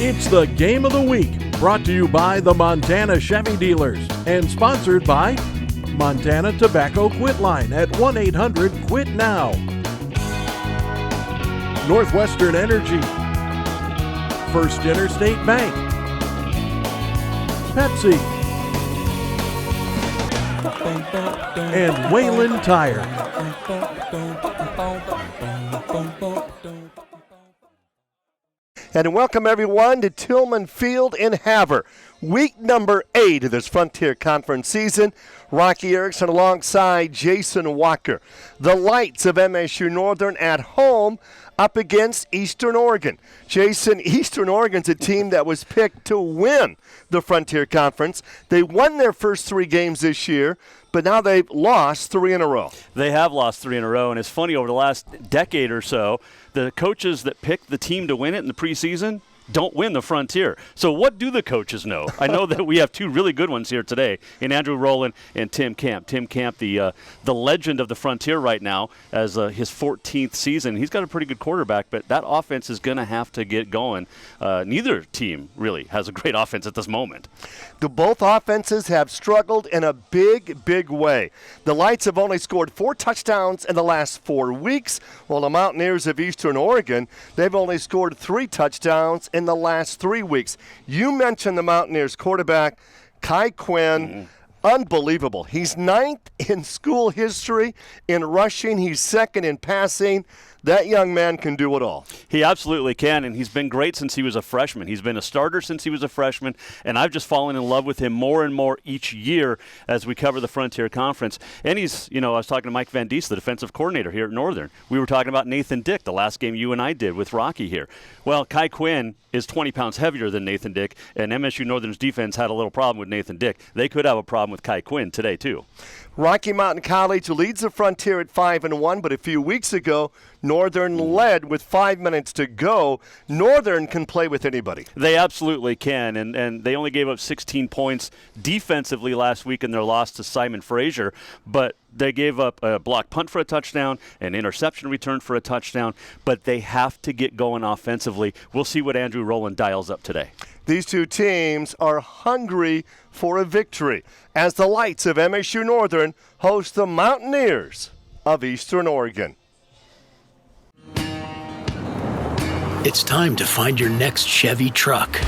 It's the Game of the Week, brought to you by the Montana Chevy Dealers and sponsored by Montana Tobacco Quit Line at 1-800-QUIT-NOW. Northwestern Energy, First Interstate Bank, Pepsi, and Wayland Tire. And welcome everyone to Tillman Field in Havre. Week number 8 of this Frontier Conference season. Rocky Erickson alongside Jason Walker. The Lights of MSU Northern at home up against Eastern Oregon. Jason, Eastern Oregon's a team that was picked to win the Frontier Conference. They won their first 3 games this year, but now they've lost 3 in a row. They have lost 3 in a row, and it's funny, over the last decade or so, the coaches that pick the team to win it in the preseason don't win the Frontier. So what do the coaches know? I know that we have 2 really good ones here today, in Andrew Rowland and Tim Camp. Tim Camp, the legend of the Frontier right now, as his 14th season. He's got a pretty good quarterback, but that offense is going to have to get going. Neither team really has a great offense at this moment. Both offenses have struggled in a big, big way. The Lights have only scored 4 touchdowns in the last 4 weeks, while the Mountaineers of Eastern Oregon, they've only scored 3 touchdowns in the last 3 weeks. You mentioned the Mountaineers quarterback, Kai Quinn. Unbelievable. He's 9th in school history in rushing. He's 2nd in passing. That young man can do it all. He absolutely can, and he's been great since he was a freshman. He's been a starter since he was a freshman, and I've just fallen in love with him more and more each year as we cover the Frontier Conference. And he's, I was talking to Mike Van Diest, the defensive coordinator here at Northern. We were talking about Nathan Dick, the last game you and I did with Rocky here. Well, Kai Quinn is 20 pounds heavier than Nathan Dick, and MSU Northern's defense had a little problem with Nathan Dick. They could have a problem with Kai Quinn today, too. Rocky Mountain College leads the Frontier at 5-1, but a few weeks ago, Northern led with 5 minutes to go. Northern can play with anybody. They absolutely can, and they only gave up 16 points defensively last week in their loss to Simon Fraser, but they gave up a block punt for a touchdown, an interception return for a touchdown, but they have to get going offensively. We'll see what Andrew Rowland dials up today. These 2 teams are hungry for a victory as the Lights of MSU Northern host the Mountaineers of Eastern Oregon. It's time to find your next Chevy truck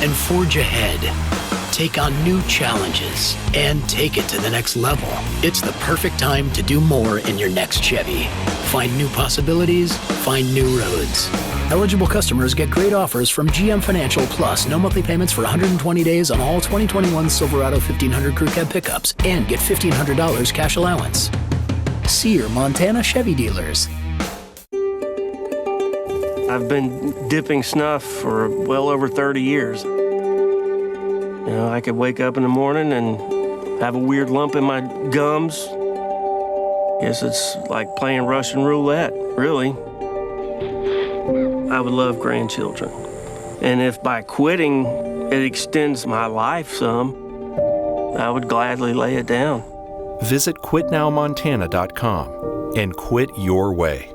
and forge ahead. Take on new challenges and take it to the next level. It's the perfect time to do more in your next Chevy. Find new possibilities, find new roads. Eligible customers get great offers from GM Financial Plus. No monthly payments for 120 days on all 2021 Silverado 1500 Crew Cab pickups and get $1,500 cash allowance. See your Montana Chevy dealers. I've been dipping snuff for well over 30 years. I could wake up in the morning and have a weird lump in my gums. Guess it's like playing Russian roulette, really. I would love grandchildren. And if by quitting it extends my life some, I would gladly lay it down. Visit quitnowmontana.com and quit your way.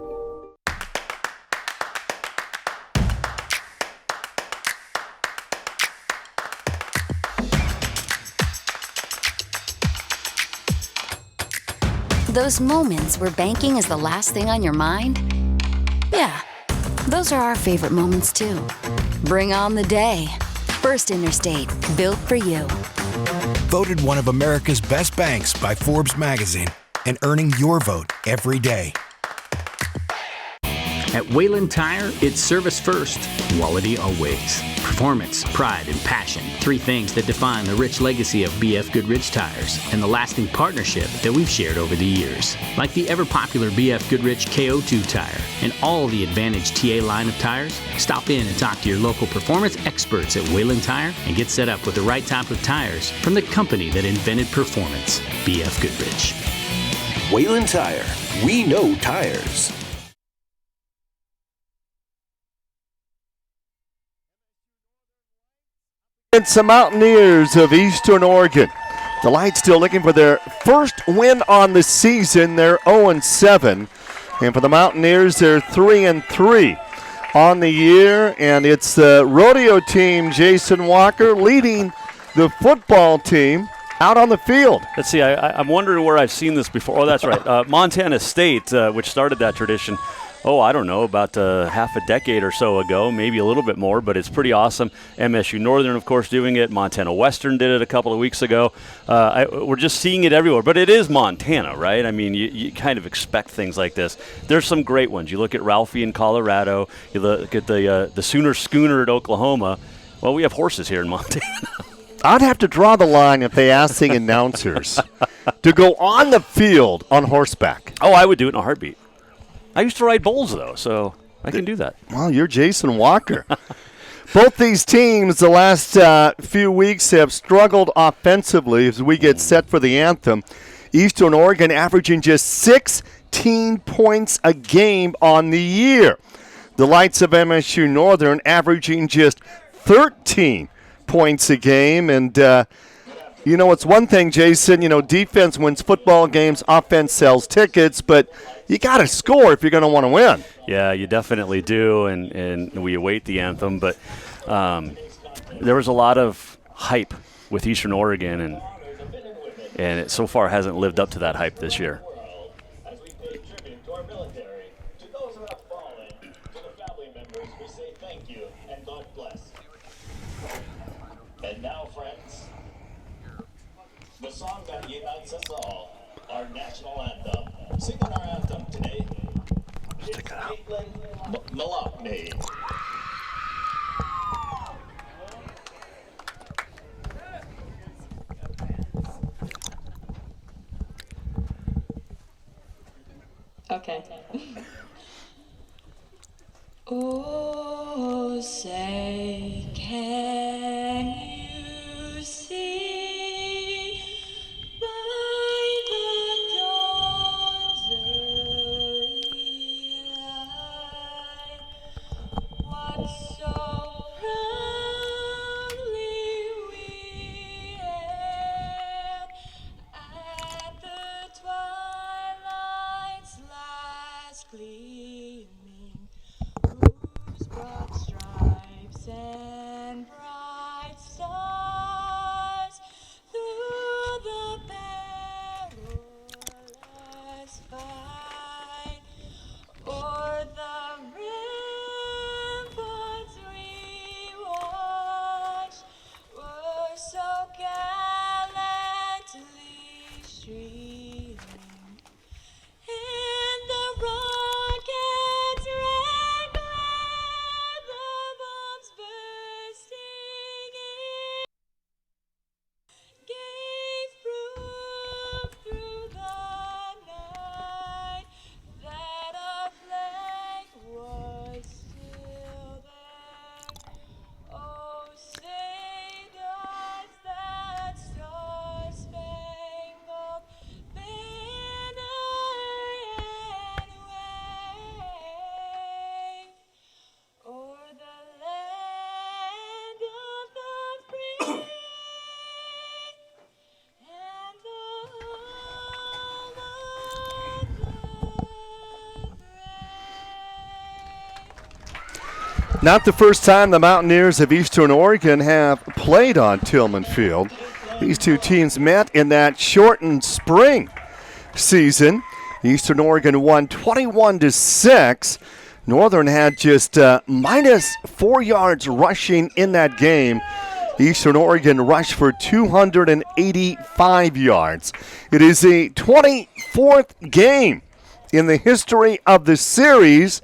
Those moments where banking is the last thing on your mind? Yeah, those are our favorite moments too. Bring on the day. First Interstate, built for you. Voted one of America's best banks by Forbes magazine and earning your vote every day. At Wayland Tire, it's service first, quality always. Performance, pride, and passion. 3 things that define the rich legacy of BF Goodrich Tires and the lasting partnership that we've shared over the years. Like the ever-popular BF Goodrich KO2 tire and all the Advantage TA line of tires, stop in and talk to your local performance experts at Wayland Tire and get set up with the right type of tires from the company that invented performance, BF Goodrich. Wayland Tire. We know tires. It's the Mountaineers of Eastern Oregon. The Lights still looking for their first win on the season. They're 0-7. And for the Mountaineers, they're 3-3. on the year, and it's the rodeo team, Jason Walker, leading the football team out on the field. Let's see, I'm wondering where I've seen this before. Oh, that's right. Montana State, which started that tradition, I don't know, about half a decade or so ago, maybe a little bit more, but it's pretty awesome. MSU Northern, of course, doing it. Montana Western did it a couple of weeks ago. We're just seeing it everywhere, but it is Montana, right? I mean, you kind of expect things like this. There's some great ones. You look at Ralphie in Colorado. You look at the Sooner Schooner at Oklahoma. Well, we have horses here in Montana. I'd have to draw the line if they asked the announcers to go on the field on horseback. Oh, I would do it in a heartbeat. I used to ride bulls, though, so I can do that. Well, you're Jason Walker. Both these teams the last few weeks have struggled offensively as we get set for the anthem. Eastern Oregon averaging just 16 points a game on the year. The Lights of MSU Northern averaging just 13 points a game. And, it's one thing, Jason, defense wins football games, offense sells tickets, but you got to score if you're going to want to win. Yeah, you definitely do, and we await the anthem. But there was a lot of hype with Eastern Oregon, and it so far hasn't lived up to that hype this year. And now, friends, the song that unites us all, our national anthem. Singing our anthem today is Caitlin Malopney. Okay. Oh, say, can you see by the dawn's early light what so proudly we hailed at the twilight's last gleaming, whose broad stripes and bright stars through the perilous fight o'er the ramparts we watched were so gallantly streaming, and the rockets red glare, the bombs bursting in, gave proof through the night that a flag was still there. Oh, say does that star-spangled banner yet wave o'er the land of the free and the home of the brave. Not the first time the Mountaineers of Eastern Oregon have played on Tillman Field. These two teams met in that shortened spring season. Eastern Oregon won 21-6. Northern had just minus 4 yards rushing in that game. Eastern Oregon rushed for 285 yards. It is the 24th game in the history of the series.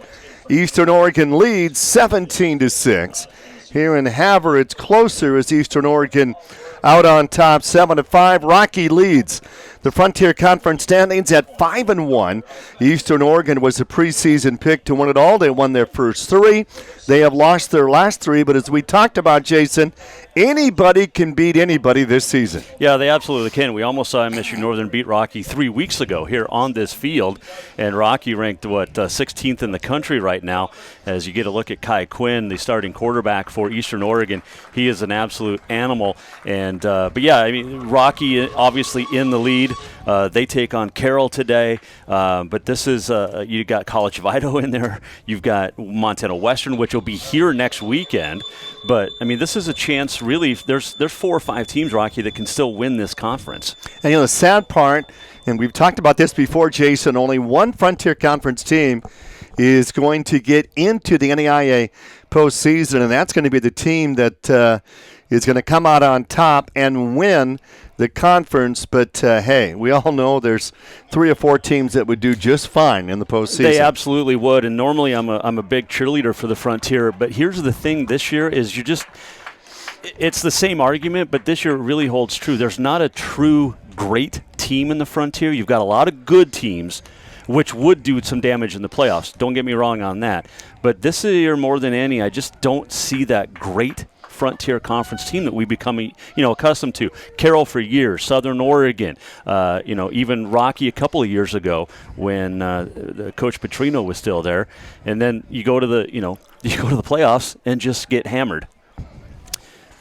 Eastern Oregon leads 17-6. Here in Havre, it's closer as Eastern Oregon out on top 7-5. Rocky leads the Frontier Conference standings at 5-1. Eastern Oregon was a preseason pick to win it all. They won their first three. They have lost their last three, but as we talked about, Jason, anybody can beat anybody this season. Yeah, they absolutely can. We almost saw MSU Northern beat Rocky 3 weeks ago here on this field, and Rocky ranked, 16th in the country right now. As you get a look at Kai Quinn, the starting quarterback for Eastern Oregon, he is an absolute animal. And but yeah, I mean, Rocky obviously in the lead. They take on Carroll today. But this is you got College of Idaho in there. You've got Montana Western, which will be here next weekend. But, I mean, this is a chance, really. There's 4 or 5 teams, Rocky, that can still win this conference. And, the sad part, and we've talked about this before, Jason, only one Frontier Conference team is going to get into the NAIA postseason, and that's going to be the team that is going to come out on top and win the conference. But, hey, we all know there's 3 or 4 teams that would do just fine in the postseason. They absolutely would, and normally I'm a big cheerleader for the Frontier. But here's the thing this year is it's the same argument, but this year it really holds true. There's not a true great team in the Frontier. You've got a lot of good teams, which would do some damage in the playoffs. Don't get me wrong on that. But this year more than any, I just don't see that great Frontier Conference team that we become, accustomed to. Carroll for years, Southern Oregon, even Rocky a couple of years ago when Coach Petrino was still there, and then you go to the playoffs and just get hammered.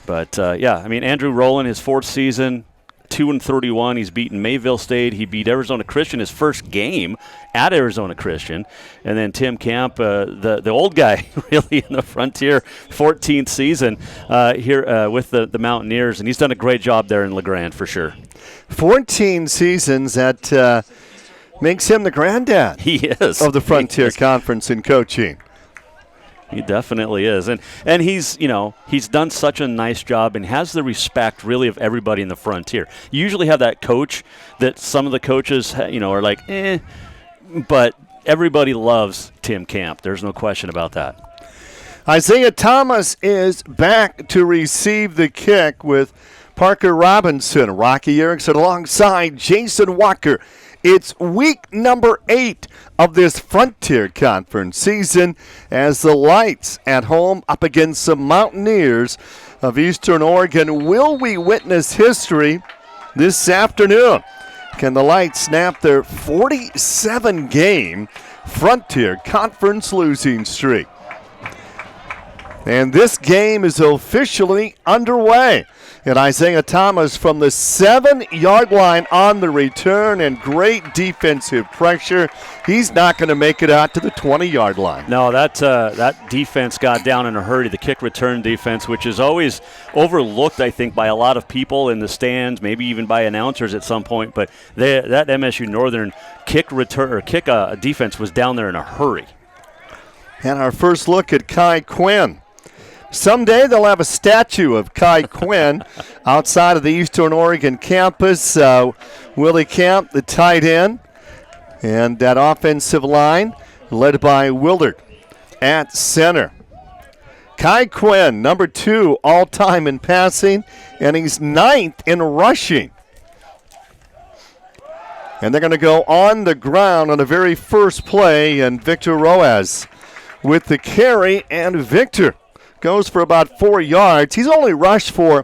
But Andrew Rowland, his 4th season, 2-31. He's beaten Mayville State. He beat Arizona Christian his first game at Arizona Christian. And then Tim Camp, the old guy really in the Frontier, 14th season here with the Mountaineers. And he's done a great job there in LeGrand for sure. 14 seasons, that makes him the granddad. He is. Of the Frontier Conference in coaching. He definitely is. And he's done such a nice job and has the respect really of everybody in the Frontier. You usually have that coach that some of the coaches, are like, but everybody loves Tim Camp. There's no question about that. Isaiah Thomas is back to receive the kick with Parker Robinson. Rocky Erickson alongside Jason Walker. It's week number 8 of this Frontier Conference season as the Lights at home up against the Mountaineers of Eastern Oregon. Will we witness history this afternoon? Can the Lights snap their 47-game Frontier Conference losing streak? And this game is officially underway. And Isaiah Thomas from the 7-yard line on the return, and great defensive pressure. He's not going to make it out to the 20-yard line. No, that defense got down in a hurry, the kick return defense, which is always overlooked, I think, by a lot of people in the stands, maybe even by announcers at some point. But that MSU Northern kick defense was down there in a hurry. And our first look at Kai Quinn. Someday they'll have a statue of Kai Quinn outside of the Eastern Oregon campus. Willie Camp, the tight end, and that offensive line led by Willard at center. Kai Quinn, number 2 all-time in passing, and he's 9th in rushing. And they're going to go on the ground on the very first play, and Victor Roaz with the carry, and Victor goes for about 4 yards. He's only rushed for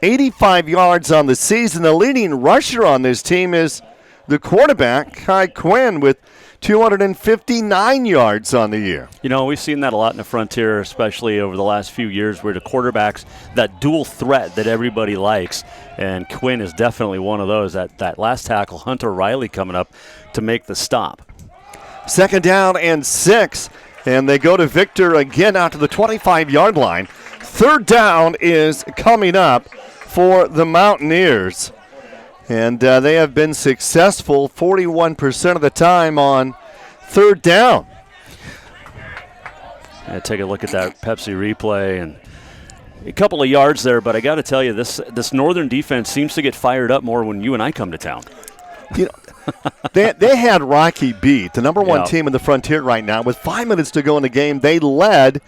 85 yards on the season. The leading rusher on this team is the quarterback, Kai Quinn, with 259 yards on the year. We've seen that a lot in the Frontier, especially over the last few years, where the quarterback's that dual threat that everybody likes. And Quinn is definitely one of those. That last tackle, Hunter Riley, coming up to make the stop. 2nd down and 6. And they go to Victor again out to the 25-yard line. 3rd down is coming up for the Mountaineers. And they have been successful 41% of the time on 3rd down. Take a look at that Pepsi replay, and a couple of yards there, but I got to tell you, this Northern defense seems to get fired up more when you and I come to town. They had Rocky beat, the number 1 team in the Frontier right now. With 5 minutes to go in the game, they led,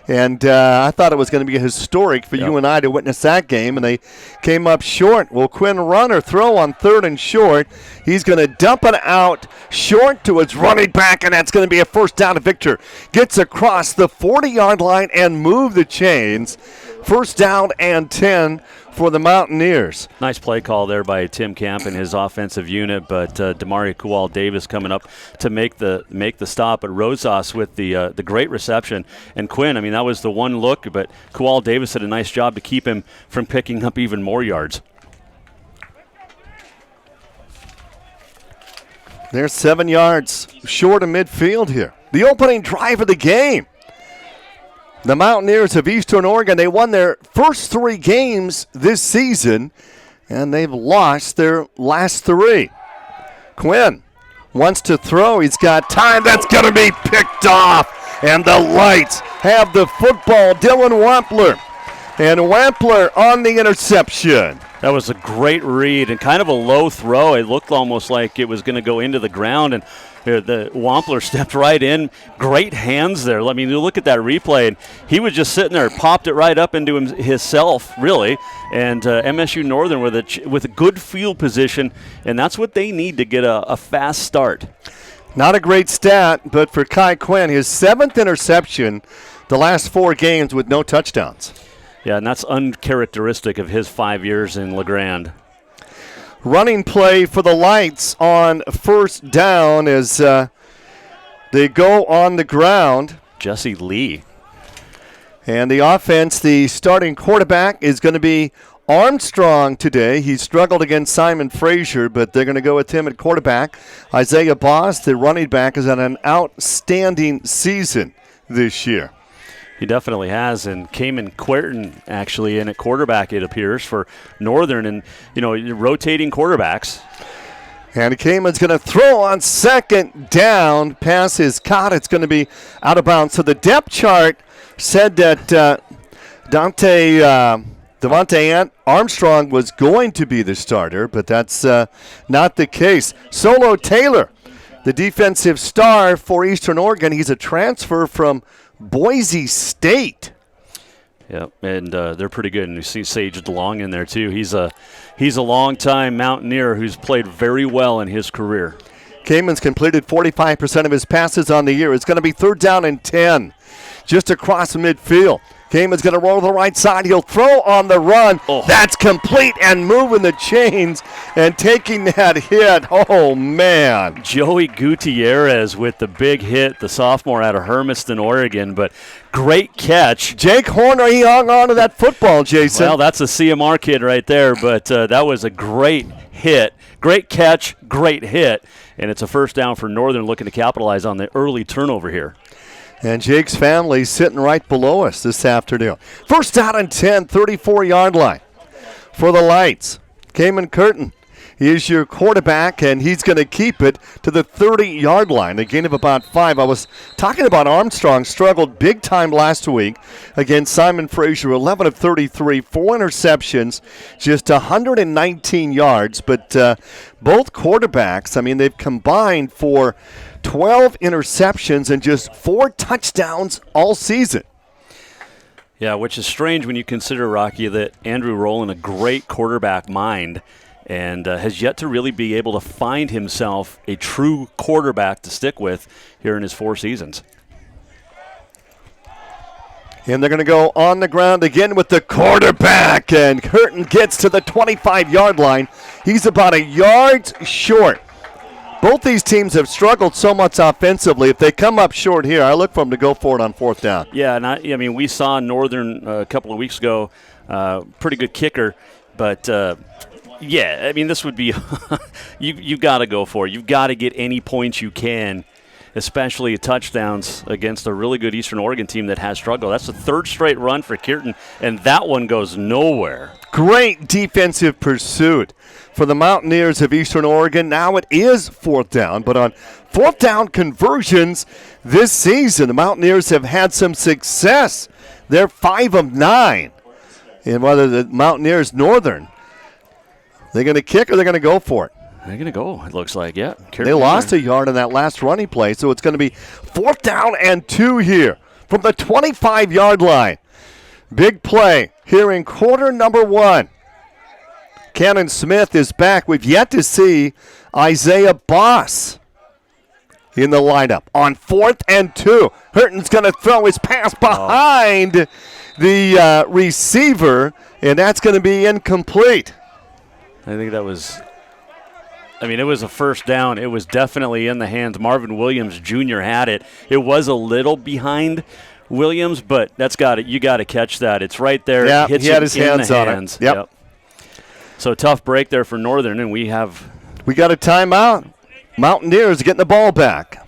and I thought it was going to be historic for you and I to witness that game, and they came up short. Will Quinn run or throw on 3rd and short? He's going to dump it out short to his running back, and that's going to be a first down to Victor. Gets across the 40-yard line and move the chains. First down and 10 for the Mountaineers. Nice play call there by Tim Camp and his offensive unit, but Damari Kual-Davis coming up to make the stop. But Rosas with the great reception. And Quinn, that was the one look, but Kual-Davis did a nice job to keep him from picking up even more yards. They're 7 yards short of midfield here. The opening drive of the game. The Mountaineers of Eastern Oregon, they won their first 3 games this season, and they've lost their last 3. Quinn wants to throw. He's got time. That's going to be picked off. And the Lights have the football. Dylan Wampler. And Wampler on the interception. That was a great read and kind of a low throw. It looked almost like it was going to go into the ground, and the Wampler stepped right in. Great hands there. I mean, you look at that replay, and he was just sitting there, popped it right up into himself, really. And MSU Northern with a good field position, and that's what they need to get a fast start. Not a great stat, but for Kai Quinn, his 7th interception the last 4 games with no touchdowns. Yeah, and that's uncharacteristic of his 5 years in LeGrand. Running play for the Lights on first down as they go on the ground. Jesse Lee. And the offense, the starting quarterback is going to be Armstrong today. He struggled against Simon Frazier, but they're going to go with him at quarterback. Isaiah Boss, the running back, is on an outstanding season this year. He definitely has, and Cayman Quertin actually in at quarterback, it appears, for Northern, and, rotating quarterbacks. And Cayman's going to throw on second down. Pass is caught. It's going to be out of bounds. So the depth chart said that Devontae Armstrong was going to be the starter, but that's not the case. Solo Taylor, the defensive star for Eastern Oregon. He's a transfer from Boise State. Yep, and they're pretty good. And you see Sage DeLong in there too. He's a long-time Mountaineer who's played very well in his career. Cayman's completed 45% of his passes on the year. It's going to be 3rd down and 10, just across midfield. Cayman's going to roll to the right side. He'll throw on the run. Oh. That's complete and moving the chains and taking that hit. Oh, man. Joey Gutierrez with the big hit, the sophomore out of Hermiston, Oregon. But great catch. Jake Horner, he hung on to that football, Jason. Well, that's a CMR kid right there, but that was a great hit. Great catch, great hit. And it's a first down for Northern, looking to capitalize on the early turnover here. And Jake's family sitting right below us this afternoon. First down and 10, 34-yard line for the Lights. Cayman Curtin is your quarterback, and he's going to keep it to the 30-yard line, a gain of about 5. I was talking about Armstrong, struggled big time last week against Simon Frazier, 11 of 33, 4 interceptions, just 119 yards. But both quarterbacks, they've combined for 12 interceptions and just 4 touchdowns all season. Yeah, which is strange when you consider, Rocky, that Andrew Rowland, a great quarterback mind, and has yet to really be able to find himself a true quarterback to stick with here in his 4 seasons. And they're going to go on the ground again with the quarterback, and Curtin gets to the 25-yard line. He's about a yard short. Both these teams have struggled so much offensively. If they come up short here, I look for them to go for it on 4th down. Yeah, and we saw Northern a couple of weeks ago, pretty good kicker, but this would be you got to go for it. You've got to get any points you can, especially touchdowns against a really good Eastern Oregon team that has struggled. That's the 3rd straight run for Kirton, and that one goes nowhere. Great defensive pursuit for the Mountaineers of Eastern Oregon. Now it is 4th down, but on 4th down conversions this season, the Mountaineers have had some success. They're 5 of 9. And whether the Mountaineers Northern, they're going to kick or they're going to go for it. They're going to go, it looks like, yeah. They lost a yard in that last running play, so it's going to be 4th down and 2 here from the 25-yard line. Big play here in quarter number 1. Cannon Smith is back. We've yet to see Isaiah Boss in the lineup. On 4th and 2, Hurton's going to throw his pass behind the receiver, and that's going to be incomplete. I think that was it was a first down. It was definitely in the hands. Marvin Williams Jr. had it. It was a little behind Williams, but you got to catch that. It's right there. Yeah, he had his hands on it. Yep. So tough break there for Northern, and we got a timeout. Mountaineers getting the ball back.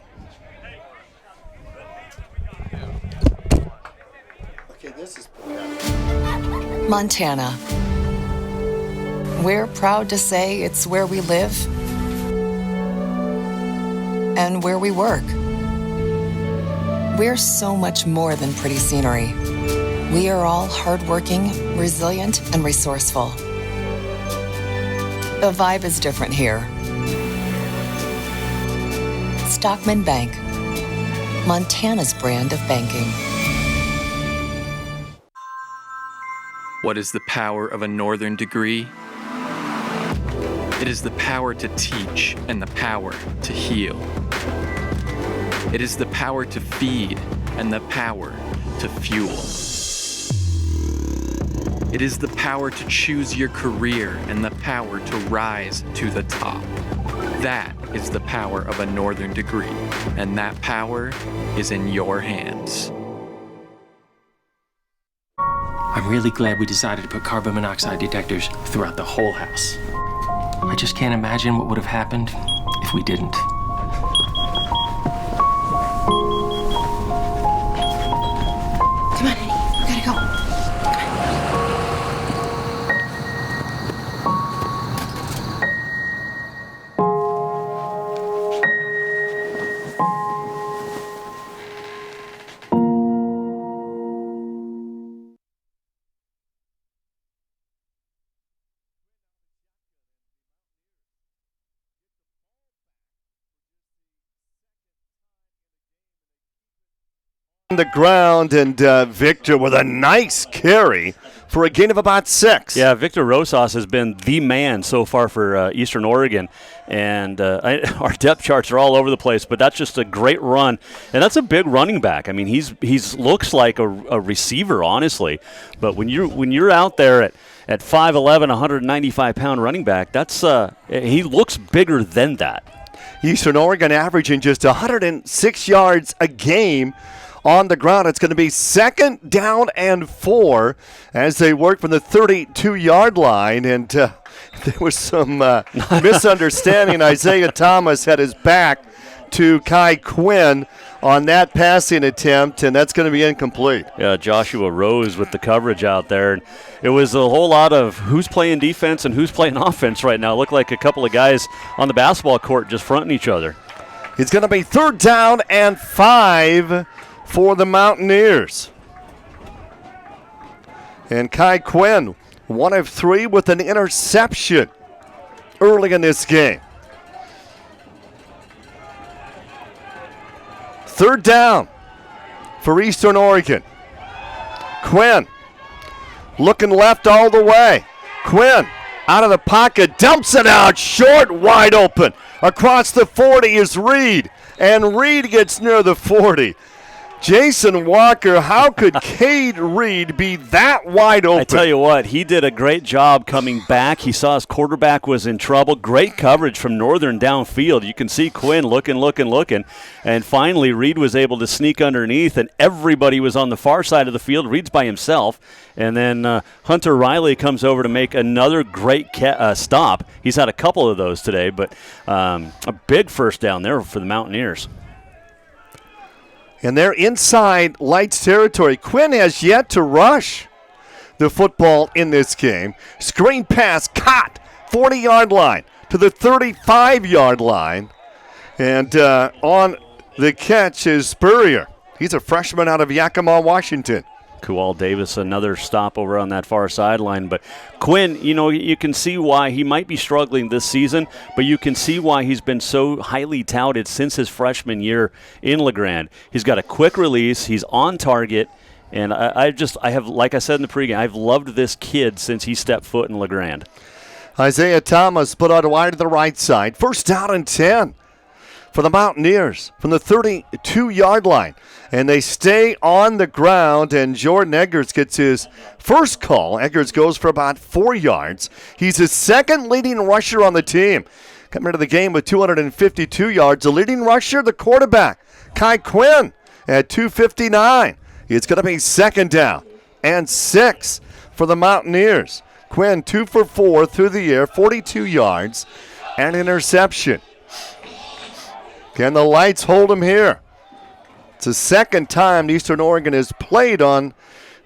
Montana. We're proud to say it's where we live and where we work. We're so much more than pretty scenery. We are all hardworking, resilient, and resourceful. The vibe is different here. Stockman Bank, Montana's brand of banking. What is the power of a northern degree? It is the power to teach and the power to heal. It is the power to feed and the power to fuel. It is the power to choose your career and the power to rise to the top. That is the power of a northern degree, and that power is in your hands. I'm really glad we decided to put carbon monoxide detectors throughout the whole house. I just can't imagine what would have happened if we didn't. Come on, honey. We gotta go. The ground, and Victor with a nice carry for a gain of about 6. Yeah, Victor Rosas has been the man so far for Eastern Oregon, and our depth charts are all over the place, but that's just a great run, and that's a big running back. I mean, he's looks like a receiver, honestly, but when you're out there at 5'11", 195-pound running back, that's he looks bigger than that. Eastern Oregon averaging just 106 yards a game on the ground. It's going to be 2nd down and 4 as they work from the 32-yard line. And there was some misunderstanding. Isaiah Thomas had his back to Kai Quinn on that passing attempt, and that's going to be incomplete. Yeah, Joshua Rose with the coverage out there. And it was a whole lot of who's playing defense and who's playing offense right now. It looked like a couple of guys on the basketball court just fronting each other. It's going to be 3rd down and 5 for the Mountaineers. And Kai Quinn, 1 of 3 with an interception early in this game. 3rd down for Eastern Oregon. Quinn looking left all the way. Quinn out of the pocket, dumps it out, short, wide open. Across the 40 is Reed, and Reed gets near the 40. Jason Walker, how could Cade Reed be that wide open? I tell you what, he did a great job coming back. He saw his quarterback was in trouble. Great coverage from Northern downfield. You can see Quinn looking. And finally, Reed was able to sneak underneath, and everybody was on the far side of the field. Reed's by himself. And then Hunter Riley comes over to make another great stop. He's had a couple of those today, but a big first down there for the Mountaineers. And they're inside Lights territory. Quinn has yet to rush the football in this game. Screen pass caught, 40-yard line to the 35-yard line. And on the catch is Spurrier. He's a freshman out of Yakima, Washington. Kual Davis, another stop over on that far sideline. But Quinn, you can see why he might be struggling this season, but you can see why he's been so highly touted since his freshman year in LeGrand. He's got a quick release. He's on target. And I have, like I said in the pregame, I've loved this kid since he stepped foot in LeGrand. Isaiah Thomas put out wide to the right side. 1st down and 10 for the Mountaineers from the 32-yard line. And they stay on the ground, and Jordan Eggers gets his first call. Eggers goes for about 4 yards. He's the 2nd leading rusher on the team. Coming into the game with 252 yards. The leading rusher, the quarterback, Kai Quinn, at 259. It's going to be 2nd down and 6 for the Mountaineers. Quinn 2 for 4 through the air, 42 yards, and interception. Can the Lights hold them here? It's the second time Eastern Oregon has played on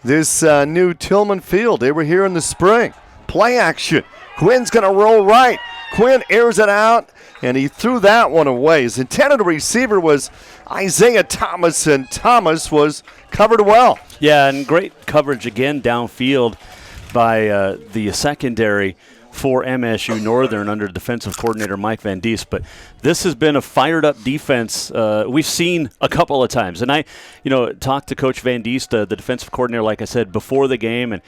this new Tillman Field. They were here in the spring. Play action. Quinn's going to roll right. Quinn airs it out, and he threw that one away. His intended receiver was Isaiah Thomas, and Thomas was covered well. Yeah, and great coverage again downfield by the secondary for MSU Northern under defensive coordinator Mike Van Diest. But this has been a fired-up defense we've seen a couple of times. And I, talked to Coach Van Diest, the defensive coordinator, like I said, before the game. And,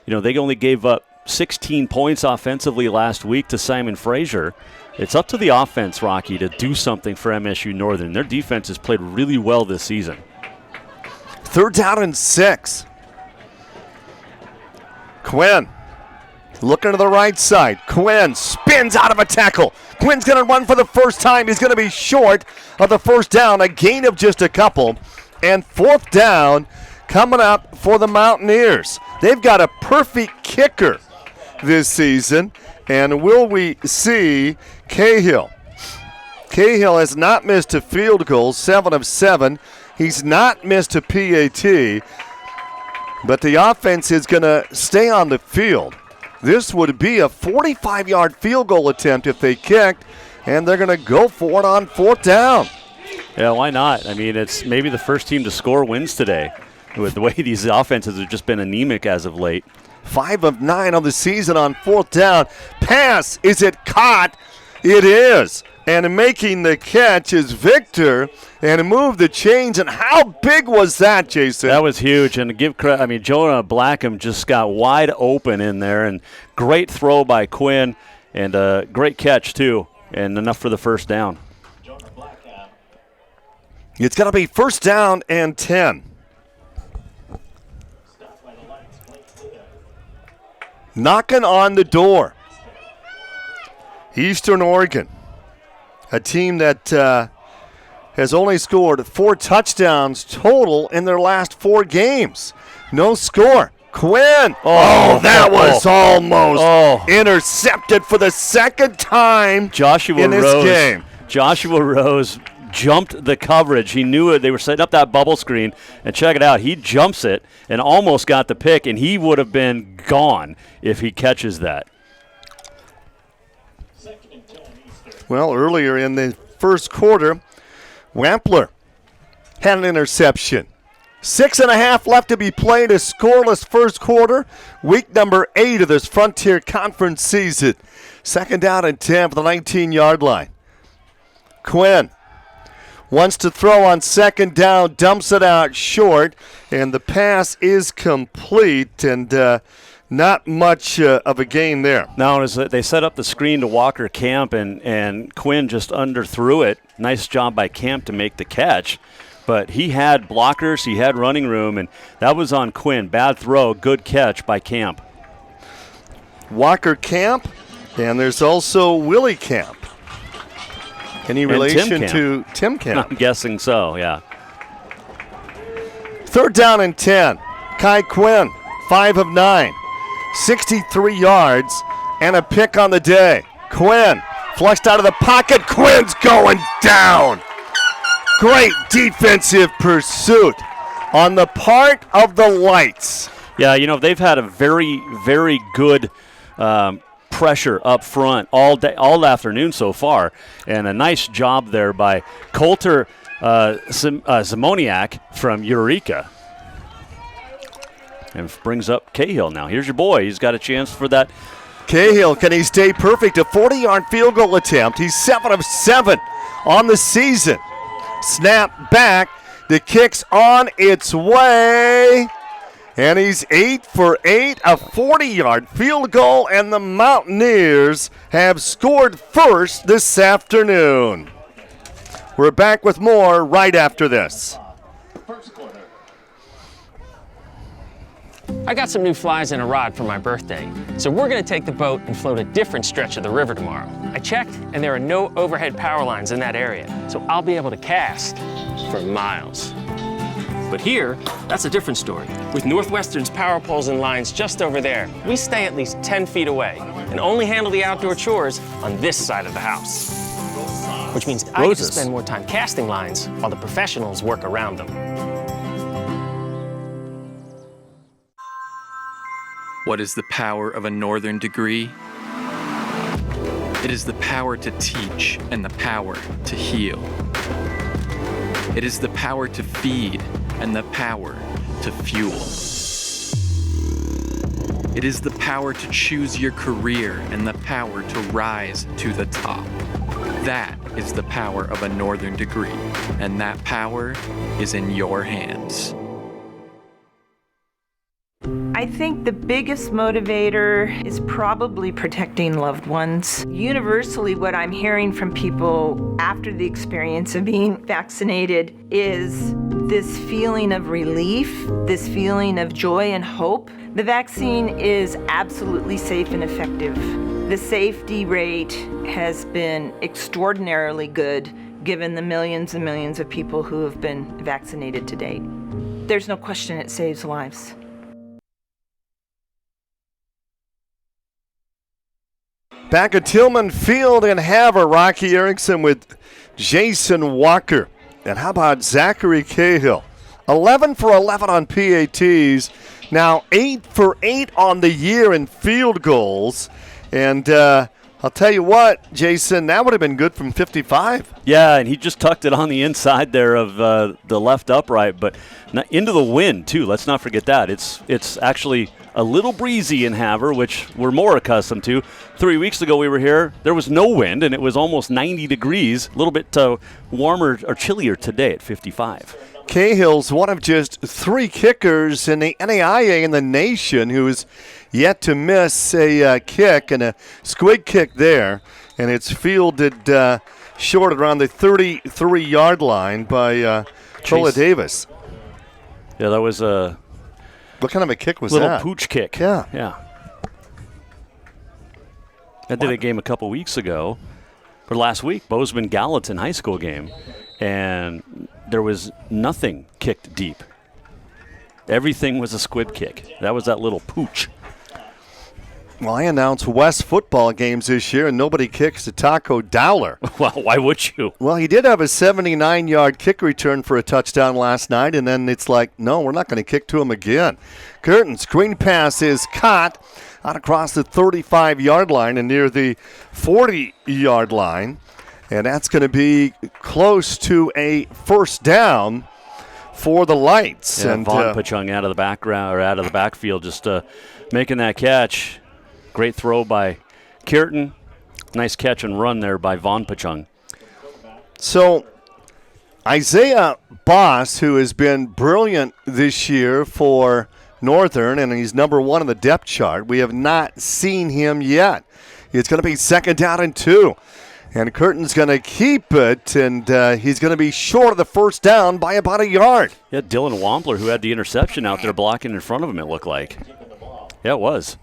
they only gave up 16 points offensively last week to Simon Frazier. It's up to the offense, Rocky, to do something for MSU Northern. Their defense has played really well this season. 3rd down and 6. Quinn looking to the right side. Quinn spins out of a tackle. Quinn's going to run for the first time. He's going to be short of the first down, a gain of just a couple. And 4th down coming up for the Mountaineers. They've got a perfect kicker this season. And will we see Cahill? Cahill has not missed a field goal, 7 of 7. He's not missed a PAT. But the offense is going to stay on the field. This would be a 45-yard field goal attempt if they kicked, and they're going to go for it on 4th down. Yeah, why not? I mean, it's maybe the first team to score wins today with the way these offenses have just been anemic as of late. 5 of 9 on the season on 4th down. Pass, is it caught? It is. And making the catch is Victor, and move the chains. And how big was that, Jason? That was huge. And to give credit, Jonah Blackham just got wide open in there, and great throw by Quinn, and a great catch too, and enough for the first down. It's going to be 1st down and 10. Knocking on the door. Eastern Oregon, a team that has only scored 4 touchdowns total in their last 4 games. No score. Quinn. Oh, that was almost intercepted for the second time in this game. Joshua Rose jumped the coverage. He knew it. They were setting up that bubble screen, and check it out. He jumps it and almost got the pick, and he would have been gone if he catches that. Well, earlier in the first quarter, Wampler had an interception. 6.5 left to be played, a scoreless first quarter. Week number 8 of this Frontier Conference season. 2nd down and 10 for the 19-yard line. Quinn wants to throw on 2nd down, dumps it out short, and the pass is complete, and not much of a gain there. Now, as they set up the screen to Walker Camp, and Quinn just underthrew it. Nice job by Camp to make the catch. But he had blockers, he had running room, and that was on Quinn. Bad throw, good catch by Camp. Walker Camp, and there's also Willie Camp. Any relation to Tim Camp? I'm guessing so, yeah. 3rd down and 10. Kai Quinn, 5 of 9. 63 yards and a pick on the day. Quinn flushed out of the pocket. Quinn's going down. Great defensive pursuit on the part of the Lights. Yeah, they've had a very, very good pressure up front all day, all afternoon so far, and a nice job there by Coulter Simoniak from Eureka. And brings up Cahill now. Here's your boy. He's got a chance for that. Cahill, can he stay perfect? A 40-yard field goal attempt. He's 7 of 7 on the season. Snap back. The kick's on its way. And he's 8 for 8, a 40-yard field goal, and the Mountaineers have scored first this afternoon. We're back with more right after this. I got some new flies and a rod for my birthday, so we're gonna take the boat and float a different stretch of the river tomorrow. I checked, and there are no overhead power lines in that area, so I'll be able to cast for miles. But here, that's a different story. With Northwestern's power poles and lines just over there, we stay at least 10 feet away and only handle the outdoor chores on this side of the house. which means I get to spend more time casting lines while the professionals work around them. What is the power of a northern degree? It is the power to teach and the power to heal. It is the power to feed and the power to fuel. It is the power to choose your career and the power to rise to the top. That is the power of a northern degree, and that power is in your hands. I think the biggest motivator is probably protecting loved ones. Universally, what I'm hearing from people after the experience of being vaccinated is this feeling of relief, this feeling of joy and hope. The vaccine is absolutely safe and effective. The safety rate has been extraordinarily good given the millions and millions of people who have been vaccinated to date. There's no question it saves lives. Back at Tillman Field in Havre, Rocky Erickson with Jason Walker. And how about Zachary Cahill? 11 for 11 on PATs. Now 8 for 8 on the year in field goals. And I'll tell you what, Jason, that would have been good from 55. Yeah, and he just tucked it on the inside there of the left upright, but into the wind, too. Let's not forget that. It's actually a little breezy in Havre, which we're more accustomed to. 3 weeks ago we were here. There was no wind, and it was almost 90 degrees, a little bit warmer or chillier today at 55. Cahill's one of just 3 kickers in the NAIA in the nation who is yet to miss a kick, and a squid kick there, and it's fielded short around the 33-yard line by Chola Davis. Yeah, that was a... What kind of a kick was little that? Pooch kick. Yeah. I did a game a couple weeks ago, or last week, Bozeman-Gallatin high school game, and there was nothing kicked deep. Everything was a squib kick. That was that little pooch. Well, I announced West football games this year, and nobody kicks to Taco Dowler. Well, why would you? Well, he did have a 79-yard kick return for a touchdown last night, and then it's like, no, we're not going to kick to him again. Curtin, screen pass is caught out across the 35-yard line and near the 40-yard line, and that's going to be close to a first down for the Lights. Yeah, and Vaughn Pachung out of the background or out of the backfield, just making that catch. Great throw by Kierton. Nice catch and run there by Vaughn Pachung. So Isaiah Boss, who has been brilliant this year for Northern, and he's number 1 on the depth chart, we have not seen him yet. It's going to be 2nd down and 2. And Curtin's going to keep it, and he's going to be short of the first down by about a yard. Yeah, Dylan Wampler, who had the interception out there blocking in front of him, it looked like. Yeah, it was.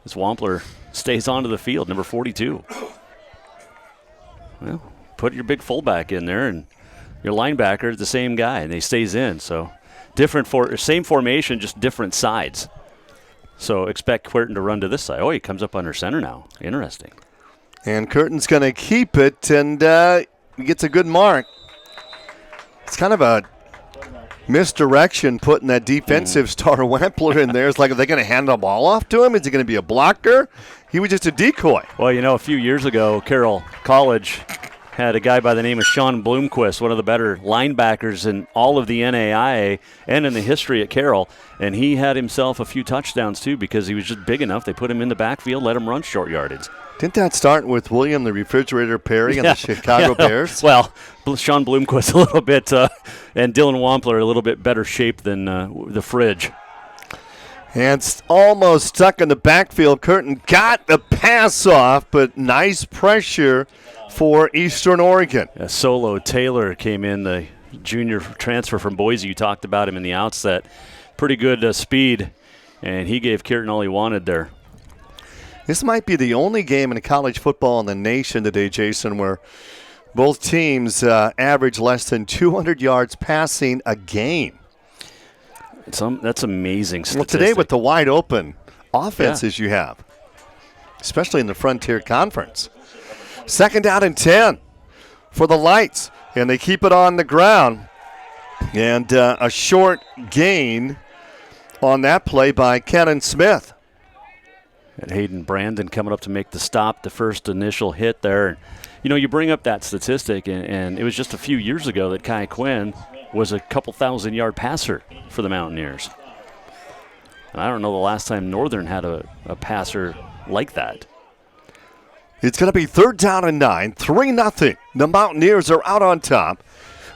As Wampler stays onto the field, number 42. Well, put your big fullback in there, and your linebacker is the same guy, and he stays in. So same formation, just different sides. So expect Quirton to run to this side. Oh, he comes up under center now. Interesting. And Curtin's going to keep it, and he gets a good mark. It's kind of a misdirection putting that defensive star Wampler in there. It's like, are they going to hand the ball off to him? Is he going to be a blocker? He was just a decoy. Well, a few years ago, Carroll College had a guy by the name of Sean Bloomquist, one of the better linebackers in all of the NAIA and in the history at Carroll, and he had himself a few touchdowns too because he was just big enough. They put him in the backfield, let him run short yardage. Didn't that start with William the Refrigerator Perry and the Chicago Bears? Well, Sean Bloomquist a little bit, and Dylan Wampler a little bit better shape than the fridge. And it's almost stuck in the backfield. Curtin got the pass off, but nice pressure for Eastern Oregon. Solo Taylor came in, the junior transfer from Boise. You talked about him in the outset. Pretty good speed, and he gave Kierton all he wanted there. This might be the only game in college football in the nation today, Jason, where both teams average less than 200 yards passing a game. That's amazing statistic. Well, today with the wide open offenses you have, especially in the Frontier Conference. 2nd down and 10 for the Lights, and they keep it on the ground. And a short gain on that play by Kenan Smith. And Hayden Brandon coming up to make the stop, the first initial hit there. You know, you bring up that statistic, and it was just a few years ago that Kai Quinn was a couple thousand-yard passer for the Mountaineers. And I don't know the last time Northern had a passer like that. It's going to be 3rd down and 9, 3-0. The Mountaineers are out on top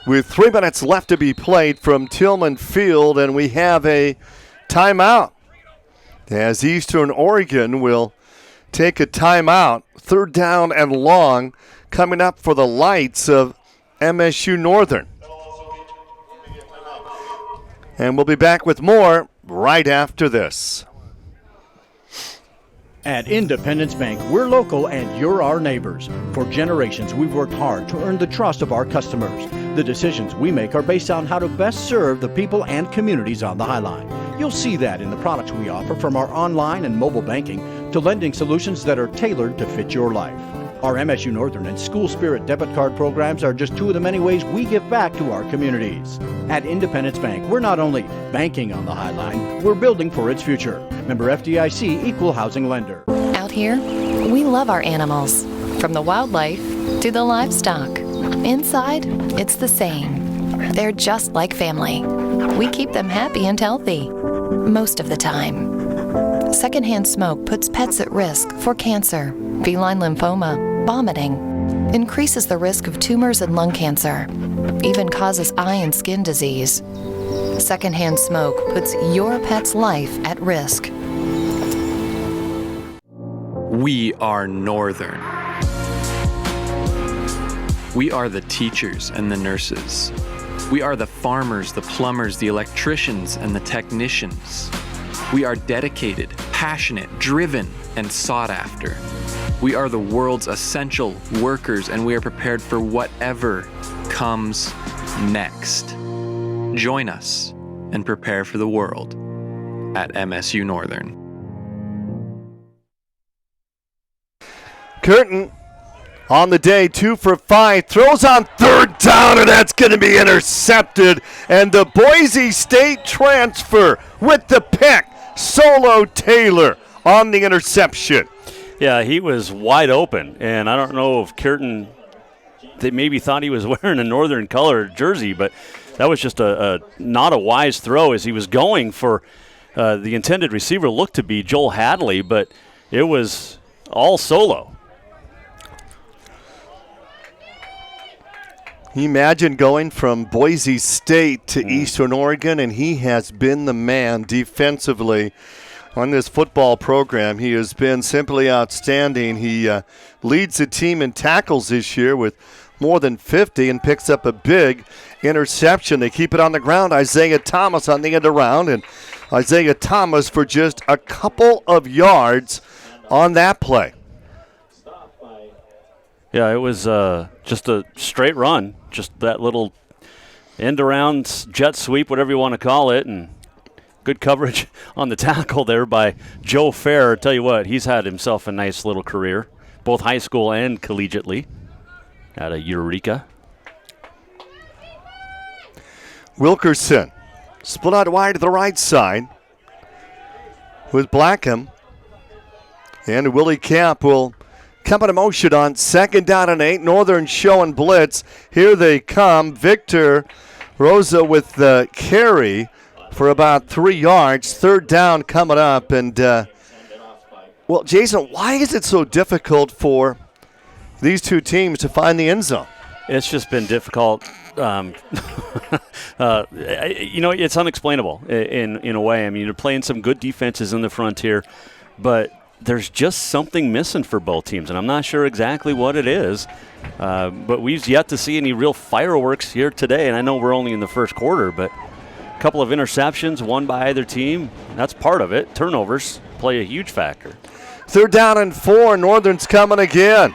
with 3 minutes left to be played from Tillman Field, and we have a timeout as Eastern Oregon will take a timeout. 3rd down and long coming up for the Lights of MSU Northern. And we'll be back with more right after this. At Independence Bank, we're local and you're our neighbors. For generations, we've worked hard to earn the trust of our customers. The decisions we make are based on how to best serve the people and communities on the High Line. You'll see that in the products we offer, from our online and mobile banking to lending solutions that are tailored to fit your life. Our MSU Northern and School Spirit debit card programs are just 2 of the many ways we give back to our communities. At Independence Bank, we're not only banking on the High Line, we're building for its future. Member FDIC, Equal Housing Lender. Out here, we love our animals, from the wildlife to the livestock. Inside, it's the same. They're just like family. We keep them happy and healthy, most of the time. Secondhand smoke puts pets at risk for cancer, feline lymphoma, vomiting, increases the risk of tumors and lung cancer, even causes eye and skin disease. Secondhand smoke puts your pet's life at risk. We are Northern. We are the teachers and the nurses. We are the farmers, the plumbers, the electricians, and the technicians. We are dedicated, passionate, driven, and sought after. We are the world's essential workers, and we are prepared for whatever comes next. Join us and prepare for the world at MSU Northern. Curtin on the day, 2 for 5, throws on 3rd down, and that's going to be intercepted. And the Boise State transfer with the pick, Solo Taylor on the interception. Yeah, he was wide open, and I don't know if Curtin, they maybe thought he was wearing a Northern color jersey, but that was just not a wise throw as he was going for the intended receiver looked to be Joel Hadley, but it was all Solo. Can you imagine going from Boise State to Eastern Oregon, and he has been the man defensively on this football program. He has been simply outstanding. He leads the team in tackles this year with more than 50 and picks up a big interception. They keep it on the ground. Isaiah Thomas on the end around, and Isaiah Thomas for just a couple of yards on that play. Yeah, it was just a straight run, just that little end-around jet sweep, whatever you want to call it, and good coverage on the tackle there by Joe Fair. Tell you what, he's had himself a nice little career, both high school and collegiately, out of Eureka. Wilkerson split out wide to the right side with Blackham, and Willie Camp will come into motion on 2nd down and 8. Northern showing blitz. Here they come. Victor Rosa with the carry for about 3 yards. 3rd down coming up. And, well, Jason, why is it so difficult for these two teams to find the end zone? It's just been difficult. It's unexplainable in a way. I mean, you're playing some good defenses in the Frontier, but there's just something missing for both teams, and I'm not sure exactly what it is. But we've yet to see any real fireworks here today, and I know we're only in the first quarter, but a couple of interceptions, one by either team, that's part of it. Turnovers play a huge factor. 3rd down and 4, Northern's coming again.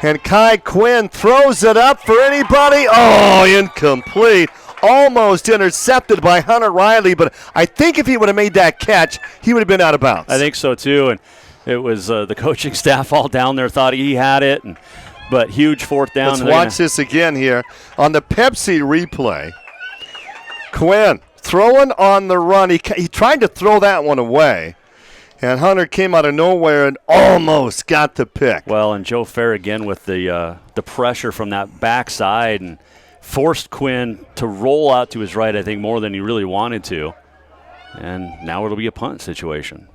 And Kai Quinn throws it up for anybody. Oh, incomplete. Almost intercepted by Hunter Riley, but I think if he would have made that catch, he would have been out of bounds. I think so, too, and it was the coaching staff all down there thought he had it, and but huge fourth down. Let's watch this again here on the Pepsi replay. Quinn throwing on the run. He tried to throw that one away, and Hunter came out of nowhere and almost got the pick. Well, and Joe Fair again with the pressure from that backside and forced Quinn to roll out to his right, I think, more than he really wanted to. And now it'll be a punt situation.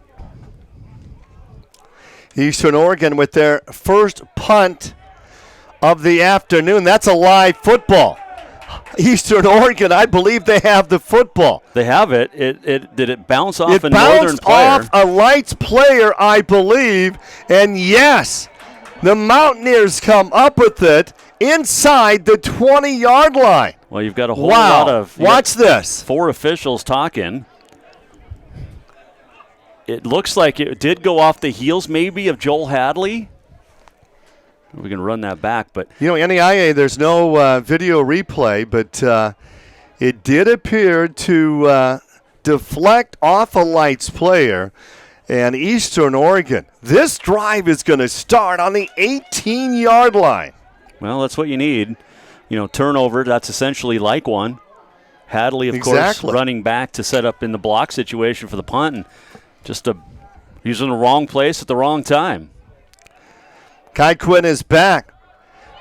Eastern Oregon with their first punt of the afternoon. That's a live football. Eastern Oregon, I believe they have the football. They have it. Did it bounce off a Northern bounced player? off a Lights player, I believe. And yes, the Mountaineers come up with it inside the 20-yard line. Well, you've got a whole lot of... Watch this. 4 officials talking. It looks like it did go off the heels maybe of Joel Hadley. We can run that back, but... NEIA, there's no video replay, but it did appear to deflect off a Lights player. And Eastern Oregon, this drive is going to start on the 18-yard line. Well, that's what you need. Turnover, that's essentially like one. Hadley, of course, running back to set up in the block situation for the punt. And he's in the wrong place at the wrong time. Kai Quinn is back.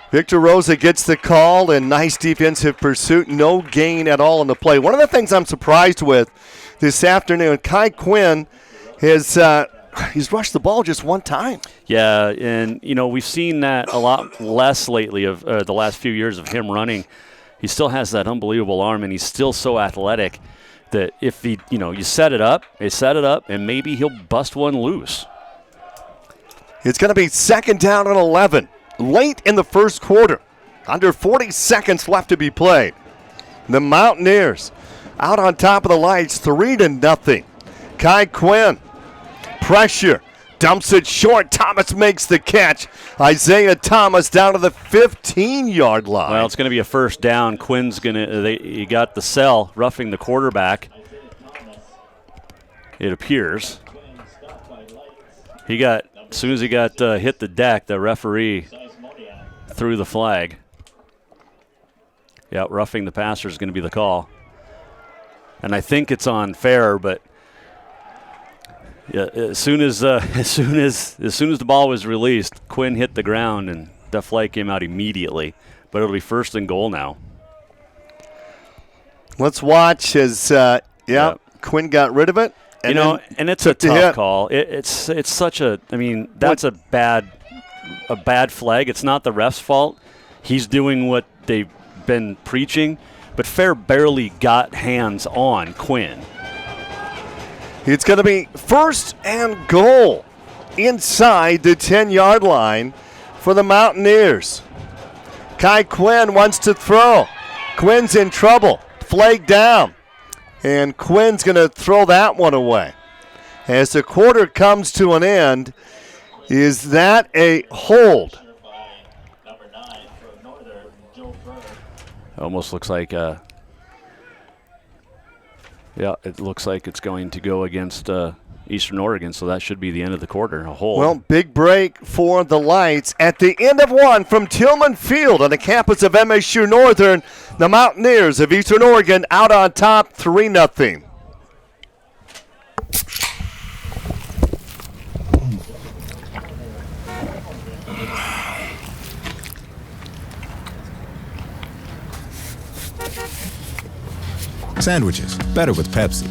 Victor Rosa gets the call, and nice defensive pursuit. No gain at all in the play. One of the things I'm surprised with this afternoon, Kai Quinn has he's rushed the ball just one time. Yeah, and, we've seen that a lot less lately of the last few years of him running. He still has that unbelievable arm, and he's still so athletic that if he, you set it up, and maybe he'll bust one loose. It's going to be 2nd down and 11. Late in the first quarter. Under 40 seconds left to be played. The Mountaineers out on top of the Lights, 3-0. Kai Quinn, pressure, dumps it short. Thomas makes the catch. Isaiah Thomas down to the 15-yard line. Well, it's going to be a first down. Quinn's he got the sell, roughing the quarterback. It appears. As soon as he got hit the deck, the referee threw the flag. Yeah, roughing the passer is going to be the call. And I think it's on Fair, but yeah, as soon as the ball was released, Quinn hit the ground and the flag came out immediately. But it'll be 1st and goal now. Let's watch as Quinn got rid of it. And it's a tough call. It's such a. I mean, that's a bad flag. It's not the ref's fault. He's doing what they've been preaching, but Fair barely got hands on Quinn. It's going to be 1st and goal inside the 10-yard line for the Mountaineers. Kai Quinn wants to throw. Quinn's in trouble. Flag down. And Quinn's going to throw that one away. As the quarter comes to an end, is that a hold? Almost looks like, it looks like it's going to go against Eastern Oregon, so that should be the end of the quarter, a hold. Well, big break for the Lights at the end of one from Tillman Field on the campus of MSU Northern. The Mountaineers of Eastern Oregon out on top, 3-0. Sandwiches, better with Pepsi.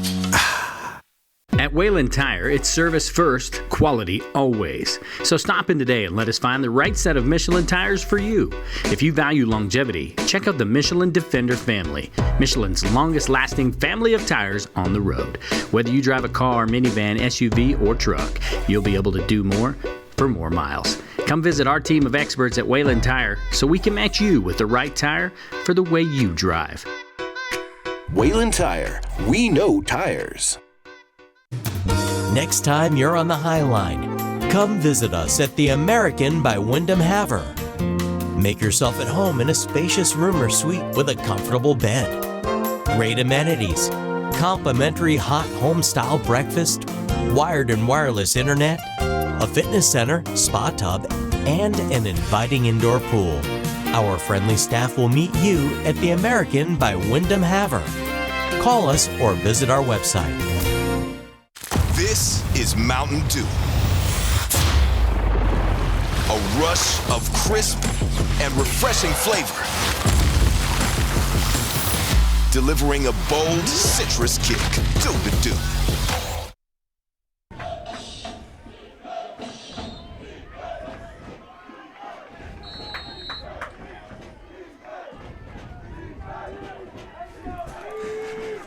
At Wayland Tire, it's service first, quality always. So stop in today and let us find the right set of Michelin tires for you. If you value longevity, check out the Michelin Defender family, Michelin's longest lasting family of tires on the road. Whether you drive a car, minivan, SUV, or truck, you'll be able to do more for more miles. Come visit our team of experts at Wayland Tire so we can match you with the right tire for the way you drive. Wayland Tire, we know tires. Next time you're on the High Line, come visit us at the American by Wyndham Havre. Make yourself at home in a spacious room or suite with a comfortable bed. Great amenities, complimentary hot home-style breakfast, wired and wireless internet, a fitness center, spa tub, and an inviting indoor pool. Our friendly staff will meet you at the American by Wyndham Havre. Call us or visit our website. This is Mountain Dew. A rush of crisp and refreshing flavor. Delivering a bold citrus kick. Do the Dew.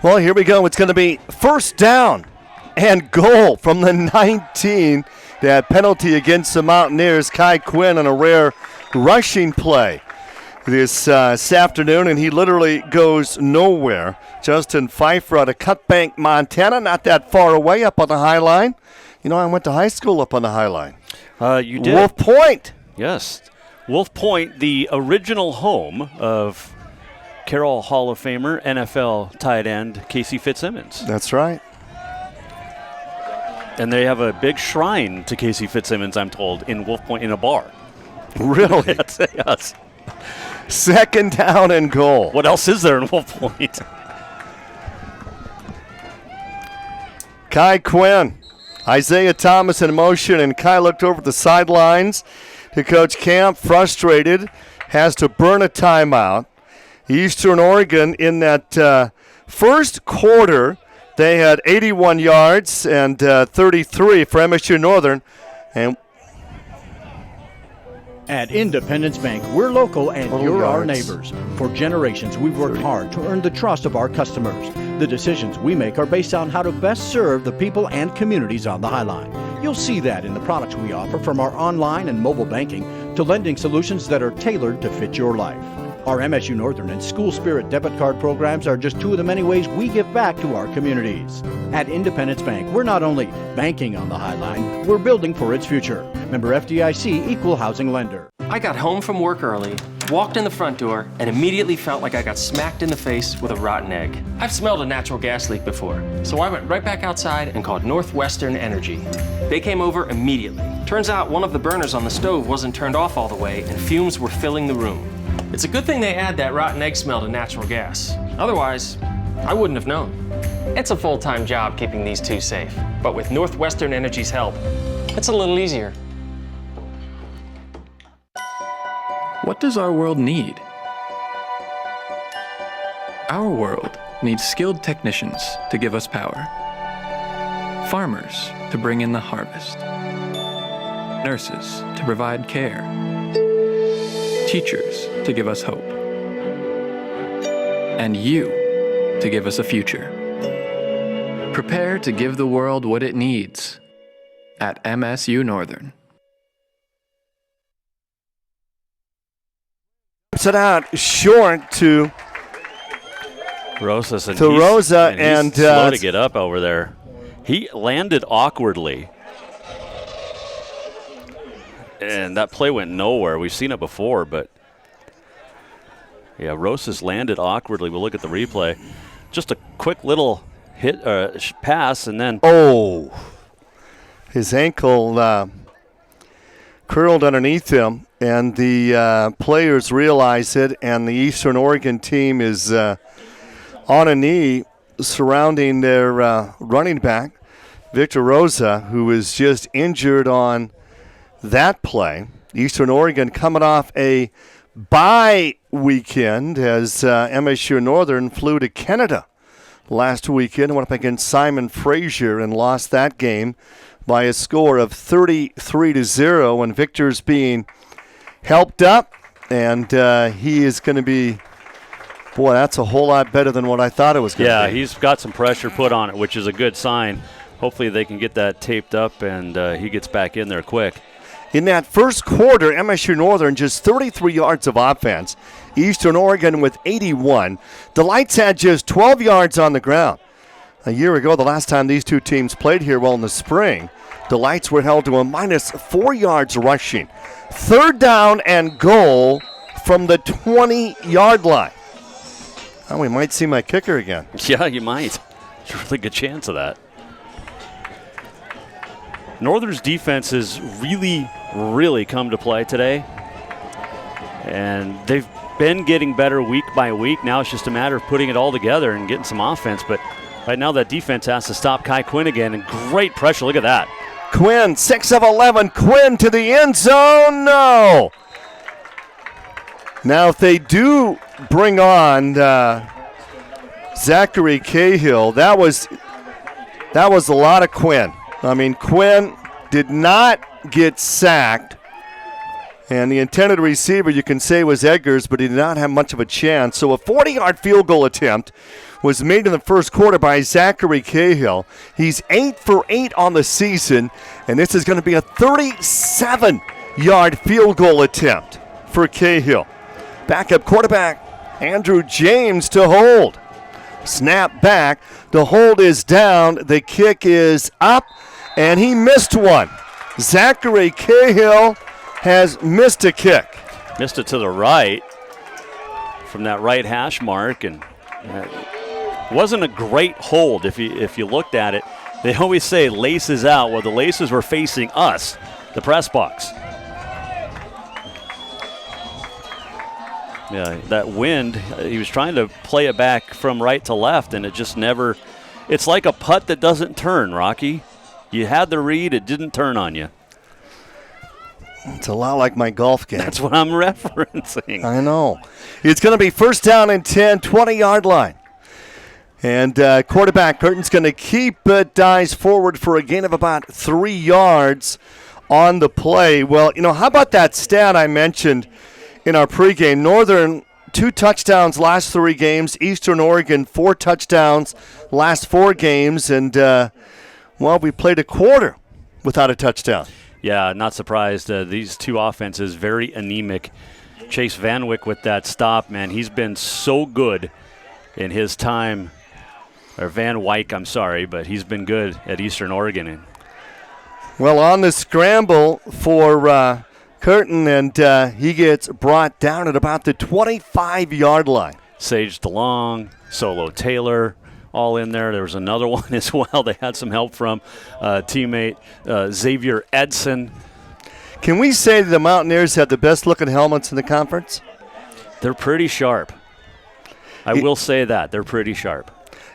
Well, here we go. It's going to be first down and goal from the 19. That penalty against the Mountaineers. Kai Quinn on a rare rushing play this afternoon, and he literally goes nowhere. Justin Pfeiffer out of Cutbank, Montana, not that far away up on the High Line. You know, I went to high school up on the High Line. You did? Wolf Point. Yes. Wolf Point, the original home of Carroll Hall of Famer, NFL tight end Casey Fitzsimmons. That's right. And they have a big shrine to Casey Fitzsimmons, I'm told, in Wolf Point in a bar. Really? Yes. Second down and goal. What else is there in Wolf Point? Kai Quinn, Isaiah Thomas in motion, and Kai looked over at the sidelines to Coach Camp, frustrated, has to burn a timeout. Eastern Oregon in that first quarter, they had 81 yards and 33 for MSU Northern. And at Independence Bank, we're local and you're our yards. neighbors. For generations, we've worked hard to earn the trust of our customers. The decisions we make are based on how to best serve the people and communities on the High Line. You'll see that in the products we offer, from our online and mobile banking to lending solutions that are tailored to fit your life. Our MSU Northern and School Spirit debit card programs are just two of the many ways we give back to our communities. At Independence Bank, we're not only banking on the High Line, we're building for its future. Member FDIC, Equal Housing Lender. I got home from work early, walked in the front door, and immediately felt like I got smacked in the face with a rotten egg. I've smelled a natural gas leak before, so I went right back outside and called Northwestern Energy. They came over immediately. Turns out one of the burners on the stove wasn't turned off all the way, and fumes were filling the room. It's a good thing they add that rotten egg smell to natural gas. Otherwise, I wouldn't have known. It's a full-time job keeping these two safe, but with Northwestern Energy's help, it's a little easier. What does our world need? Our world needs skilled technicians to give us power, farmers to bring in the harvest, nurses to provide care, teachers to give us hope, and you to give us a future. Prepare to give the world what it needs at MSU Northern. It out short to Rosas and Rosa, and he's slow to get up over there. He landed awkwardly, and that play went nowhere. We've seen it before, but yeah, Rosas landed awkwardly. We'll look at the replay. Just a quick little hit pass, and then his ankle curled underneath him. And the players realize it, and the Eastern Oregon team is on a knee surrounding their running back, Victor Rosa, who is just injured on that play. Eastern Oregon coming off a bye weekend as MSU Northern flew to Canada last weekend and went up against Simon Fraser and lost that game by a score of 33-0, and Victor's being helped up, and he is going to be, boy, that's a whole lot better than what I thought it was going to be. Yeah, he's got some pressure put on it, which is a good sign. Hopefully they can get that taped up, and he gets back in there quick. In that first quarter, MSU Northern just 33 yards of offense. Eastern Oregon with 81. The Lights had just 12 yards on the ground. A year ago, the last time these two teams played here, well, in the spring, the Lights were held to a minus 4 yards rushing. Third down and goal from the 20-yard line. Oh, we might see my kicker again. Yeah, you might. There's a really good chance of that. Northern's defense is really really come to play today. And they've been getting better week by week. Now it's just a matter of putting it all together and getting some offense. But right now that defense has to stop Kai Quinn again, and great pressure. Look at that. Quinn, 6 of 11. Quinn to the end zone. No. Now, if they do bring on Zachary Cahill, that was a lot of Quinn. I mean, Quinn did not get sacked. And the intended receiver, you can say, was Eggers, but he did not have much of a chance. So a 40-yard field goal attempt was made in the first quarter by Zachary Cahill. He's 8 for 8 on the season, and this is going to be a 37-yard field goal attempt for Cahill. Backup quarterback Andrew James to hold. Snap back. The hold is down. The kick is up, and he missed one. Zachary Cahill has missed a kick. Missed it to the right from that right hash mark, and wasn't a great hold if you looked at it. They always say laces out. Well, the laces were facing us, the press box. Yeah, that wind, he was trying to play it back from right to left, and it just never, it's like a putt that doesn't turn, Rocky. You had the read, it didn't turn on you. It's a lot like my golf game. That's what I'm referencing. I know. It's going to be first down and 10, 20-yard line. And quarterback Curtin's going to keep Dyes forward for a gain of about 3 yards on the play. Well, how about that stat I mentioned in our pregame? Northern, 2 touchdowns last 3 games. Eastern Oregon, 4 touchdowns last 4 games. And, we played a quarter without a touchdown. Yeah, not surprised. These two offenses, very anemic. Chase Van Wyck with that stop, man. He's been so good in his time. Or Van Wyck, I'm sorry, but he's been good at Eastern Oregon. Well, on the scramble for Curtin, and he gets brought down at about the 25-yard line. Sage DeLong, Solo Taylor, all in there. There was another one as well. They had some help from teammate Xavier Edson. Can we say that the Mountaineers have the best-looking helmets in the conference? They're pretty sharp. I will say that. They're pretty sharp.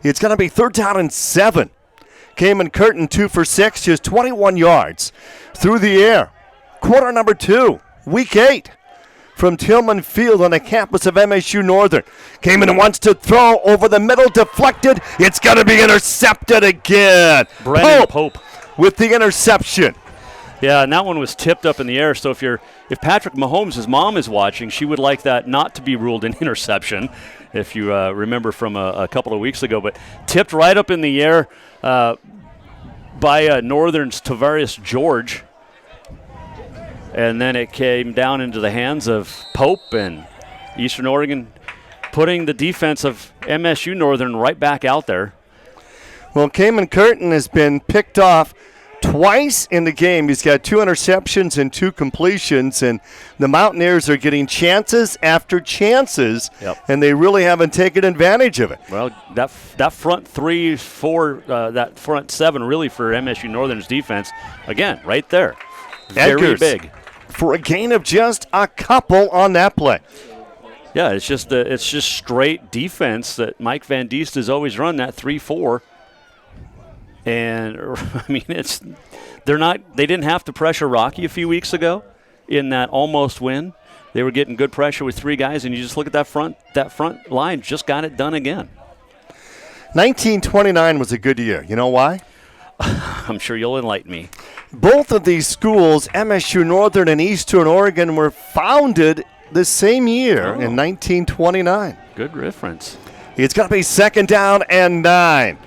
It's going to be 3rd down and 7. Cayman Curtin 2 for 6, just 21 yards through the air. Quarter number 2, week 8. From Tillman Field on the campus of MSU Northern. Cayman wants to throw over the middle, deflected. It's going to be intercepted again. Brennan Pope with the interception. Yeah, and that one was tipped up in the air. So if Patrick Mahomes' mom is watching, she would like that not to be ruled an interception, if you remember from a couple of weeks ago. But tipped right up in the air by Northern's Tavares George. And then it came down into the hands of Pope, and Eastern Oregon putting the defense of MSU Northern right back out there. Well, Cayman Curtin has been picked off twice in the game. He's got 2 interceptions and 2 completions, and the Mountaineers are getting chances after chances, and they really haven't taken advantage of it. Well, that front 3, 4, that front 7 really for MSU Northern's defense, again, right there. Very big. For a gain of just a couple on that play. Yeah, it's just straight defense that Mike Van Diest has always run, that 3-4. And I mean, they didn't have to pressure Rocky a few weeks ago in that almost win. They were getting good pressure with 3 guys, and you just look at that front line, just got it done again. 1929 was a good year. You know why? I'm sure you'll enlighten me. Both of these schools, MSU Northern and Eastern Oregon, were founded the same year in 1929. Good reference. It's going to be 2nd down and 9.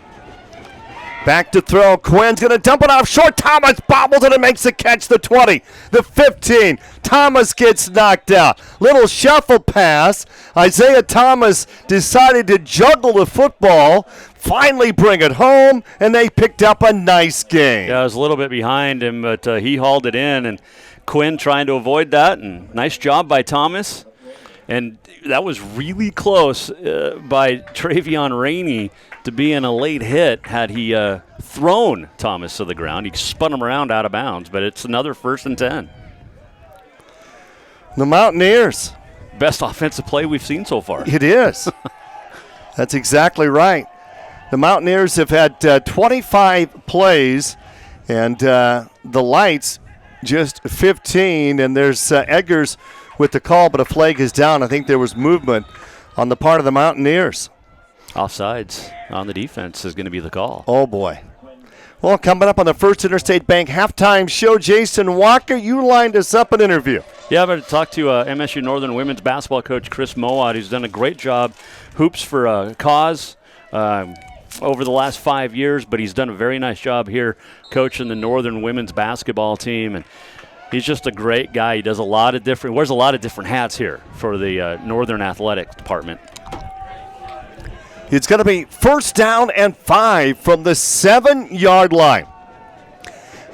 Back to throw. Quinn's going to dump it off short. Thomas bobbles it and makes the catch. The 20, the 15. Thomas gets knocked out. Little shuffle pass. Isaiah Thomas decided to juggle the football, finally bring it home, and they picked up a nice gain. Yeah, I was a little bit behind him, but he hauled it in, and Quinn trying to avoid that, and nice job by Thomas. And that was really close by Travion Rainey to be in a late hit had he thrown Thomas to the ground. He spun him around out of bounds, but it's another 1st and 10. The Mountaineers. Best offensive play we've seen so far. It is. That's exactly right. The Mountaineers have had 25 plays, and the Lights just 15. And there's Eggers with the call, but a flag is down. I think there was movement on the part of the Mountaineers. Offsides on the defense is going to be the call. Oh, boy. Well, coming up on the First Interstate Bank halftime show, Jason Walker, you lined us up an interview. Yeah, I'm going to talk to MSU Northern women's basketball coach Chris Mowat, who's done a great job. Hoops for a cause over the last 5 years, but he's done a very nice job here coaching the Northern women's basketball team. And he's just a great guy. He does wears a lot of different hats here for the Northern Athletics Department. It's going to be 1st down and 5 from the 7-yard line.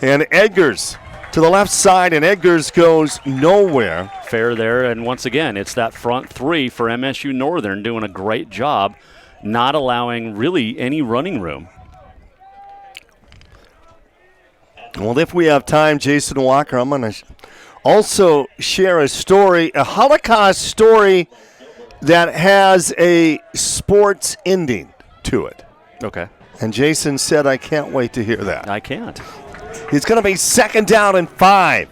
And Eggers to the left side, and Eggers goes nowhere. Fair there, and once again, it's that front three for MSU Northern doing a great job, not allowing really any running room. Well, if we have time, Jason Walker, I'm going to also share a story, a Holocaust story that has a sports ending to it. Okay. And Jason said, I can't wait to hear that. I can't. It's going to be 2nd down and 5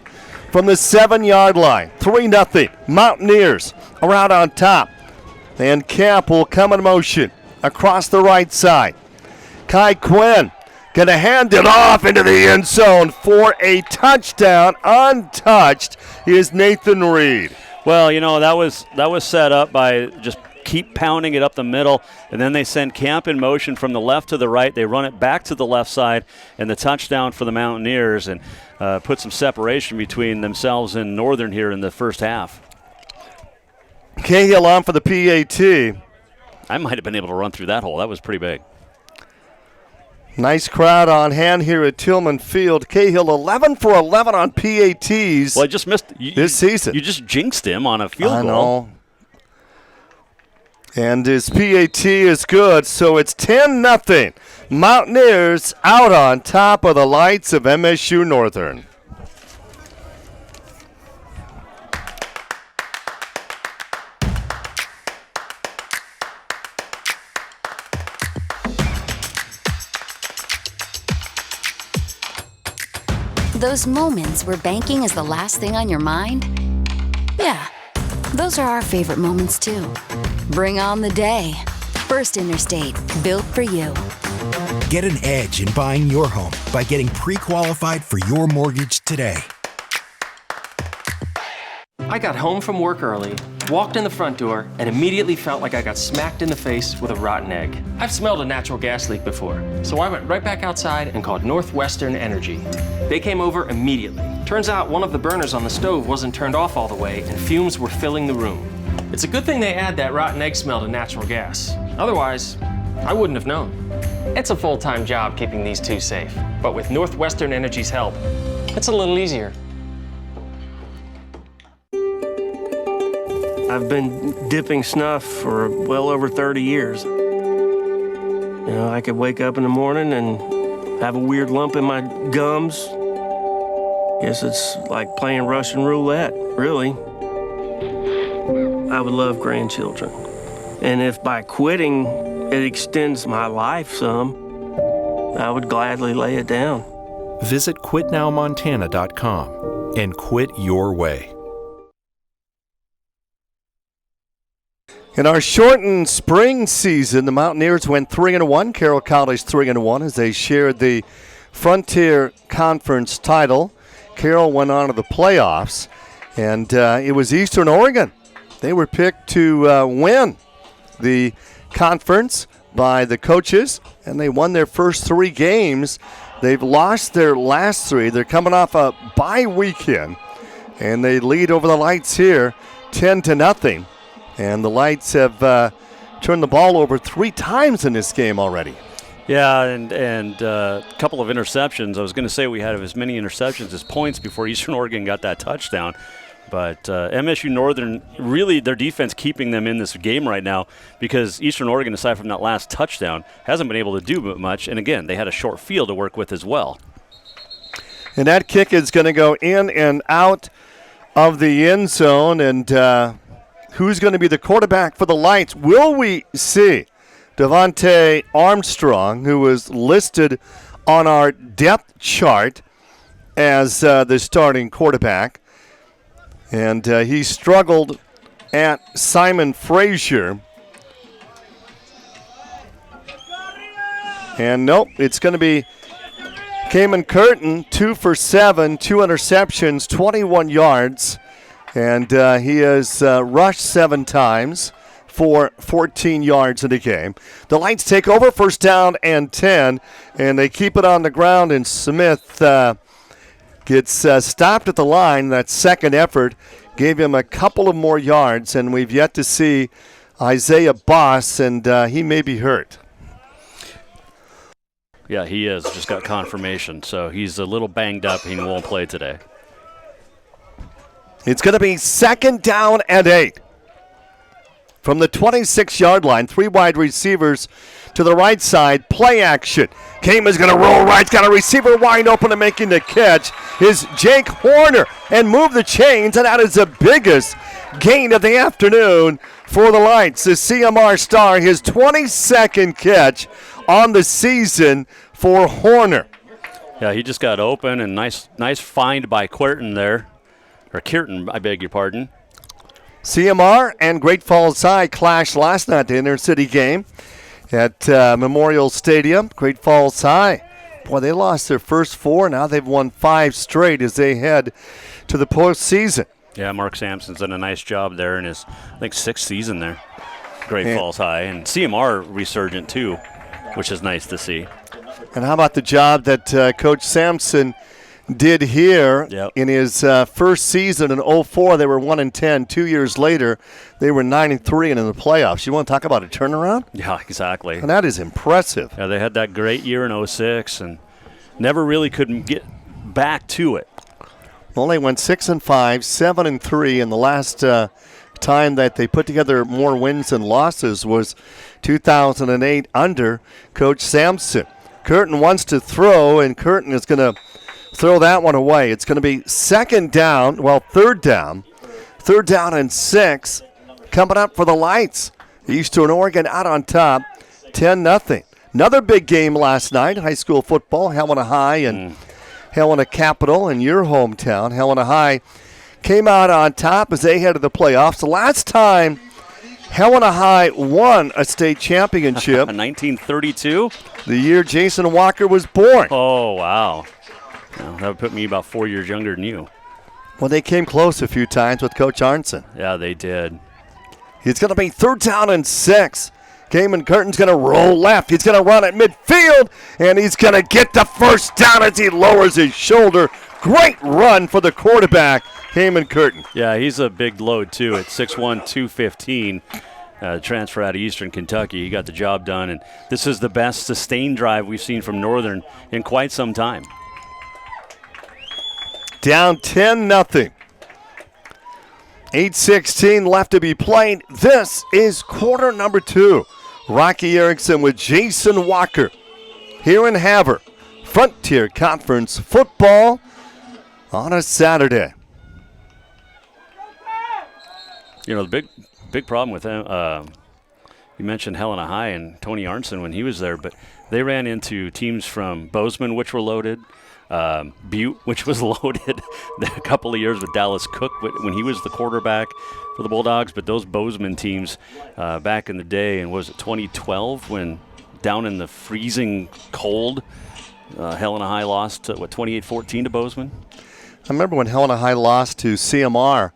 from the 7-yard line. 3-0. Mountaineers are out on top. And Camp will come in motion across the right side. Kai Quinn going to hand it off into the end zone for a touchdown. Untouched is Nathan Reed. Well, that was set up by just keep pounding it up the middle, and then they send Camp in motion from the left to the right. They run it back to the left side, and the touchdown for the Mountaineers, and put some separation between themselves and Northern here in the first half. Cahill on for the PAT. I might have been able to run through that hole. That was pretty big. Nice crowd on hand here at Tillman Field. Cahill 11 for 11 on PATs. Well, I just missed this season. You just jinxed him on a field goal. I know. And his PAT is good, so it's 10-0. Mountaineers out on top of the Lights of MSU Northern. Those moments where banking is the last thing on your mind? Yeah, those are our favorite moments too. Bring on the day. First Interstate, built for you. Get an edge in buying your home by getting pre-qualified for your mortgage today. I got home from work early, walked in the front door, and immediately felt like I got smacked in the face with a rotten egg. I've smelled a natural gas leak before, so I went right back outside and called Northwestern Energy. They came over immediately. Turns out one of the burners on the stove wasn't turned off all the way, and fumes were filling the room. It's a good thing they add that rotten egg smell to natural gas. Otherwise, I wouldn't have known. It's a full-time job keeping these two safe, but with Northwestern Energy's help, it's a little easier. I've been dipping snuff for well over 30 years. I could wake up in the morning and have a weird lump in my gums. Guess it's like playing Russian roulette, really. I would love grandchildren. And if by quitting it extends my life some, I would gladly lay it down. Visit quitnowmontana.com and quit your way. In our shortened spring season, the Mountaineers went 3-1. Carroll College 3-1 as they shared the Frontier Conference title. Carroll went on to the playoffs, and it was Eastern Oregon. They were picked to win the conference by the coaches, and they won their first 3 games. They've lost their last 3. They're coming off a bye weekend, and they lead over the Lights here 10-0. And the Lights have turned the ball over 3 times in this game already. Yeah, and a couple of interceptions. I was going to say we had as many interceptions as points before Eastern Oregon got that touchdown. But MSU Northern, really their defense keeping them in this game right now because Eastern Oregon, aside from that last touchdown, hasn't been able to do much. And, again, they had a short field to work with as well. And that kick is going to go in and out of the end zone. And who's going to be the quarterback for the Lights? Will we see Devontae Armstrong, who was listed on our depth chart as the starting quarterback? And he struggled at Simon Frazier. And nope, it's going to be Kamen Curtin, 2 for 7, 2 interceptions, 21 yards. And he has rushed 7 times for 14 yards in the game. The Lights take over, first down and 10, and they keep it on the ground, and Smith gets stopped at the line. That second effort gave him a couple of more yards, and we've yet to see Isaiah Boss, and he may be hurt. Yeah, he is. Just got confirmation. So he's a little banged up. He won't play today. It's going to be second down and 8. From the 26-yard line, 3 wide receivers to the right side. Play action. Kamen's going to roll right. He's got a receiver wide open and making the catch is Jake Horner and move the chains, and that is the biggest gain of the afternoon for the Lights. The CMR star, his 22nd catch on the season for Horner. Yeah, he just got open, and nice find by Quirton there. Or Kirton, I beg your pardon. CMR and Great Falls High clashed last night, the inter-city game at Memorial Stadium. Great Falls High, boy, they lost their first 4. Now they've won 5 straight as they head to the postseason. Yeah, Mark Sampson's done a nice job there in his, I think, 6th season there. Great Falls High. And CMR resurgent, too, which is nice to see. And how about the job that Coach Sampson did here in his first season in 04? They were 1-10. 2 years later, they were 9-3 and in the playoffs. You want to talk about a turnaround? Yeah, exactly. And that is impressive. Yeah, they had that great year in 06 and never really could get back to it. Well, they went 6-5, 7-3, and the last time that they put together more wins than losses was 2008 under Coach Sampson. Curtin wants to throw, and Curtin is going to throw that one away. It's going to be third down. 3rd down and 6 coming up for the Lights. Eastern Oregon out on top, 10-0. Another big game last night, high school football, Helena High and Helena Capital in your hometown. Helena High came out on top as they headed to the playoffs. The last time Helena High won a state championship. 1932? The year Jason Walker was born. Oh, wow. Well, that would put me about 4 years younger than you. Well, they came close a few times with Coach Arnson. Yeah, they did. It's going to be 3rd down and 6. Kamen Curtin's going to roll left. He's going to run at midfield, and he's going to get the first down as he lowers his shoulder. Great run for the quarterback, Kamen Curtin. Yeah, he's a big load, too, at 6'1", 215. Transfer out of Eastern Kentucky. He got the job done, and this is the best sustained drive we've seen from Northern in quite some time. Down 10-0. 8:16 left to be played. This is quarter number 2. Rocky Erickson with Jason Walker here in Havre. Frontier Conference football on a Saturday. You know, the big problem with them, you mentioned Helena High and Tony Arnson when he was there, but they ran into teams from Bozeman, which were loaded, Butte, which was loaded a couple of years with Dallas Cook when he was the quarterback for the Bulldogs. But those Bozeman teams back in the day, and was it 2012 when down in the freezing cold, Helena High lost, 28-14 to Bozeman? I remember when Helena High lost to CMR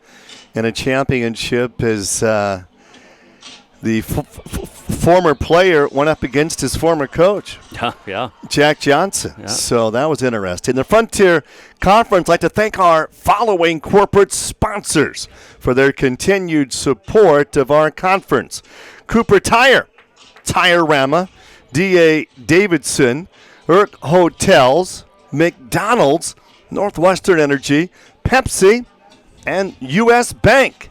in a championship as the former player went up against his former coach, Jack Johnson. Yeah. So that was interesting. The Frontier Conference, I'd like to thank our following corporate sponsors for their continued support of our conference. Cooper Tire, Tire-Rama, D.A. Davidson, Erk Hotels, McDonald's, Northwestern Energy, Pepsi, and U.S. Bank.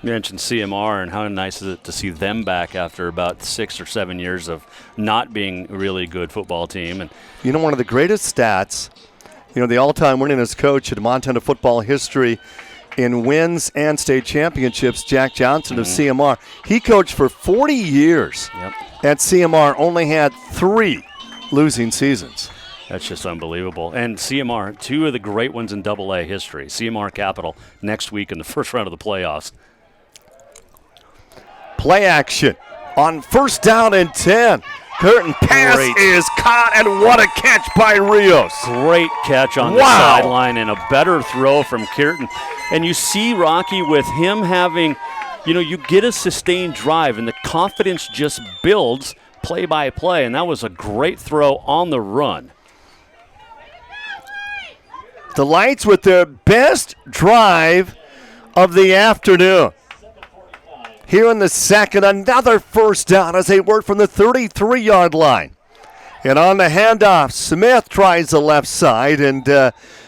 You mentioned CMR, and how nice is it to see them back after about 6 or 7 years of not being a really good football team. And you know, one of the greatest stats the all-time winningest coach in Montana football history in wins and state championships, Jack Johnson of CMR. He coached for 40 years at CMR, only had 3 losing seasons. That's just unbelievable. And CMR, 2 of the great ones in AA history. CMR Capital next week in the first round of the playoffs. Play action on first down and 10. Curtin pass is caught, and what a catch by Rios. Great catch on the sideline and a better throw from Curtin. And you see, Rocky, with him having, you get a sustained drive, and the confidence just builds play by play, and that was a great throw on the run. The Lights with their best drive of the afternoon. Here in the second, another first down as they work from the 33-yard line. And on the handoff, Smith tries the left side, and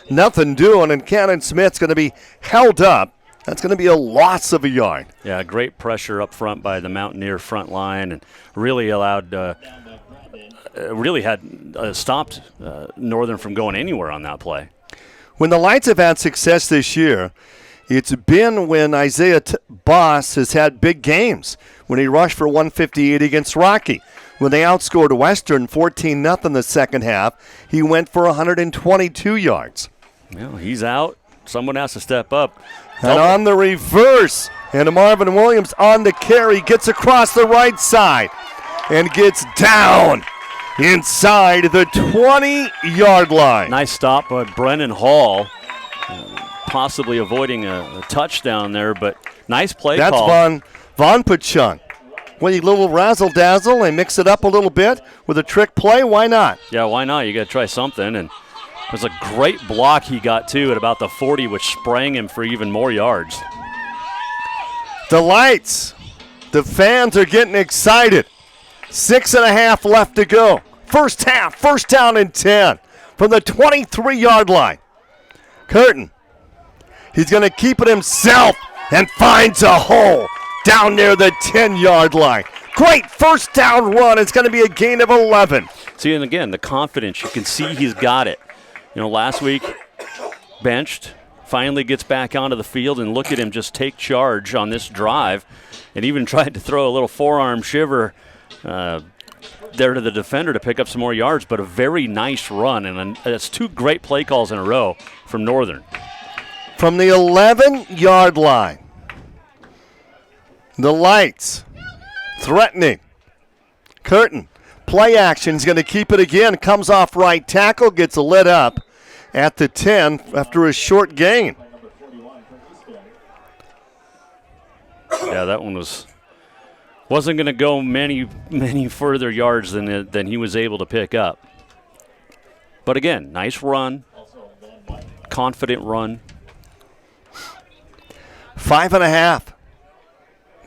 nothing doing, and Cannon Smith's going to be held up. That's going to be a loss of a yard. Yeah, great pressure up front by the Mountaineer front line, and really allowed, stopped Northern from going anywhere on that play. When the Lights have had success this year, it's been when Isaiah Boss has had big games, when he rushed for 158 against Rocky. When they outscored Western 14-0 the second half, he went for 122 yards. Well, he's out. Someone has to step up. And on the reverse, and Marvin Williams on the carry, gets across the right side and gets down inside the 20-yard line. Nice stop by Brennan Hall. Possibly avoiding a touchdown there, but nice play call. That's Von Pachung. Well, you little razzle-dazzle and mix it up a little bit with a trick play. Why not? Yeah, why not? You got to try something. And it was a great block he got, too, at about the 40, which sprang him for even more yards. The Lights, the fans are getting excited. 6.5 left to go. First half, first down and 10 from the 23-yard line. Curtin. He's going to keep it himself and finds a hole down near the 10-yard line. Great first down run. It's going to be a gain of 11. See, and again, the confidence. You can see he's got it. Last week, benched, finally gets back onto the field, and look at him just take charge on this drive, and even tried to throw a little forearm shiver there to the defender to pick up some more yards, but a very nice run, and it's 2 great play calls in a row from Northern. From the 11-yard line, the Lights threatening. Curtin, play action. He's going to keep it again. Comes off right tackle, gets lit up at the 10 after a short gain. Yeah, that one wasn't going to go many further yards than he was able to pick up. But again, nice run, confident run. 5.5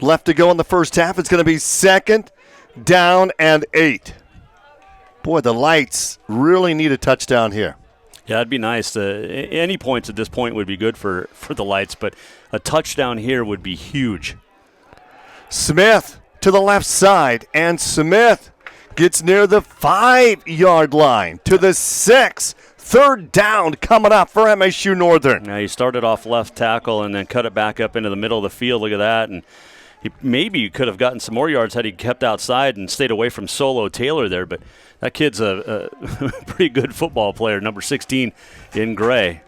left to go in the first half. It's going to be second down and 8. Boy, the Lights really need a touchdown here. Yeah, it'd be nice. Any points at this point would be good for the Lights, but a touchdown here would be huge. Smith to the left side, and Smith gets near the 5-yard line to the 6. Third down coming up for MSU Northern. Now, he started off left tackle and then cut it back up into the middle of the field. Look at that. And maybe could have gotten some more yards had he kept outside and stayed away from Solo Taylor there. But that kid's a pretty good football player, number 16 in gray.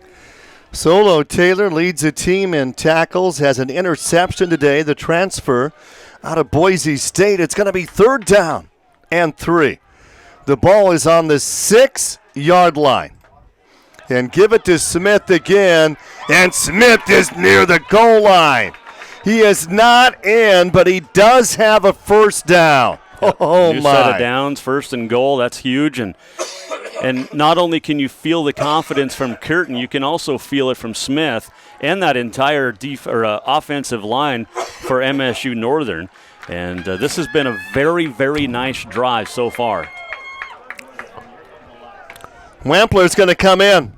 Solo Taylor leads the team in tackles, has an interception today, the transfer out of Boise State. It's going to be third down and 3. The ball is on the 6-yard line. And give it to Smith again, and Smith is near the goal line. He is not in, but he does have a first down. Oh, New my. set of downs, first and goal, that's huge. And not only can you feel the confidence from Curtin, you can also feel it from Smith and that entire offensive line for MSU Northern. And this has been a very, very nice drive so far. Wampler's going to come in.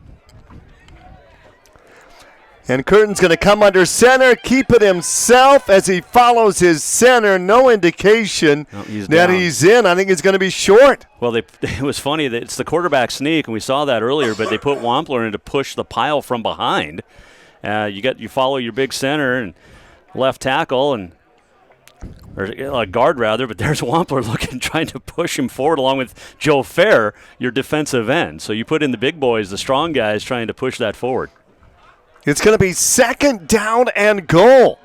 And Curtin's going to come under center, keep it himself as he follows his center. No indication that he's in. I think it's going to be short. Well, it was funny that it's the quarterback sneak, and we saw that earlier, but they put Wampler in to push the pile from behind. You follow your big center and left tackle, or a guard rather, but there's Wampler trying to push him forward along with Joe Fair, your defensive end. So you put in the big boys, the strong guys, trying to push that forward. It's going to be 2nd down and goal.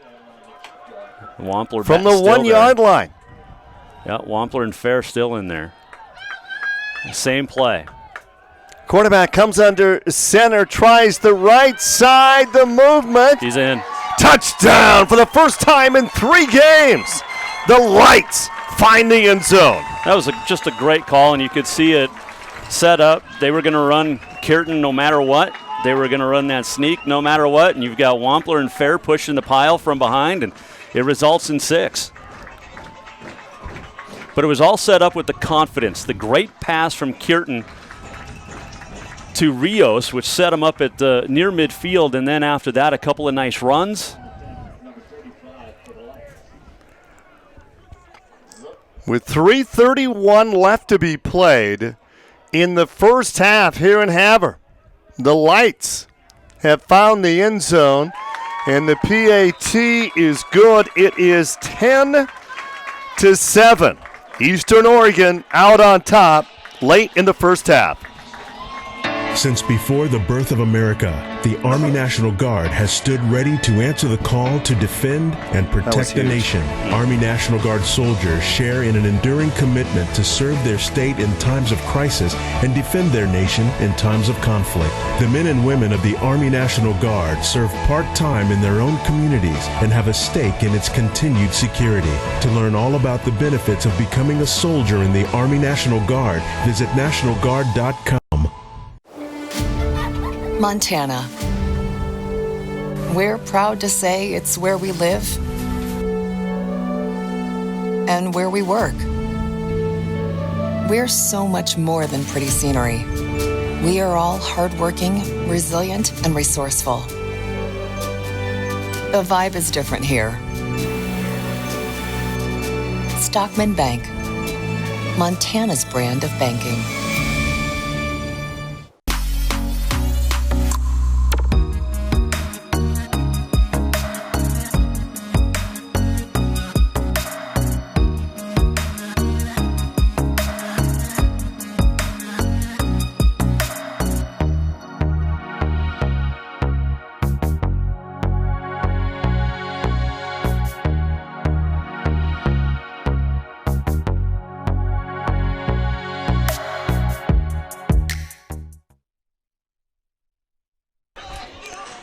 Wampler from the 1-yard line. Yeah, Wampler and Fair still in there. Same play. Quarterback comes under center, tries the right side, the movement. He's in. Touchdown for the first time in 3 games. The Lights find the end zone. That was just a great call, and you could see it set up. They were going to run Kirton no matter what. They were going to run that sneak no matter what, and you've got Wampler and Fair pushing the pile from behind, and it results in 6. But it was all set up with the confidence. The great pass from Kirton to Rios, which set him up at near midfield, and then after that, a couple of nice runs. With 3:31 left to be played in the first half here in Havre, the Lights have found the end zone, and the PAT is good. It is 10-7. Eastern Oregon out on top late in the first half. Since before the birth of America, the Army National Guard has stood ready to answer the call to defend and protect the nation. Army National Guard soldiers share in an enduring commitment to serve their state in times of crisis and defend their nation in times of conflict. The men and women of the Army National Guard serve part-time in their own communities and have a stake in its continued security. To learn all about the benefits of becoming a soldier in the Army National Guard, visit nationalguard.com. Montana. We're proud to say it's where we live and where we work. We're so much more than pretty scenery. We are all hardworking, resilient, and resourceful. The vibe is different here. Stockman Bank, Montana's brand of banking.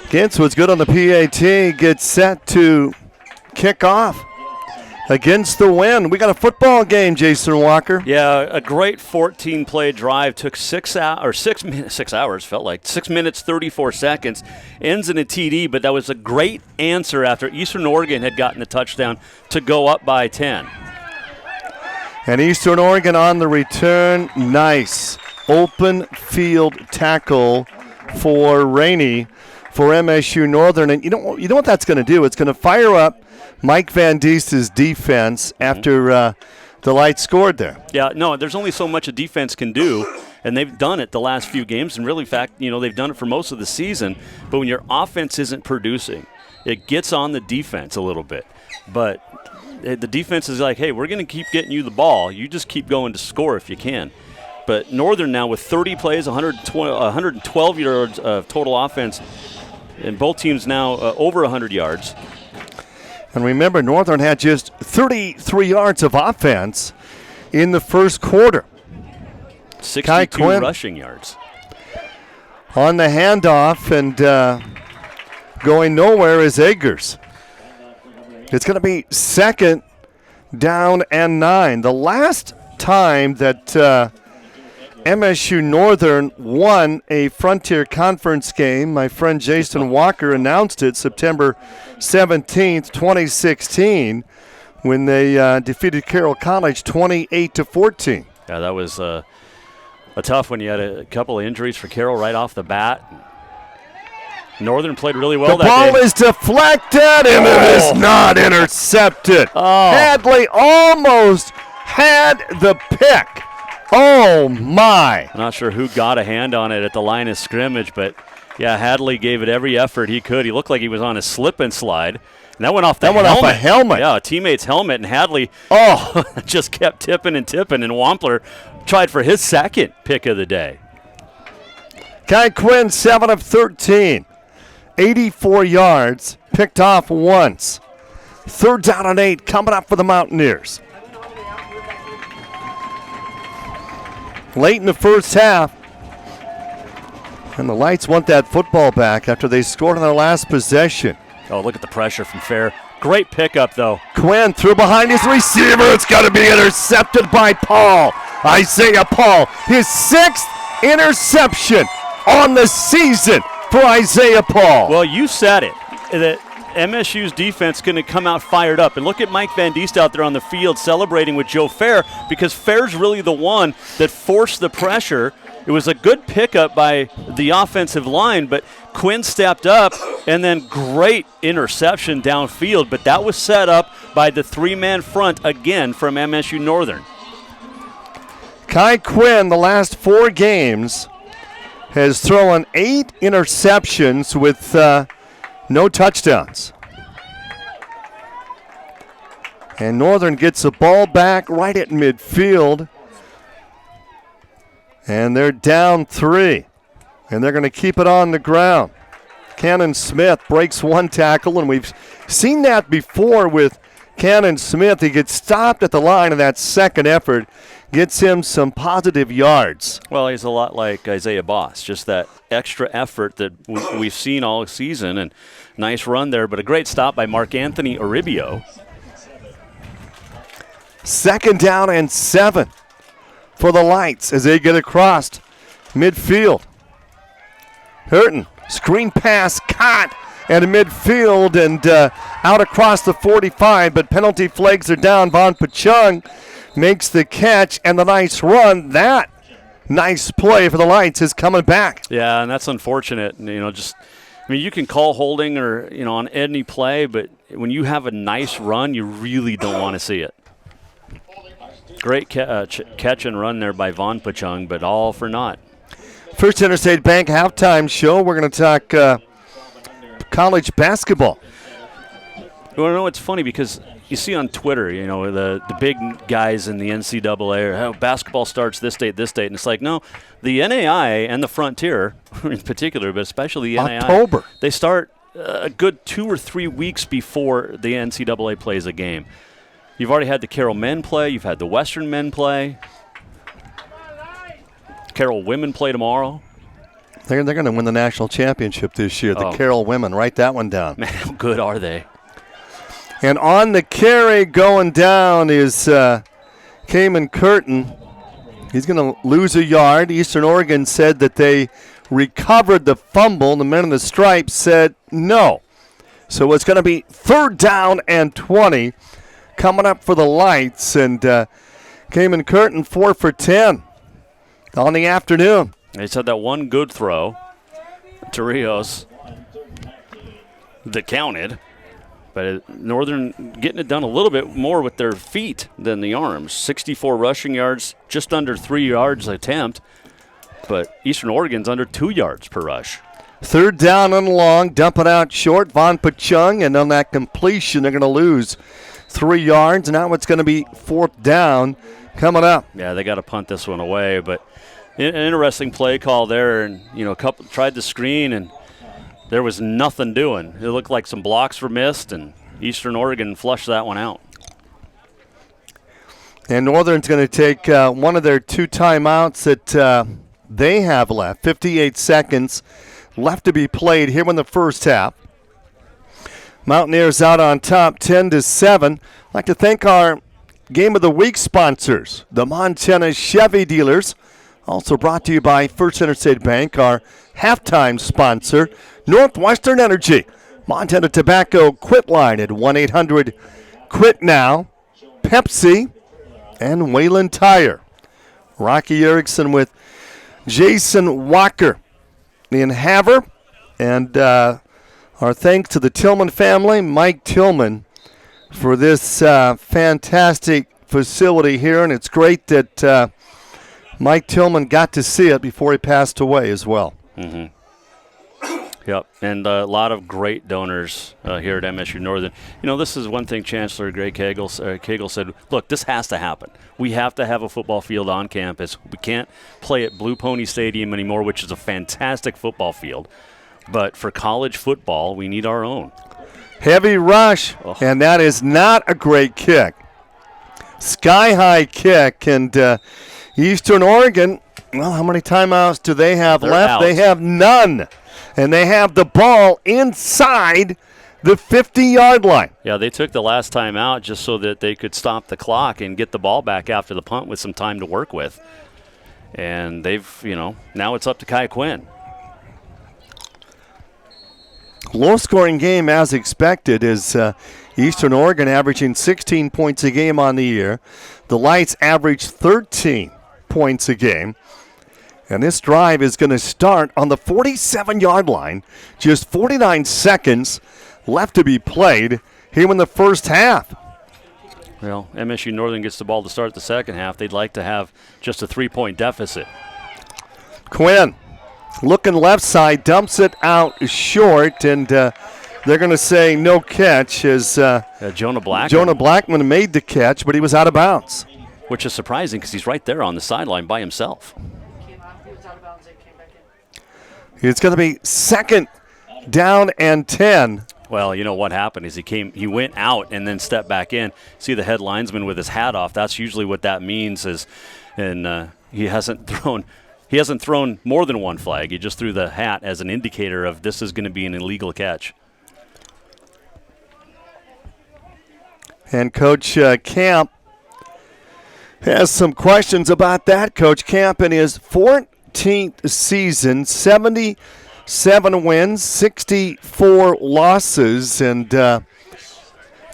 Gintz was good on the PAT, gets set to kick off against the wind. We got a football game, Jason Walker. Yeah, a great 14-play drive. Took 6 hours, felt like 6 minutes, 34 seconds. Ends in a TD, but that was a great answer after Eastern Oregon had gotten the touchdown to go up by 10. And Eastern Oregon on the return. Nice open field tackle for Rainey for MSU Northern. And you know what that's going to do? It's going to fire up Mike Van Diest's defense after the Lights scored there. Yeah, no, there's only so much a defense can do, and they've done it the last few games. And really, in fact, they've done it for most of the season. But when your offense isn't producing, it gets on the defense a little bit. But the defense is like, hey, we're going to keep getting you the ball. You just keep going to score if you can. But Northern now with 30 plays, 112 yards of total offense, and both teams now over 100 yards. And remember, Northern had just 33 yards of offense in the first quarter. 62 rushing yards. On the handoff, and going nowhere is Eggers. It's going to be 2nd down and 9. The last time that MSU Northern won a Frontier Conference game, my friend Jason Walker announced it September 17th, 2016, when they defeated Carroll College 28-14. Yeah, that was a tough one. You had a couple of injuries for Carroll right off the bat. Northern played really well the that ball day. is deflected, and it is not intercepted. Hadley almost had the pick. Oh, my. I'm not sure who got a hand on it at the line of scrimmage, but, yeah, Hadley gave it every effort he could. He looked like he was on a slip and slide. And that went off the helmet. That went off a helmet. Yeah, a teammate's helmet, and Hadley just kept tipping, and Wampler tried for his second pick of the day. Kai Quinn, 7 of 13. 84 yards, picked off once. 3rd down and 8 coming up for the Mountaineers. Late in the first half, and the Lights want that football back after they scored on their last possession. Oh, look at the pressure from Fair. Great pickup, though. Quinn threw behind his receiver. It's going to be intercepted by Paul. Isaiah Paul, his 6th interception on the season for Isaiah Paul. Well, you said it, that MSU's defense going to come out fired up. And look at Mike Van Diest out there on the field celebrating with Joe Fair, because Fair's really the one that forced the pressure. It was a good pickup by the offensive line, but Quinn stepped up, and then great interception downfield. But that was set up by the 3-man front again from MSU Northern. Kai Quinn, the last 4 games, has thrown 8 interceptions with no touchdowns. And Northern gets the ball back right at midfield. And they're down 3. And they're going to keep it on the ground. Cannon Smith breaks 1 tackle, and we've seen that before with Cannon Smith. He gets stopped at the line, and that second effort gets him some positive yards. Well, he's a lot like Isaiah Boss, just that extra effort that we've seen all season, and nice run there, but a great stop by Mark Anthony Uribio. 2nd down and 7 for the Lights as they get across midfield. Hurton, screen pass caught at midfield and out across the 45, but penalty flags are down. Von Pachung makes the catch and the nice run. That nice play for the Lights is coming back. Yeah, and that's unfortunate. You can call holding or, on any play, but when you have a nice run, you really don't want to see it. Great catch and run there by Von Pachung, but all for naught. First Interstate Bank halftime show. We're going to talk college basketball. Well, it's funny because you see on Twitter, the big guys in the NCAA, or basketball starts this date, and it's like, no, the NAI and the Frontier in particular, but especially the NAI, October. They start a good 2 or 3 weeks before the NCAA plays a game. You've already had the Carroll men play. You've had the Western men play. Carroll women play tomorrow. They're going to win the national championship this year, the Carroll women. Write that one down. Man, how good are they? And on the carry going down is Kamen Curtin. He's going to lose a yard. Eastern Oregon said that they recovered the fumble. The men in the stripes said no. So it's going to be 3rd down and 20 coming up for the Lights. And Kamen Curtin 4 for 10 on the afternoon. They said that one good throw to Rios that counted. But Northern getting it done a little bit more with their feet than the arms. 64 rushing yards, just under 3 yards attempt. But Eastern Oregon's under 2 yards per rush. 3rd down and long, dump it out short. Von Pachung, and on that completion, they're going to lose 3 yards. Now it's going to be 4th down coming up. Yeah, they got to punt this one away. But an interesting play call there. And, a couple tried the screen, and there was nothing doing. It looked like some blocks were missed, and Eastern Oregon flushed that one out. And Northern's going to take one of their 2 timeouts that they have left. 58 seconds left to be played here in the first half. Mountaineers out on top 10-7. I'd like to thank our Game of the Week sponsors, the Montana Chevy dealers. Also brought to you by First Interstate Bank, our halftime sponsor, Northwestern Energy. Montana Tobacco Quit Line at 1-800-QUIT-NOW. Pepsi and Wayland Tire. Rocky Erickson with Jason Walker in Havre. And our thanks to the Tillman family, Mike Tillman, for this fantastic facility here. And it's great that Mike Tillman got to see it before he passed away as well. Mm-hmm. Yep, and a lot of great donors here at MSU Northern. You know, this is one thing Chancellor Greg Cagle said, look, this has to happen. We have to have a football field on campus. We can't play at Blue Pony Stadium anymore, which is a fantastic football field. But for college football, we need our own. Heavy rush, and that is not a great kick. Sky-high kick, and Eastern Oregon, well, how many timeouts do they have left? Out. They have none. And they have the ball inside the 50-yard line. Yeah, they took the last time out just so that they could stop the clock and get the ball back after the punt with some time to work with. And they've, now it's up to Kai Quinn. Low-scoring game as expected is Eastern Oregon averaging 16 points a game on the year. The Lights average 13 points a game. And this drive is going to start on the 47-yard line. Just 49 seconds left to be played here in the first half. Well, MSU Northern gets the ball to start the second half. They'd like to have just a 3-point deficit. Quinn looking left side, dumps it out short, and they're going to say no catch as Jonah Blackman made the catch, but he was out of bounds. Which is surprising because he's right there on the sideline by himself. It's going to be second down and 10. Well, you know what happened is he went out and then stepped back in. See the head linesman with his hat off. That's usually what that means and he hasn't thrown more than one flag. He just threw the hat as an indicator of this is going to be an illegal catch. And Coach Camp has some questions about that. Coach Camp in his 14th season, 77 wins, 64 losses, and the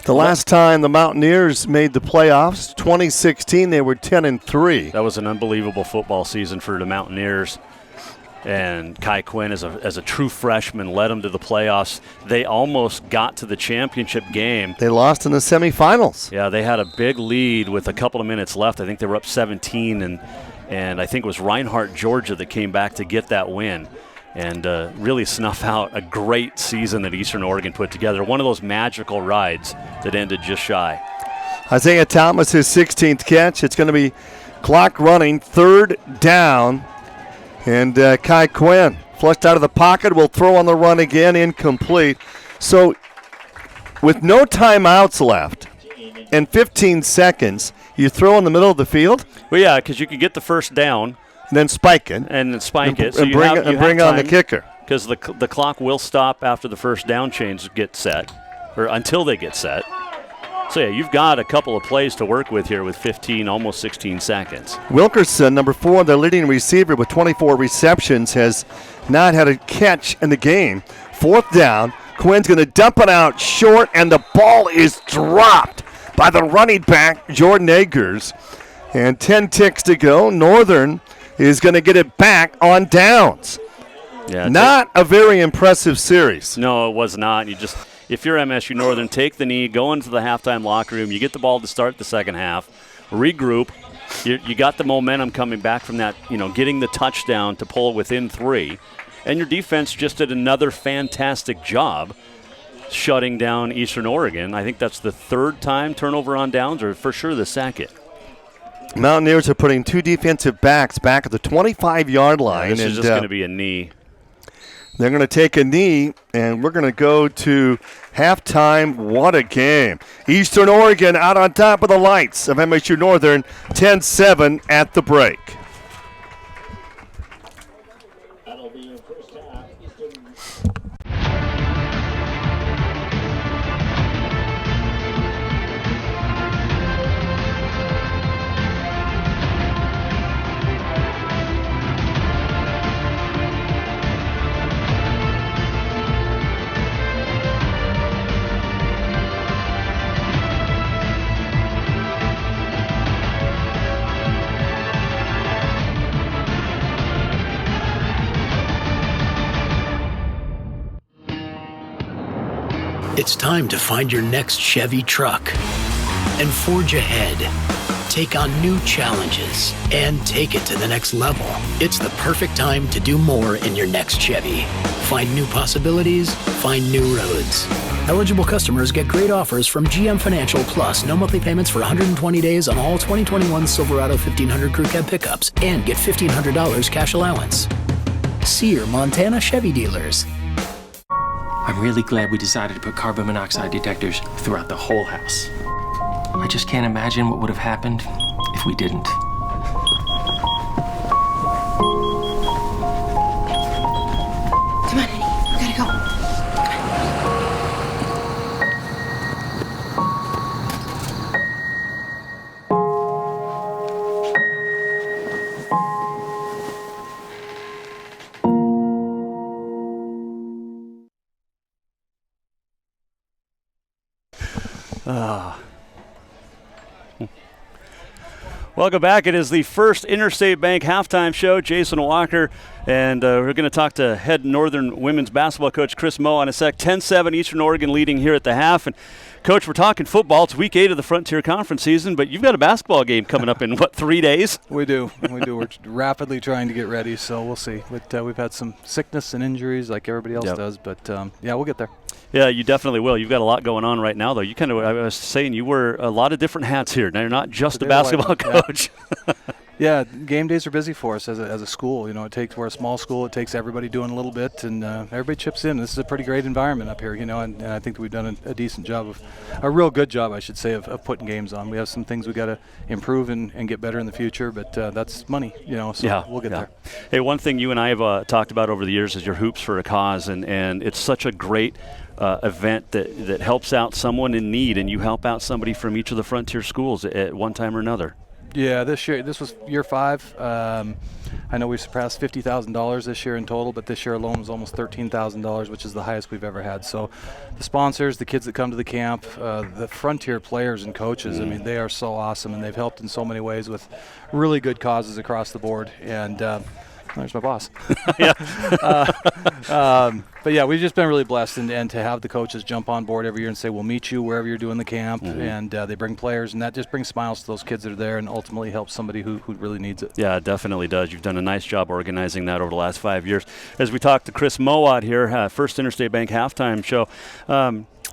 last time the Mountaineers made the playoffs, 2016, they were 10-3. That was an unbelievable football season for the Mountaineers. And Kai Quinn, as a true freshman, led them to the playoffs. They almost got to the championship game. They lost in the semifinals. Yeah, they had a big lead with a couple of minutes left. I think they were up 17, and I think it was Reinhardt, Georgia, that came back to get that win and really snuff out a great season that Eastern Oregon put together. One of those magical rides that ended just shy. Isaiah Thomas, his 16th catch. It's going to be clock running, third down. And Kai Quinn, flushed out of the pocket, will throw on the run again, incomplete. So with no timeouts left and 15 seconds, you throw in the middle of the field? Well, yeah, because you could get the first down. And then spike it. And then spike it. So bring on the kicker. Because the clock will stop after the first down chains get set, or until they get set. So, yeah, you've got a couple of plays to work with here with 15, almost 16 seconds. Wilkerson, number 4, their leading receiver with 24 receptions, has not had a catch in the game. Fourth down, Quinn's going to dump it out short, and the ball is dropped by the running back, Jordan Eggers. And 10 ticks to go. Northern is going to get it back on downs. Yeah, not a very impressive series. No, it was not. If you're MSU Northern, take the knee, go into the halftime locker room. You get the ball to start the second half, regroup. You got the momentum coming back from that, getting the touchdown to pull within 3. And your defense just did another fantastic job shutting down Eastern Oregon. I think that's the third time turnover on downs, or for sure the second. Mountaineers are putting 2 defensive backs back at the 25-yard line. This is just going to be a knee. They're going to take a knee, and we're going to go to halftime. What a game. Eastern Oregon out on top of the Lights of MSU Northern, 10-7 at the break. That'll be your first half. It's time to find your next Chevy truck and forge ahead. Take on new challenges and take it to the next level. It's the perfect time to do more in your next Chevy. Find new possibilities, find new roads. Eligible customers get great offers from GM Financial Plus. No monthly payments for 120 days on all 2021 Silverado 1500 Crew Cab pickups and get $1,500 cash allowance. See your Montana Chevy dealers. I'm really glad we decided to put carbon monoxide detectors throughout the whole house. I just can't imagine what would have happened if we didn't. Come on, honey. We gotta go. Welcome back. It is the First Interstate Bank halftime show. Jason Walker, and we're going to talk to head Northern women's basketball coach Chris Moe in a sec. 10-7 Eastern Oregon leading here at the half. And Coach, we're talking football. It's week 8 of the Frontier Conference season, but you've got a basketball game coming up in, 3 days? We do. We're rapidly trying to get ready, so we'll see. But we've had some sickness and injuries like everybody else does, but yeah, we'll get there. Yeah, you definitely will. You've got a lot going on right now, though. You I was saying you wear a lot of different hats here. Now, you're not just a basketball coach. Yeah, game days are busy for us as a school. You know, we're a small school. It takes everybody doing a little bit, and everybody chips in. This is a pretty great environment up here, you know, and I think that we've done a decent job a real good job, I should say, of putting games on. We have some things we got to improve and get better in the future, but that's money, you know, so we'll get there. Hey, one thing you and I have talked about over the years is your Hoops for a Cause, and it's such a great event that helps out someone in need, and you help out somebody from each of the Frontier schools at one time or another. Yeah, this was year 5. I know we surpassed $50,000 this year in total, but this year alone was almost $13,000, which is the highest we've ever had. So the sponsors, the kids that come to the camp, the Frontier players and coaches, I mean, they are so awesome, and they've helped in so many ways with really good causes across the board. And there's my boss. But yeah, we've just been really blessed, and to have the coaches jump on board every year and say, we'll meet you wherever you're doing the camp, and they bring players, and that just brings smiles to those kids that are there and ultimately helps somebody who really needs it. Yeah, it definitely does. You've done a nice job organizing that over the last 5 years. As we talk to Chris Moe out here, First Interstate Bank halftime show,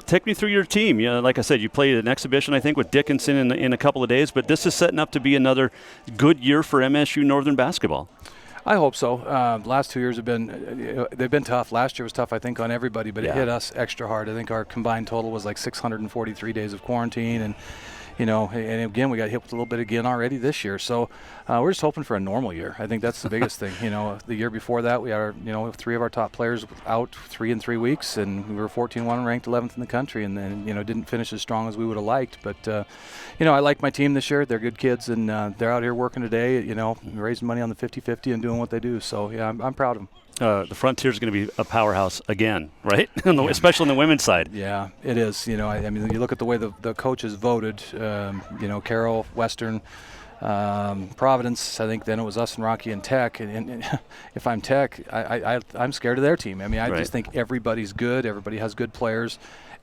take me through your team. You know, like I said, you played an exhibition, I think, with Dickinson in a couple of days, but this is setting up to be another good year for MSU Northern basketball. I hope so. Last 2 years have been tough. Last year was tough, I think, on everybody, but it hit us extra hard. I think our combined total was like 643 days of quarantine, and you know, and again, we got hit with a little bit again already this year. So we're just hoping for a normal year. I think that's the biggest thing. You know, the year before that, we had 3 of our top players out 3 in 3 weeks, and we were 14-1 ranked 11th in the country, and then didn't finish as strong as we would have liked. But I like my team this year. They're good kids, and they're out here working today. Raising money on the 50-50 and doing what they do. So yeah, I'm proud of them. The Frontier's going to be a powerhouse again, right? Especially on the women's side. Yeah, it is. I mean, you look at the way the coaches voted. Carroll, Western, Providence. I think then it was us and Rocky and Tech. And if I'm Tech, I'm scared of their team. I mean, I just think everybody's good. Everybody has good players.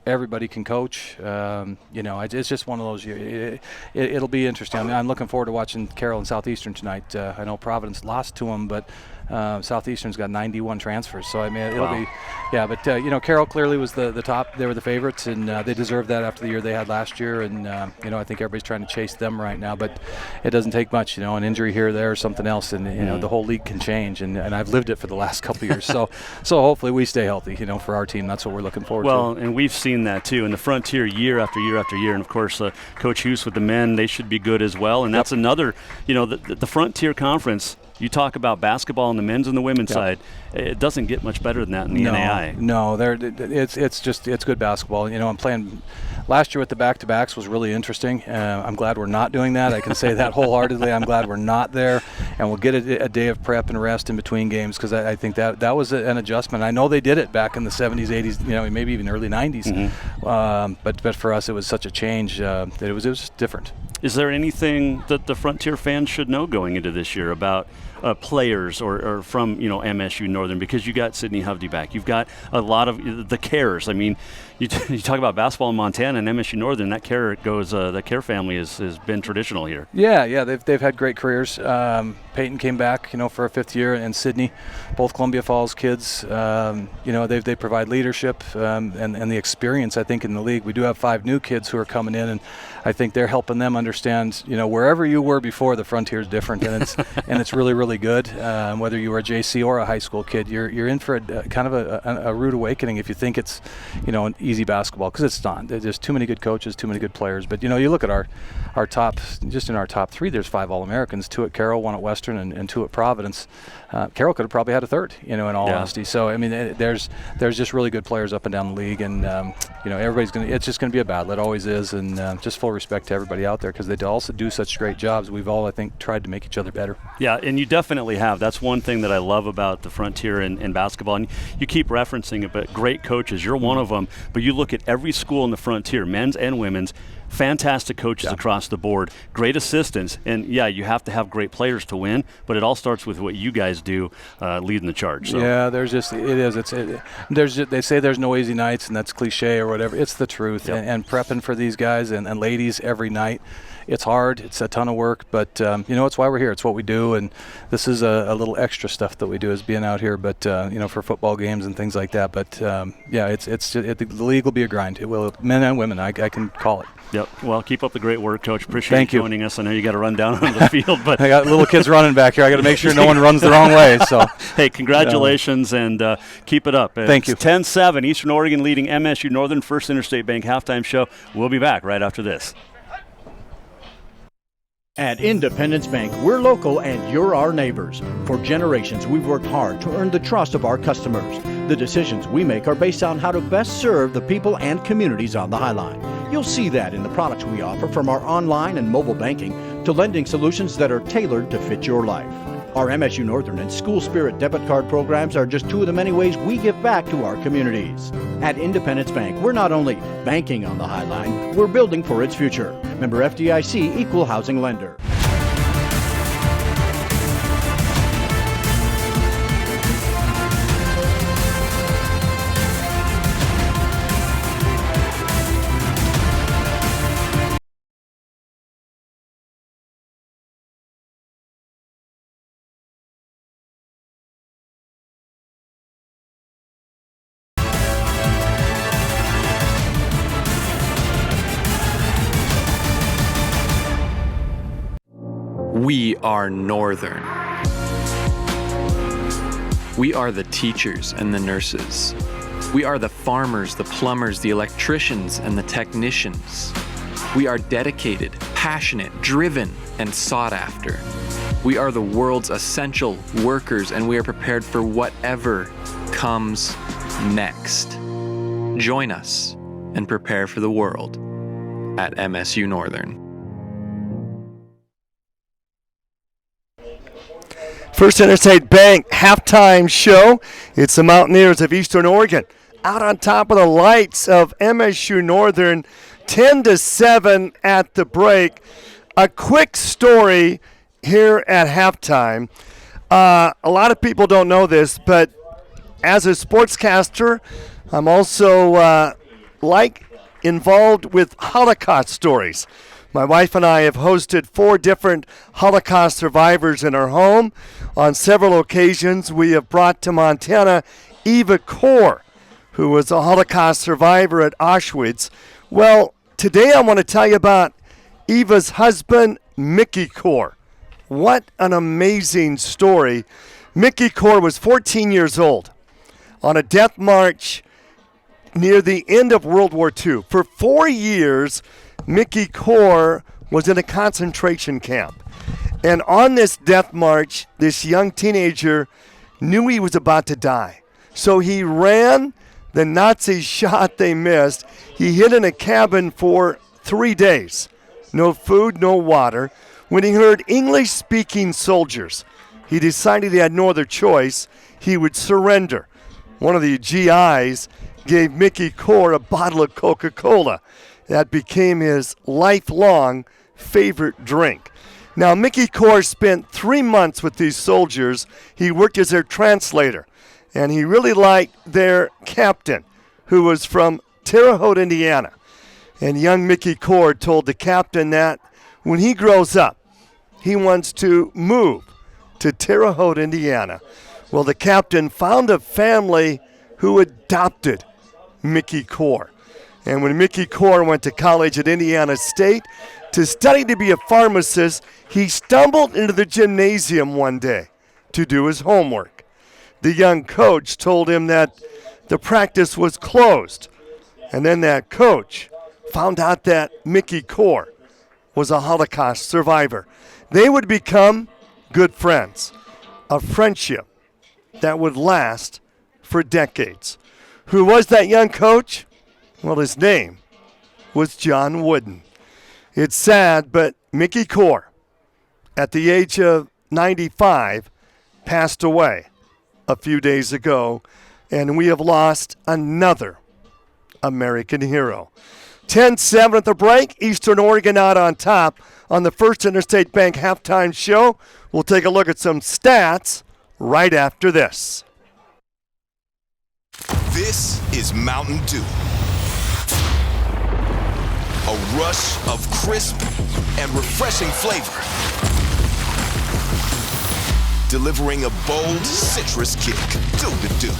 Everybody can coach. It's just one of those years. It'll be interesting. I mean, I'm looking forward to watching Carroll and Southeastern tonight. I know Providence lost to them, but Southeastern's got 91 transfers. So, I mean, it'll be – yeah, but, Carroll clearly was the top. They were the favorites, and they deserved that after the year they had last year. And, I think everybody's trying to chase them right now. But it doesn't take much, an injury here or there or something else, and, the whole league can change. And I've lived it for the last couple of years. So hopefully we stay healthy, for our team. That's what we're looking forward to. Well, and we've seen that too in the Frontier year after year after year. And, of course, Coach Hughes with the men, they should be good as well. And that's another, the Frontier Conference – you talk about basketball on the men's and the women's side. It doesn't get much better than that in the NAI. No, it's good basketball. I'm playing last year with the back-to-backs was really interesting. I'm glad we're not doing that. I can say that wholeheartedly. I'm glad we're not there, and we'll get a day of prep and rest in between games because I think that was an adjustment. I know they did it back in the 70s, 80s, maybe even early 90s. But for us, it was such a change that it was just different. Is there anything that the Frontier fans should know going into this year about players or from MSU Northern, because you got Sydney Hovde back. You've got a lot of the Cares. I mean, you talk about basketball in Montana and MSU Northern. That Care goes. The Care family has been traditional here. Yeah, they've had great careers. Peyton came back, for a 5th year, and Sydney, both Columbia Falls kids. They provide leadership and the experience. I think in the league, we do have 5 new kids who are coming in, and I think they're helping them understand. Wherever you were before, the Frontier is different, and it's really, really good. Whether you were a JC or a high school kid, you're in for a rude awakening if you think it's an easy basketball, because it's not. There's too many good coaches, too many good players. But you look at our top, just in our top 3, there's 5 All-Americans, 2 at Carroll, 1 at Western, and 2 at Providence. Carroll could have probably had a 3rd, in all honesty. So I mean, there's just really good players up and down the league, and everybody's it's just gonna be a battle. It always is, and just full respect to everybody out there, because they also do such great jobs. We've all, I think, tried to make each other better. Yeah, and you definitely have. That's one thing that I love about the Frontier in basketball. And you keep referencing it, but great coaches. You're one of them. But you look at every school in the Frontier, men's and women's, fantastic coaches across the board, great assistants, and you have to have great players to win, but it all starts with what you guys do, leading the charge. So. Yeah, they say there's no easy nights, and that's cliche or whatever. It's the truth. Yep. And prepping for these guys and ladies every night, it's hard. It's a ton of work, but it's why we're here. It's what we do, and this is a little extra stuff that we do, is being out here. But for football games and things like that. But the league will be a grind. It will, men and women. I can call it. Yep. Well, keep up the great work, Coach. Appreciate Thank you you joining us. I know you got to run down on the field, but I got little kids running back here. I got to make sure no one runs the wrong way. So, hey, congratulations and keep it up. Thank you. 10-7, Eastern Oregon leading MSU Northern. First Interstate Bank halftime show. We'll be back right after this. At Independence Bank, we're local and you're our neighbors. For generations, we've worked hard to earn the trust of our customers. The decisions we make are based on how to best serve the people and communities on the High Line. You'll see that in the products we offer, from our online and mobile banking to lending solutions that are tailored to fit your life. Our MSU Northern and School Spirit debit card programs are just 2 of the many ways we give back to our communities. At Independence Bank, we're not only banking on the High Line, we're building for its future. Member FDIC, Equal Housing Lender. We are Northern. We are the teachers and the nurses. We are the farmers, the plumbers, the electricians, and the technicians. We are dedicated, passionate, driven, and sought after. We are the world's essential workers, and we are prepared for whatever comes next. Join us and prepare for the world at MSU Northern. First Interstate Bank halftime show. It's the Mountaineers of Eastern Oregon out on top of the lights of MSU Northern, 10-7 at the break. A quick story here at halftime. A lot of people don't know this, but as a sportscaster, I'm also involved with Holocaust stories. My wife and I have hosted 4 different Holocaust survivors in our home. On several occasions, we have brought to Montana Eva Kor, who was a Holocaust survivor at Auschwitz. Well, today I want to tell you about Eva's husband, Mickey Kor. What an amazing story. Mickey Kor was 14 years old on a death march near the end of World War II. For 4 years, Mickey Kor was in a concentration camp. And on this death march, this young teenager knew he was about to die. So he ran. The Nazis shot, they missed. He hid in a cabin for 3 days. No food, no water. When he heard English-speaking soldiers, he decided he had no other choice. He would surrender. One of the GIs gave Mickey Kor a bottle of Coca-Cola. That became his lifelong favorite drink. Now, Mickey Core spent 3 months with these soldiers. He worked as their translator, and he really liked their captain, who was from Terre Haute, Indiana. And young Mickey Core told the captain that when he grows up, he wants to move to Terre Haute, Indiana. Well, the captain found a family who adopted Mickey Core. And when Mickey Core went to college at Indiana State to study to be a pharmacist, he stumbled into the gymnasium one day to do his homework. The young coach told him that the practice was closed. And then that coach found out that Mickey Core was a Holocaust survivor. They would become good friends, a friendship that would last for decades. Who was that young coach? Well, his name was John Wooden. It's sad, but Mickey Core, at the age of 95, passed away a few days ago, and we have lost another American hero. 10-7 at the break, Eastern Oregon out on top on the First Interstate Bank halftime show. We'll take a look at some stats right after this. This is Mountain Dew. A rush of crisp and refreshing flavor. Delivering a bold citrus kick. Do the do.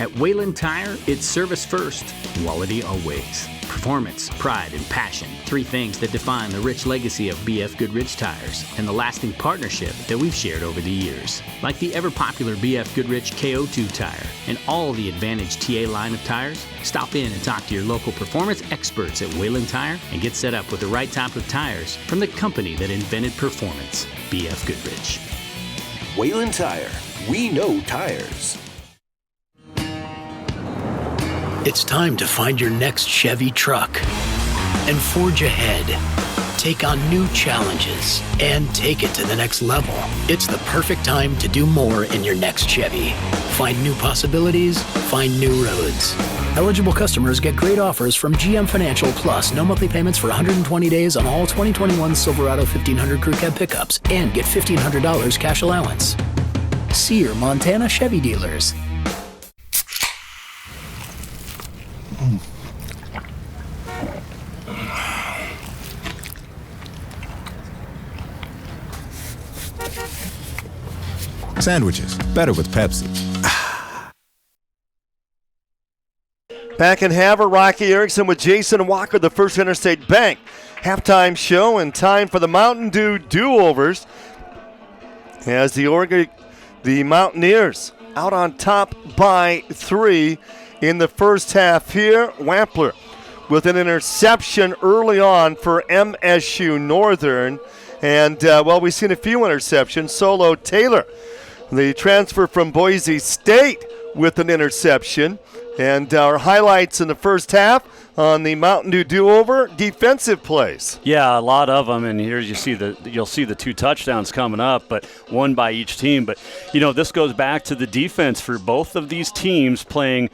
At Wayland Tire, it's service first, quality always. Performance, pride, and passion. 3 things that define the rich legacy of BF Goodrich tires and the lasting partnership that we've shared over the years. Like the ever-popular BF Goodrich KO2 tire and all the Advantage TA line of tires, stop in and talk to your local performance experts at Wayland Tire and get set up with the right type of tires from the company that invented performance, BF Goodrich. Wayland Tire. We know tires. It's time to find your next Chevy truck and forge ahead. Take on new challenges and take it to the next level. It's the perfect time to do more in your next Chevy. Find new possibilities, find new roads. Eligible customers get great offers from GM Financial Plus. No monthly payments for 120 days on all 2021 Silverado 1500 Crew Cab pickups and get $1,500 cash allowance. See your Montana Chevy dealers. Sandwiches, better with Pepsi. Back in Havre, Rocky Erickson with Jason Walker, the First Interstate Bank halftime show, and time for the Mountain Dew do-overs as the Mountaineers out on top by 3 in the first half here. Wampler with an interception early on for MSU Northern, and we've seen a few interceptions. Solo Taylor, the transfer from Boise State, with an interception. And our highlights in the first half on the Mountain Dew do-over, defensive plays. Yeah, a lot of them, and here you'll see the 2 touchdowns coming up, but one by each team. But, this goes back to the defense for both of these teams playing,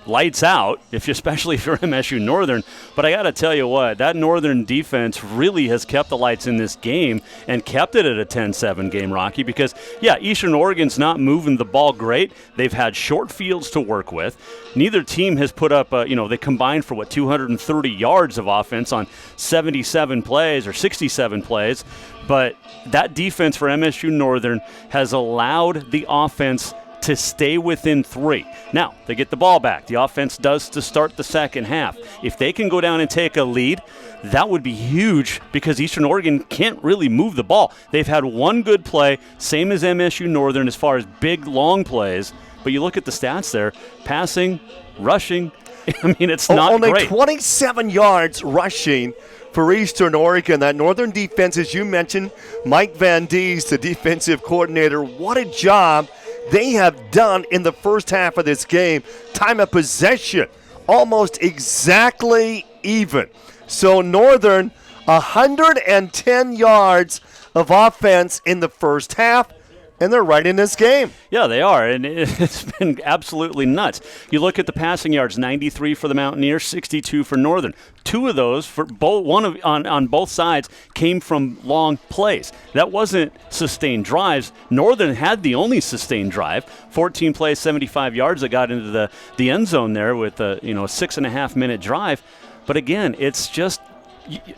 lights out, especially if you're MSU Northern. But I got to tell you what, that Northern defense really has kept the lights in this game and kept it at a 10-7 game, Rocky, because, Eastern Oregon's not moving the ball great. They've had short fields to work with. Neither team has put up, they combined for, 230 yards of offense on 77 plays or 67 plays. But that defense for MSU Northern has allowed the offense to stay within 3. Now, they get the ball back. The offense does to start the second half. If they can go down and take a lead, that would be huge because Eastern Oregon can't really move the ball. They've had one good play, same as MSU Northern as far as big, long plays. But you look at the stats there, passing, rushing. It's not only great. 27 yards rushing for Eastern Oregon. That Northern defense, as you mentioned, Mike Van Dees, the defensive coordinator, what a job they have done in the first half of this game. Time of possession, almost exactly even. So Northern, 110 yards of offense in the first half, and they're right in this game. Yeah, they are, and it's been absolutely nuts. You look at the passing yards, 93 for the Mountaineers, 62 for Northern. Two of those, for both, on both sides, came from long plays. That wasn't sustained drives. Northern had the only sustained drive, 14 plays, 75 yards that got into the end zone there with a 6.5-minute drive. But again, it's just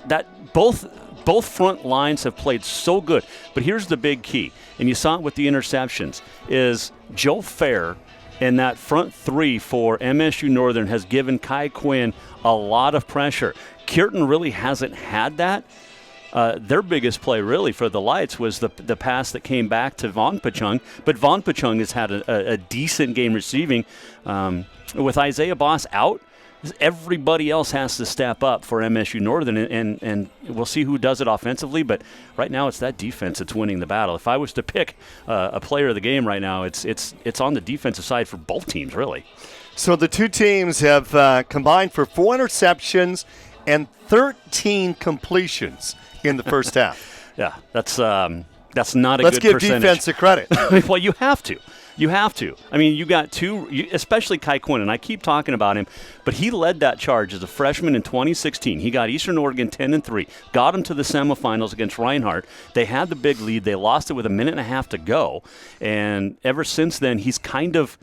that both front lines have played so good. But here's the big key, and you saw it with the interceptions, is Joe Fair and that front three for MSU Northern has given Kai Quinn a lot of pressure. Kierton really hasn't had that. Their biggest play really for the Lights was the pass that came back to Vaughn Pachung, but Vaughn Pachung has had a decent game receiving. With Isaiah Boss out, everybody else has to step up for MSU Northern, and we'll see who does it offensively, but right now it's that defense that's winning the battle. If I was to pick a player of the game right now, it's on the defensive side for both teams, really. So the two teams have combined for 4 interceptions and 13 completions in the first half. Yeah, that's not a good percentage. Let's give defense the credit. Well, you have to. You have to. I mean, you got two, especially Kai Quinn, and I keep talking about him, but he led that charge as a freshman in 2016. He got Eastern Oregon 10-3, got him to the semifinals against Reinhardt. They had the big lead. They lost it with a minute and a half to go, and ever since then, he's kind of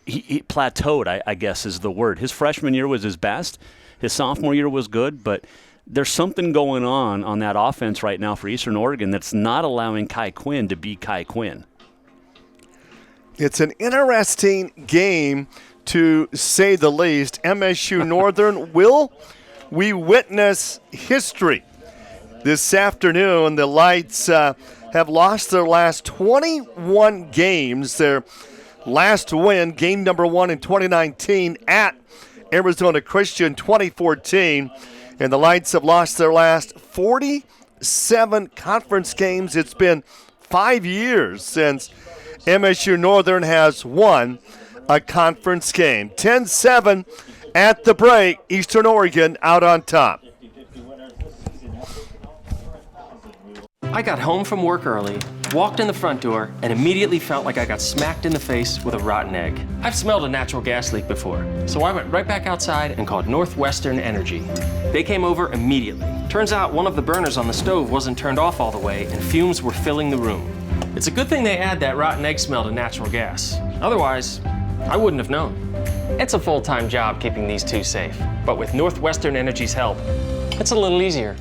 he plateaued, I guess is the word. His freshman year was his best. His sophomore year was good, but there's something going on that offense right now for Eastern Oregon that's not allowing Kai Quinn to be Kai Quinn. It's an interesting game, to say the least. MSU Northern, will we witness history? This afternoon, the Lights have lost their last 21 games. Their last win, game number 1 in 2019 at Arizona Christian 2014. And the Lights have lost their last 47 conference games. It's been 5 years since MSU Northern has won a conference game. 10-7 at the break. Eastern Oregon out on top. I got home from work early, walked in the front door, and immediately felt like I got smacked in the face with a rotten egg. I've smelled a natural gas leak before, so I went right back outside and called Northwestern Energy. They came over immediately. Turns out one of the burners on the stove wasn't turned off all the way, and fumes were filling the room. It's a good thing they add that rotten egg smell to natural gas. Otherwise, I wouldn't have known. It's a full-time job keeping these two safe, but with Northwestern Energy's help, it's a little easier.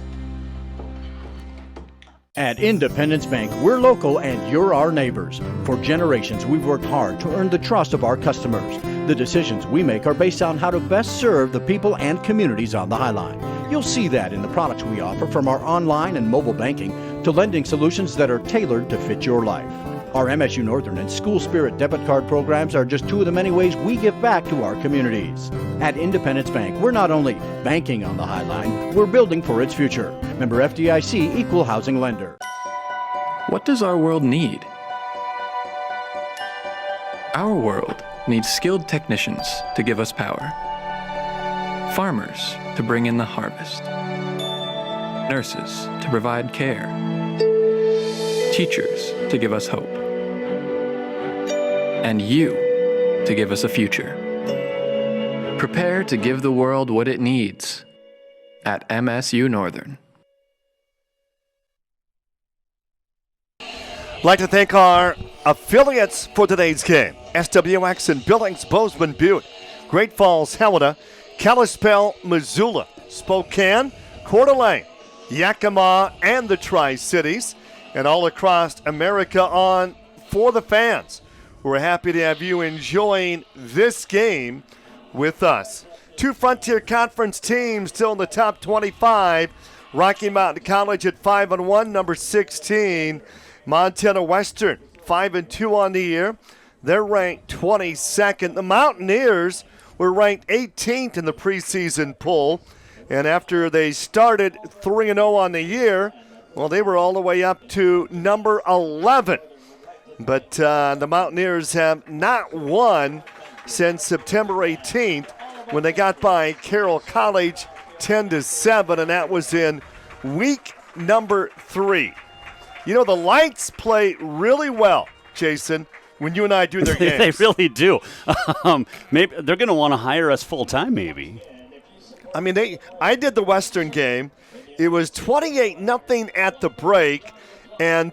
At Independence Bank, we're local and you're our neighbors. For generations, we've worked hard to earn the trust of our customers. The decisions we make are based on how to best serve the people and communities on the High Line. You'll see that in the products we offer, from our online and mobile banking to lending solutions that are tailored to fit your life. Our MSU Northern and School Spirit debit card programs are just two of the many ways we give back to our communities. At Independence Bank, we're not only banking on the High Line, we're building for its future. Member FDIC, Equal Housing Lender. What does our world need? Our world needs skilled technicians to give us power, farmers to bring in the harvest, nurses to provide care, teachers to give us hope, and you to give us a future. Prepare to give the world what it needs at MSU Northern. I'd like to thank our affiliates for today's game. SWX in Billings, Bozeman, Butte, Great Falls, Helena, Kalispell, Missoula, Spokane, Coeur d'Alene, Yakima, and the Tri-Cities, and all across America on For the Fans. We're happy to have you enjoying this game with us. Two Frontier Conference teams still in the top 25. Rocky Mountain College at 5-1, number 16. Montana Western, 5-2 on the year. They're ranked 22nd. The Mountaineers were ranked 18th in the preseason poll. And after they started 3-0 on the year, well, they were all the way up to number 11. But the Mountaineers have not won since September 18th when they got by Carroll College 10-7, and that was in week number 3. You know, the Lights play really well Jason, when you and I do their games. They really do. Maybe they're going to want to hire us full time. Maybe. I mean, I did the Western game. It was 28-0 at the break, and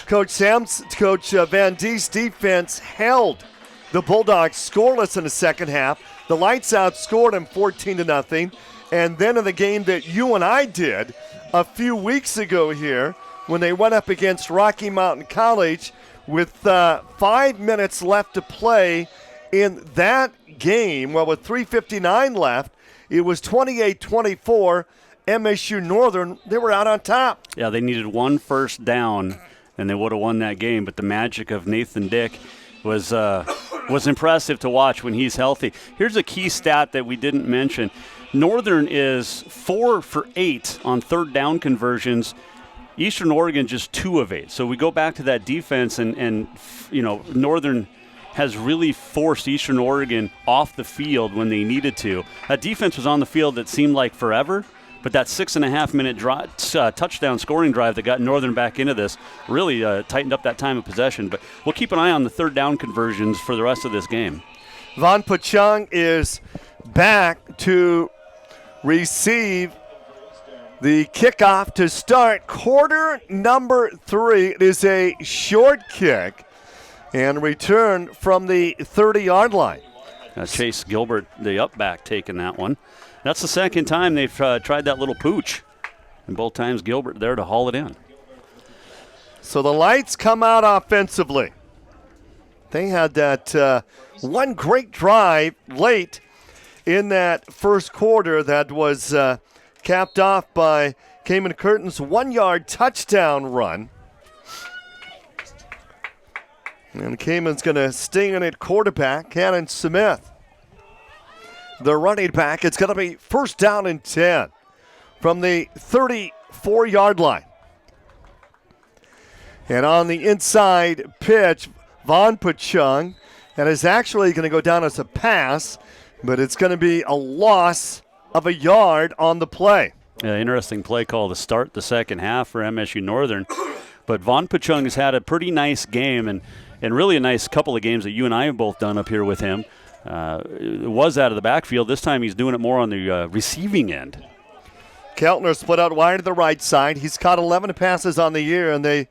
Coach Van Die's defense held the Bulldogs scoreless in the second half. The Lights outscored them 14-0. And then in the game that you and I did a few weeks ago here, when they went up against Rocky Mountain College with 5 minutes left to play in that game, well, with 3:59 left, it was 28-24. MSU Northern, they were out on top. Yeah, they needed one first down, and they would have won that game. But the magic of Nathan Dick was impressive to watch when he's healthy. Here's a key stat that we didn't mention. Northern is 4 for 8 on third down conversions. Eastern Oregon just 2 of 8. So we go back to that defense, and Northern has really forced Eastern Oregon off the field when they needed to. That defense was on the field that seemed like forever. But that 6.5-minute touchdown scoring drive that got Northern back into this really tightened up that time of possession. But we'll keep an eye on the third down conversions for the rest of this game. Von Pachung is back to receive the kickoff to start quarter number 3. It is a short kick and return from the 30-yard line. Chase Gilbert, the up back, taking that one. That's the second time they've tried that little pooch. And both times Gilbert there to haul it in. So the Lights come out offensively. They had that one great drive late in that first quarter that was capped off by Cayman Curtin's 1-yard touchdown run. And Cayman's going to sting in at quarterback, Cannon Smith. The running back, it's going to be first down and 10 from the 34-yard line. And on the inside pitch, Von Pachung, and is actually going to go down as a pass, but it's going to be a loss of a yard on the play. Yeah, interesting play call to start the second half for MSU Northern. But Von Pachung has had a pretty nice game and really a nice couple of games that you and I have both done up here with him. It was out of the backfield. This time he's doing it more on the receiving end. Keltner split out wide to the right side. He's caught 11 passes on the year, and they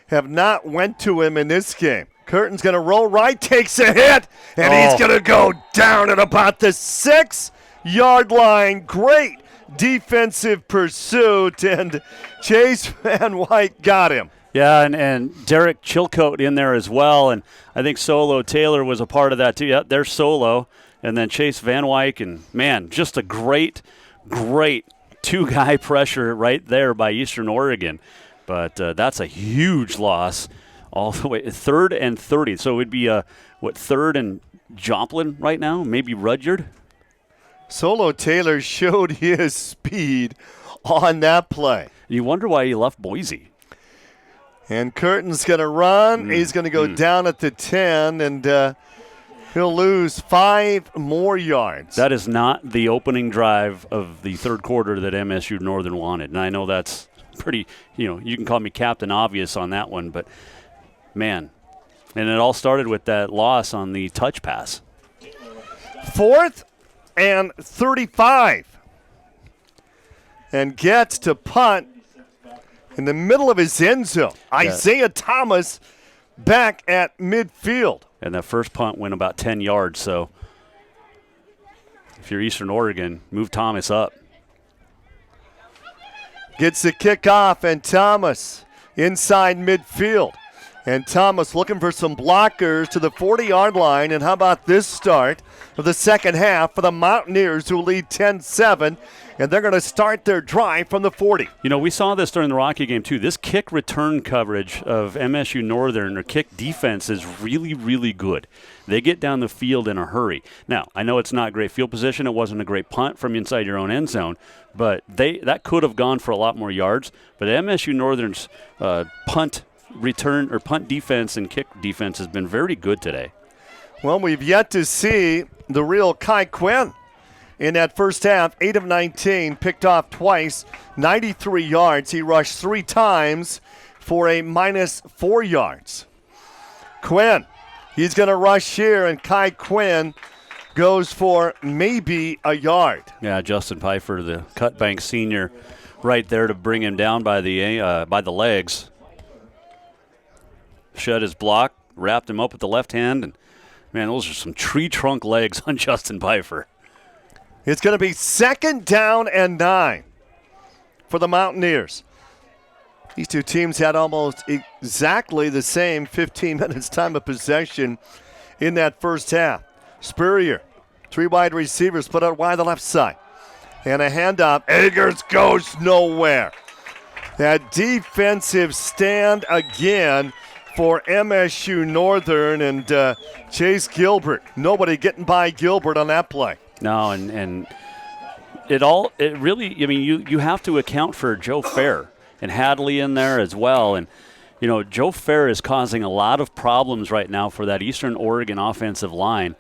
have not went to him in this game. Curtin's going to roll right, takes a hit, and he's going to go down at about the 6-yard line. Great defensive pursuit, and Chase Van Wyk got him. Yeah, and Derek Chilcote in there as well, and I think Solo Taylor was a part of that too. Yeah, there's Solo, and then Chase Van Wyk, and man, just a great two-guy pressure right there by Eastern Oregon. But that's a huge loss all the way. 3rd and 30. So it would be, 3rd and Joplin right now? Maybe Rudyard? Solo Taylor showed his speed on that play. You wonder why he left Boise. And Curtin's going to run. He's going to go down at the 10, and he'll lose 5 more yards. That is not the opening drive of the third quarter that MSU Northern wanted. And I know that's pretty, you can call me Captain Obvious on that one, but man. And it all started with that loss on the touch pass. 4th and 35. And gets to punt in the middle of his end zone. Yeah. Isaiah Thomas back at midfield. And that first punt went about 10 yards, so if you're Eastern Oregon, move Thomas up. Gets the kickoff, and Thomas inside midfield. And Thomas looking for some blockers to the 40-yard line. And how about this start of the second half for the Mountaineers, who lead 10-7. And they're going to start their drive from the 40. We saw this during the Rocky game, too. This kick return coverage of MSU Northern, or kick defense, is really, really good. They get down the field in a hurry. Now, I know it's not great field position. It wasn't a great punt from inside your own end zone, but that could have gone for a lot more yards. But MSU Northern's punt return or punt defense and kick defense has been very good today. Well, we've yet to see the real Kai Quinn. In that first half, 8 of 19, picked off twice, 93 yards. He rushed 3 times for a -4 yards. Quinn, he's going to rush here, and Kai Quinn goes for maybe a yard. Yeah, Justin Pfeiffer, the Cutbank senior, right there to bring him down by the legs. Shed his block, wrapped him up with the left hand, and man, those are some tree trunk legs on Justin Pfeiffer. It's going to be 2nd down and 9 for the Mountaineers. These two teams had almost exactly the same 15 minutes time of possession in that first half. Spurrier, 3 wide receivers put out wide the left side. And a handoff. Eggers goes nowhere. That defensive stand again for MSU Northern and Chase Gilbert. Nobody getting by Gilbert on that play. No, and it really, I mean, you have to account for Joe Fair and Hadley in there as well. And, you know, Joe Fair is causing a lot of problems right now for that Eastern Oregon offensive line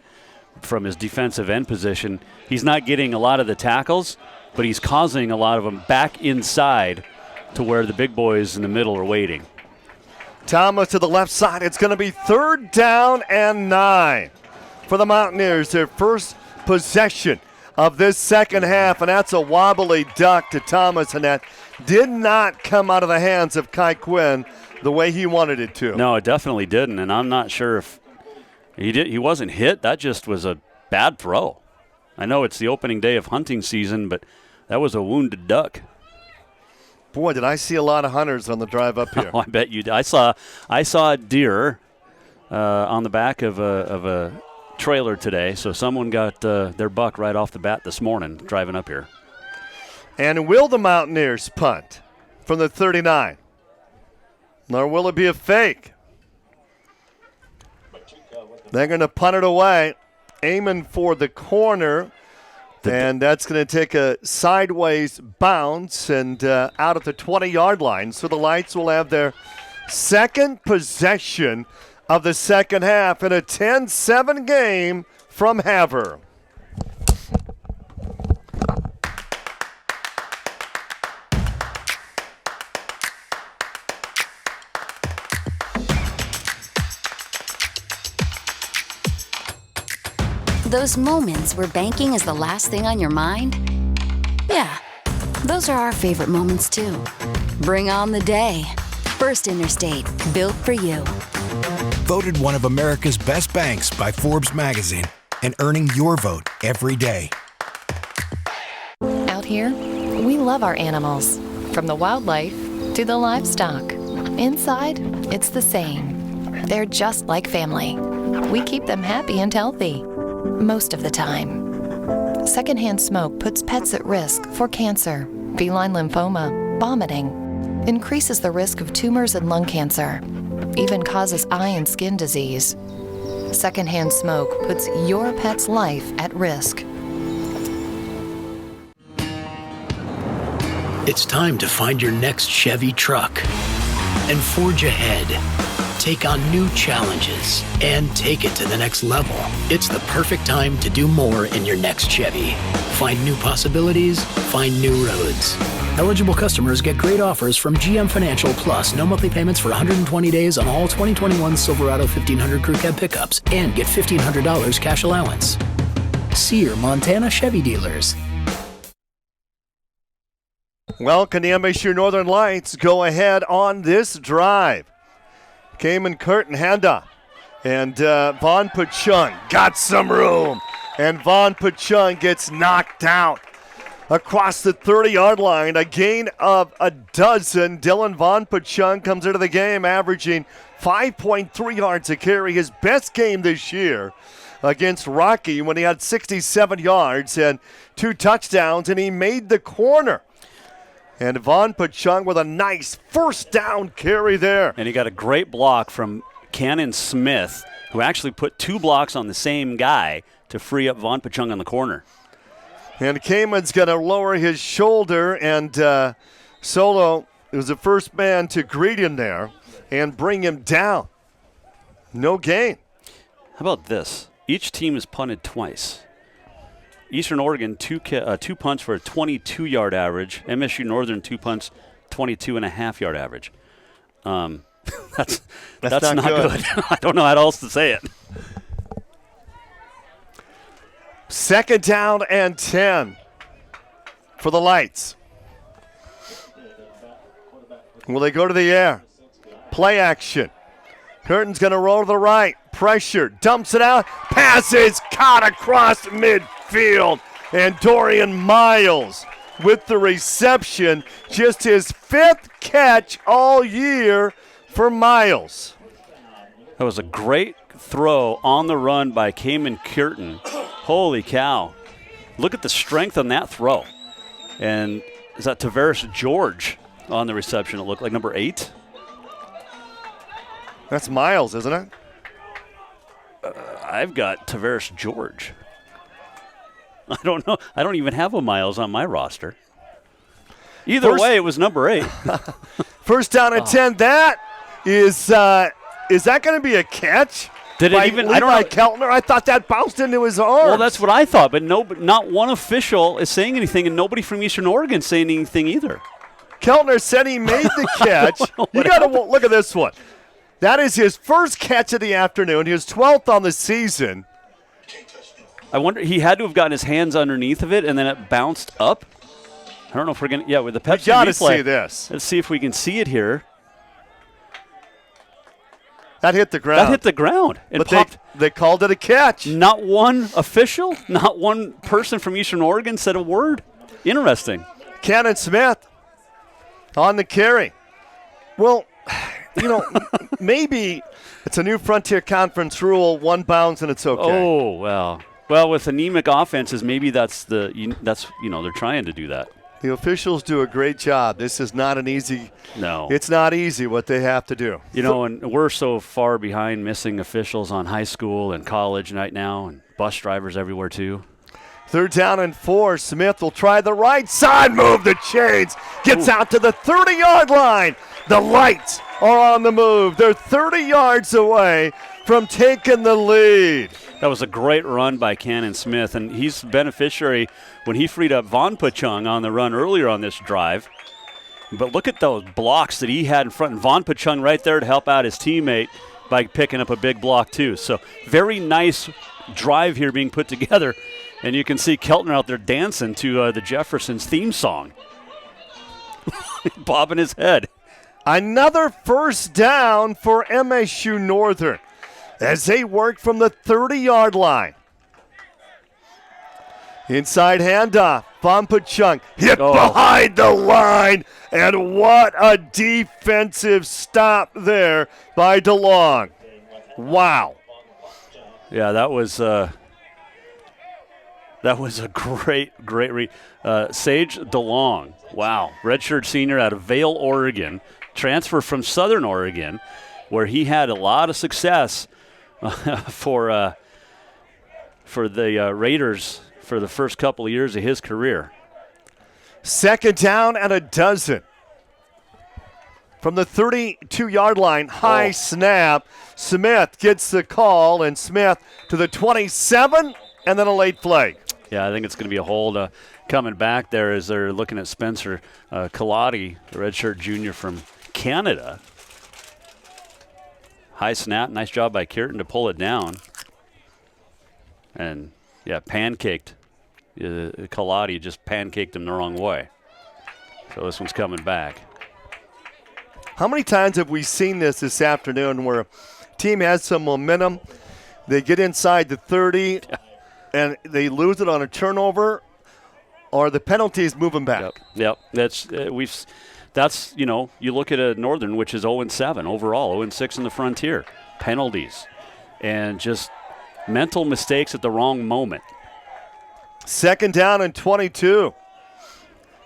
from his defensive end position. He's not getting a lot of the tackles, but he's causing a lot of them back inside to where the big boys in the middle are waiting. Thomas to the left side. It's going to be 3rd down and 9 for the Mountaineers. Their first possession of this second half, and that's a wobbly duck to Thomas, and that did not come out of the hands of Kai Quinn the way he wanted it to. No, it definitely didn't, and I'm not sure if he wasn't hit. That just was a bad throw. I know it's the opening day of hunting season, but that was a wounded duck. Boy, did I see a lot of hunters on the drive up here. Oh, I bet you did. I saw a deer on the back of a trailer today, so someone got their buck right off the bat this morning driving up here. And will the Mountaineers punt from the 39? Or will it be a fake? They're going to punt it away, aiming for the corner, and that's going to take a sideways bounce and out at the 20-yard line. So the Lights will have their second possession of the second half in a 10-7 game from Havre. Those moments where banking is the last thing on your mind? Yeah, those are our favorite moments too. Bring on the day. First Interstate, built for you. Voted one of America's best banks by Forbes magazine and earning your vote every day. Out here, we love our animals, from the wildlife to the livestock. Inside, it's the same. They're just like family. We keep them happy and healthy, most of the time. Secondhand smoke puts pets at risk for cancer, feline lymphoma, vomiting, increases the risk of tumors and lung cancer, even causes eye and skin disease. Secondhand smoke puts your pet's life at risk. It's time to find your next Chevy truck and forge ahead. Take on new challenges and take it to the next level. It's the perfect time to do more in your next Chevy. Find new possibilities, find new roads. Eligible customers get great offers from GM Financial Plus. No monthly payments for 120 days on all 2021 Silverado 1500 Crew Cab pickups and get $1,500 cash allowance. See your Montana Chevy dealers. Well, can the MSU Northern Lights go ahead on this drive? Cayman Curtin handoff. And Vaughn Pachung got some room. And Vaughn Pachung gets knocked out across the 30-yard line. A gain of a dozen. Dylan Vaughn Pachung comes into the game averaging 5.3 yards a carry. His best game this year against Rocky when he had 67 yards and 2 touchdowns, and he made the corner. And Vaughn Pachung with a nice first down carry there. And he got a great block from Cannon Smith, who actually put 2 blocks on the same guy to free up Vaughn Pachung on the corner. And Cayman's going to lower his shoulder, and Solo was the first man to greet him there and bring him down. No gain. How about this? Each team has punted twice. Eastern Oregon, 2 punts for a 22-yard average. MSU Northern, 2 punts, 22.5-yard average. That's not not good. good. I don't know how else to say it. 2nd down and 10 for the Lights. Will they go to the air? Play action. Curtin's going to roll to the right. Pressure. Dumps it out. Passes caught across midfield. And Dorian Miles with the reception. Just his 5th catch all year for Miles. That was a great throw on the run by Kamen Curtin. Holy cow. Look at the strength on that throw. And is that Tavares George on the reception? It looked like number 8. That's Miles, isn't it? I've got Tavares George. I don't know. I don't even have a Miles on my roster. Either way, it was number 8. 1st down and 10. That is that going to be a catch? Did it even? I don't know. Keltner. I thought that bounced into his arms. Well, that's what I thought, but not one official is saying anything, and nobody from Eastern Oregon is saying anything either. Keltner said he made the catch. You got to look at this one. That is his first catch of the afternoon. His 12th on the season. I wonder, he had to have gotten his hands underneath of it, and then it bounced up. I don't know if we're going to, with the Pepsi You got to replay. see this. Let's see if we can see it here. That hit the ground. That hit the ground. But they called it a catch. Not one official, not one person from Eastern Oregon said a word. Interesting. Cannon Smith on the carry. Well, maybe it's a new Frontier Conference rule, 1 bounds and it's okay. Oh, well. Well, with anemic offenses, maybe that's they're trying to do that. The officials do a great job. This is not an easy. No. It's not easy what they have to do. And we're so far behind missing officials on high school and college right now, and bus drivers everywhere too. 3rd down and 4. Smith will try the right side, move the chains, gets out to the 30-yard line. The Lights are on the move. They're 30 yards away from taking the lead. That was a great run by Cannon Smith, and he's beneficiary when he freed up Von Pachung on the run earlier on this drive. But look at those blocks that he had in front, and Von Pachung right there to help out his teammate by picking up a big block too. So very nice drive here being put together, and you can see Keltner out there dancing to the Jeffersons theme song. Bobbing his head. Another 1st down for MSU Northern as they work from the 30-yard line. Inside handoff. Von Pachung hit behind the line. And what a defensive stop there by DeLong. Wow. Yeah, that was a great read. Sage DeLong. Wow. Redshirt senior out of Vail, Oregon. Transfer from Southern Oregon, where he had a lot of success for the Raiders for the first couple of years of his career. 2nd down and a dozen. From the 32-yard line, high snap. Smith gets the call, and Smith to the 27, and then a late flag. Yeah, I think it's going to be a hold coming back there as they're looking at Spencer Kaladi, the redshirt junior from Canada. High snap, nice job by Curtin to pull it down. And, pancaked. Kaladi just pancaked him the wrong way. So this one's coming back. How many times have we seen this afternoon where a team has some momentum, they get inside the 30, and they lose it on a turnover, or the penalties move them back? Yep. That's you look at a Northern, which is 0-7 overall, 0-6 in the Frontier. Penalties and just mental mistakes at the wrong moment. 2nd down and 22.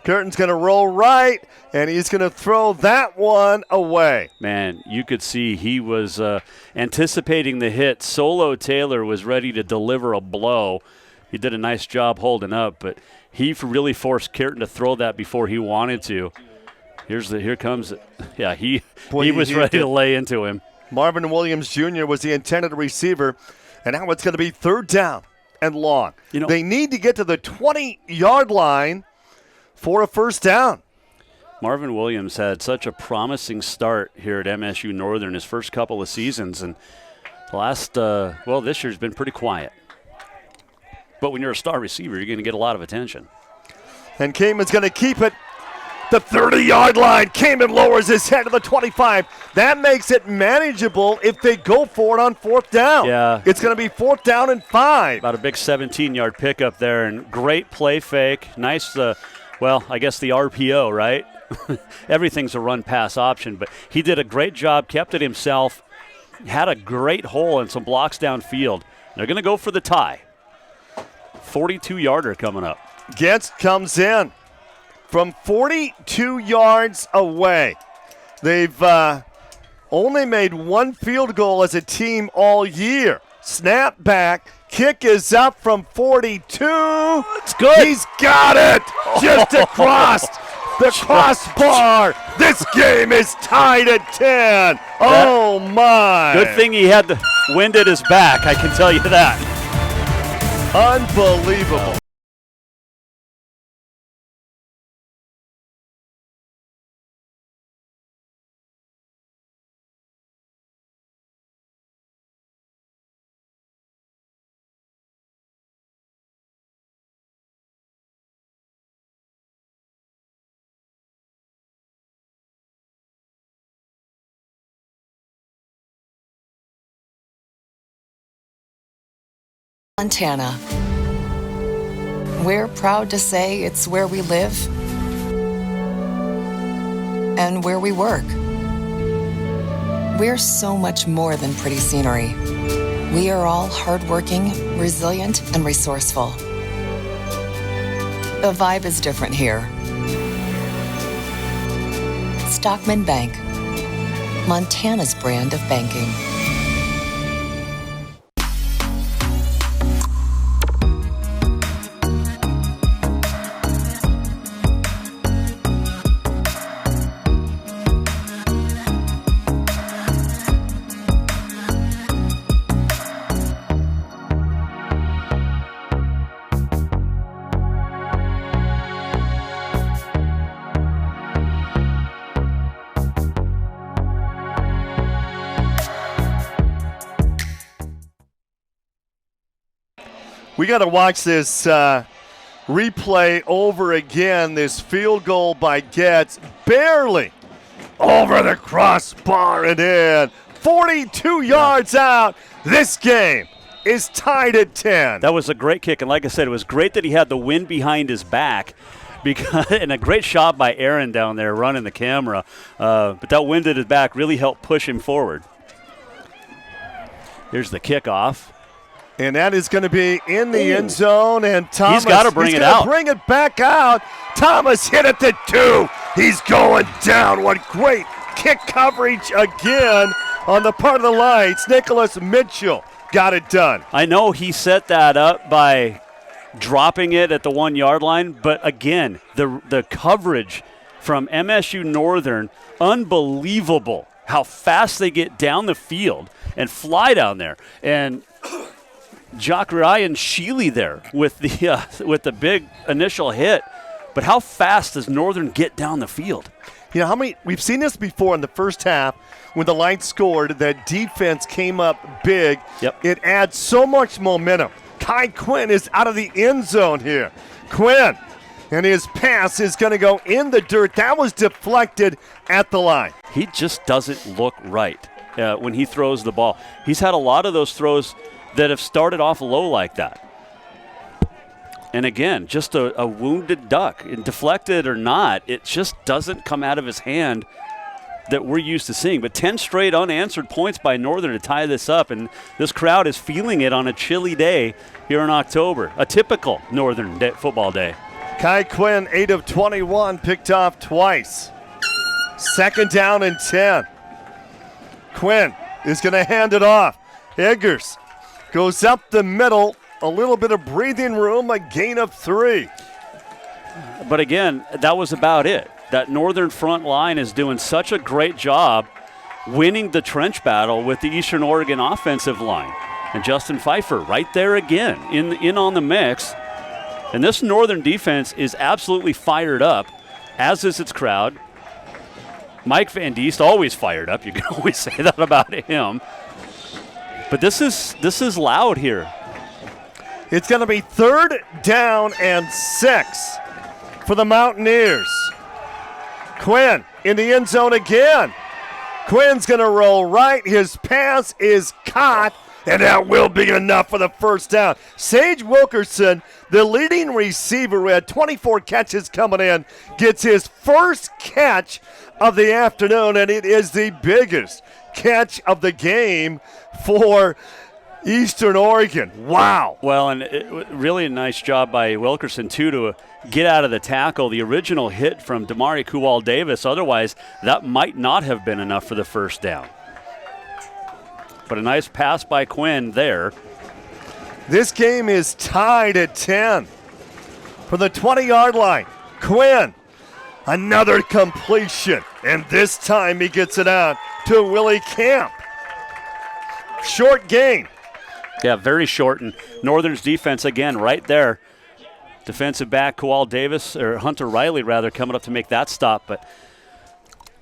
Curtin's going to roll right, and he's going to throw that one away. Man, you could see he was anticipating the hit. Solo Taylor was ready to deliver a blow. He did a nice job holding up, but he really forced Curtin to throw that before he wanted to. Here comes it. Yeah, he was ready to lay into him. Marvin Williams Jr. was the intended receiver, and now it's going to be 3rd down and long. They need to get to the 20-yard line for a 1st down. Marvin Williams had such a promising start here at MSU Northern his first couple of seasons, and the last, this year's been pretty quiet. But when you're a star receiver, you're going to get a lot of attention. And Kamen's going to keep it. The 30-yard line. Kamen lowers his head to the 25. That makes it manageable if they go for it on fourth down. Yeah. It's going to be 4th down and 5. About a big 17-yard pickup there, and great play fake. Nice, I guess the RPO, right? Everything's a run-pass option, but he did a great job, kept it himself, had a great hole and some blocks downfield. They're going to go for the tie. 42-yarder coming up. Getz comes in from 42 yards away. They've only made one field goal as a team all year. Snap back. Kick is up from 42. It's good. He's got it just across the crossbar. This game is tied at 10. Oh, my. Good thing he had the wind at his back, I can tell you that. Unbelievable. Montana. We're proud to say it's where we live and where we work. We're so much more than pretty scenery. We are all hardworking, resilient, and resourceful. The vibe is different here. Stockman Bank, Montana's brand of banking. We got to watch this replay over again. This field goal by Getz, barely over the crossbar and in. 42 yards out. This game is tied at 10. That was a great kick, and like I said, it was great that he had the wind behind his back. And a great shot by Aaron down there running the camera. But that wind at his back really helped push him forward. Here's the kickoff. And that is going to be in the end zone, and Thomas, he's got to bring it out. Bring it back out. Thomas hit at the 2. He's going down. What great kick coverage again on the part of the Lions. Nicholas Mitchell got it done. I know he set that up by dropping it at the 1 yard line, but again, the coverage from MSU Northern, unbelievable how fast they get down the field and fly down there. And Jock Ryan Sheely there with the big initial hit. But how fast does Northern get down the field? You know, we've seen this before in the first half when the Lions scored, that defense came up big. Yep. It adds so much momentum. Kai Quinn is out of the end zone here. Quinn, and his pass is going to go in the dirt. That was deflected at the line. He just doesn't look right when he throws the ball. He's had a lot of those throws that have started off low like that. And again, just a wounded duck. And deflected or not, it just doesn't come out of his hand that we're used to seeing. But 10 straight unanswered points by Northern to tie this up, and this crowd is feeling it on a chilly day here in October. A typical Northern football day. Kai Quinn, 8 of 21, picked off twice. 2nd down and 10. Quinn is going to hand it off. Eggers goes up the middle, a little bit of breathing room, a gain of 3. But again, that was about it. That Northern front line is doing such a great job winning the trench battle with the Eastern Oregon offensive line. And Justin Pfeiffer right there again, in on the mix. And this Northern defense is absolutely fired up, as is its crowd. Mike Van Diest always fired up. You can always say that about him. But this is loud here. It's going to be 3rd down and 6 for the Mountaineers. Quinn in the end zone again. Quinn's going to roll right. His pass is caught, and that will be enough for the first down. Sage Wilkerson, the leading receiver who had 24 catches coming in, gets his first catch of the afternoon, and it is the biggest catch of the game for Eastern Oregon. Wow. Well, and really a nice job by Wilkerson, too, to get out of the tackle. The original hit from Damari Kuwal-Davis. Otherwise, that might not have been enough for the first down. But a nice pass by Quinn there. This game is tied at 10. From the 20-yard line, Quinn, another completion. And this time he gets it out to Willie Camp. Short gain. Yeah, very short. And Northern's defense, again, right there. Defensive back Kuwal-Davis, or Hunter Riley, rather, coming up to make that stop. But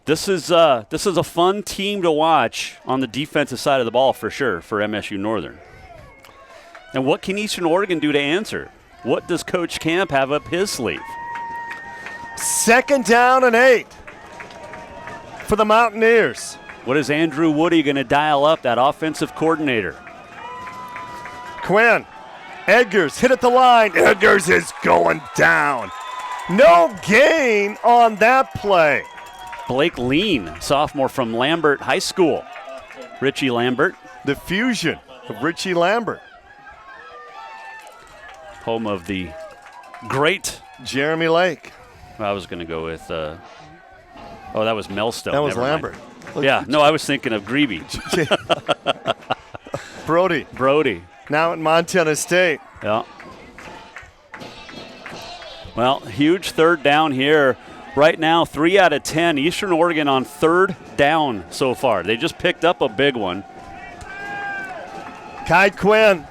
this is a fun team to watch on the defensive side of the ball for sure for MSU Northern. And what can Eastern Oregon do to answer? What does Coach Camp have up his sleeve? 2nd down and 8 for the Mountaineers. What is Andrew Woody going to dial up, that offensive coordinator? Quinn, Edgars hit at the line. Edgars is going down. No gain on that play. Blake Lean, sophomore from Lambert High School. Richie Lambert. The fusion of Richie Lambert. Home of the great Jeremy Lake. I was going to go with, that was Melstone. That was Lambert. Yeah, no, I was thinking of Greeby. Brody. Now at Montana State. Yeah. Well, huge 3rd down here. Right now, 3 out of 10. Eastern Oregon on 3rd down so far. They just picked up a big one. Kai Quinn.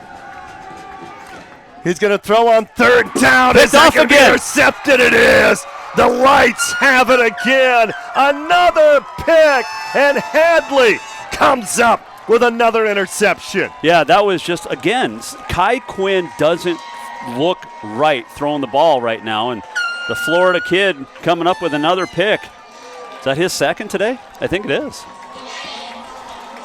He's going to throw on 3rd down. It's off again. Intercepted it is. The Lights have it again. Another pick. And Hadley comes up with another interception. Yeah, that was just, again, Kai Quinn doesn't look right throwing the ball right now. And the Florida kid coming up with another pick. Is that his 2nd today? I think it is.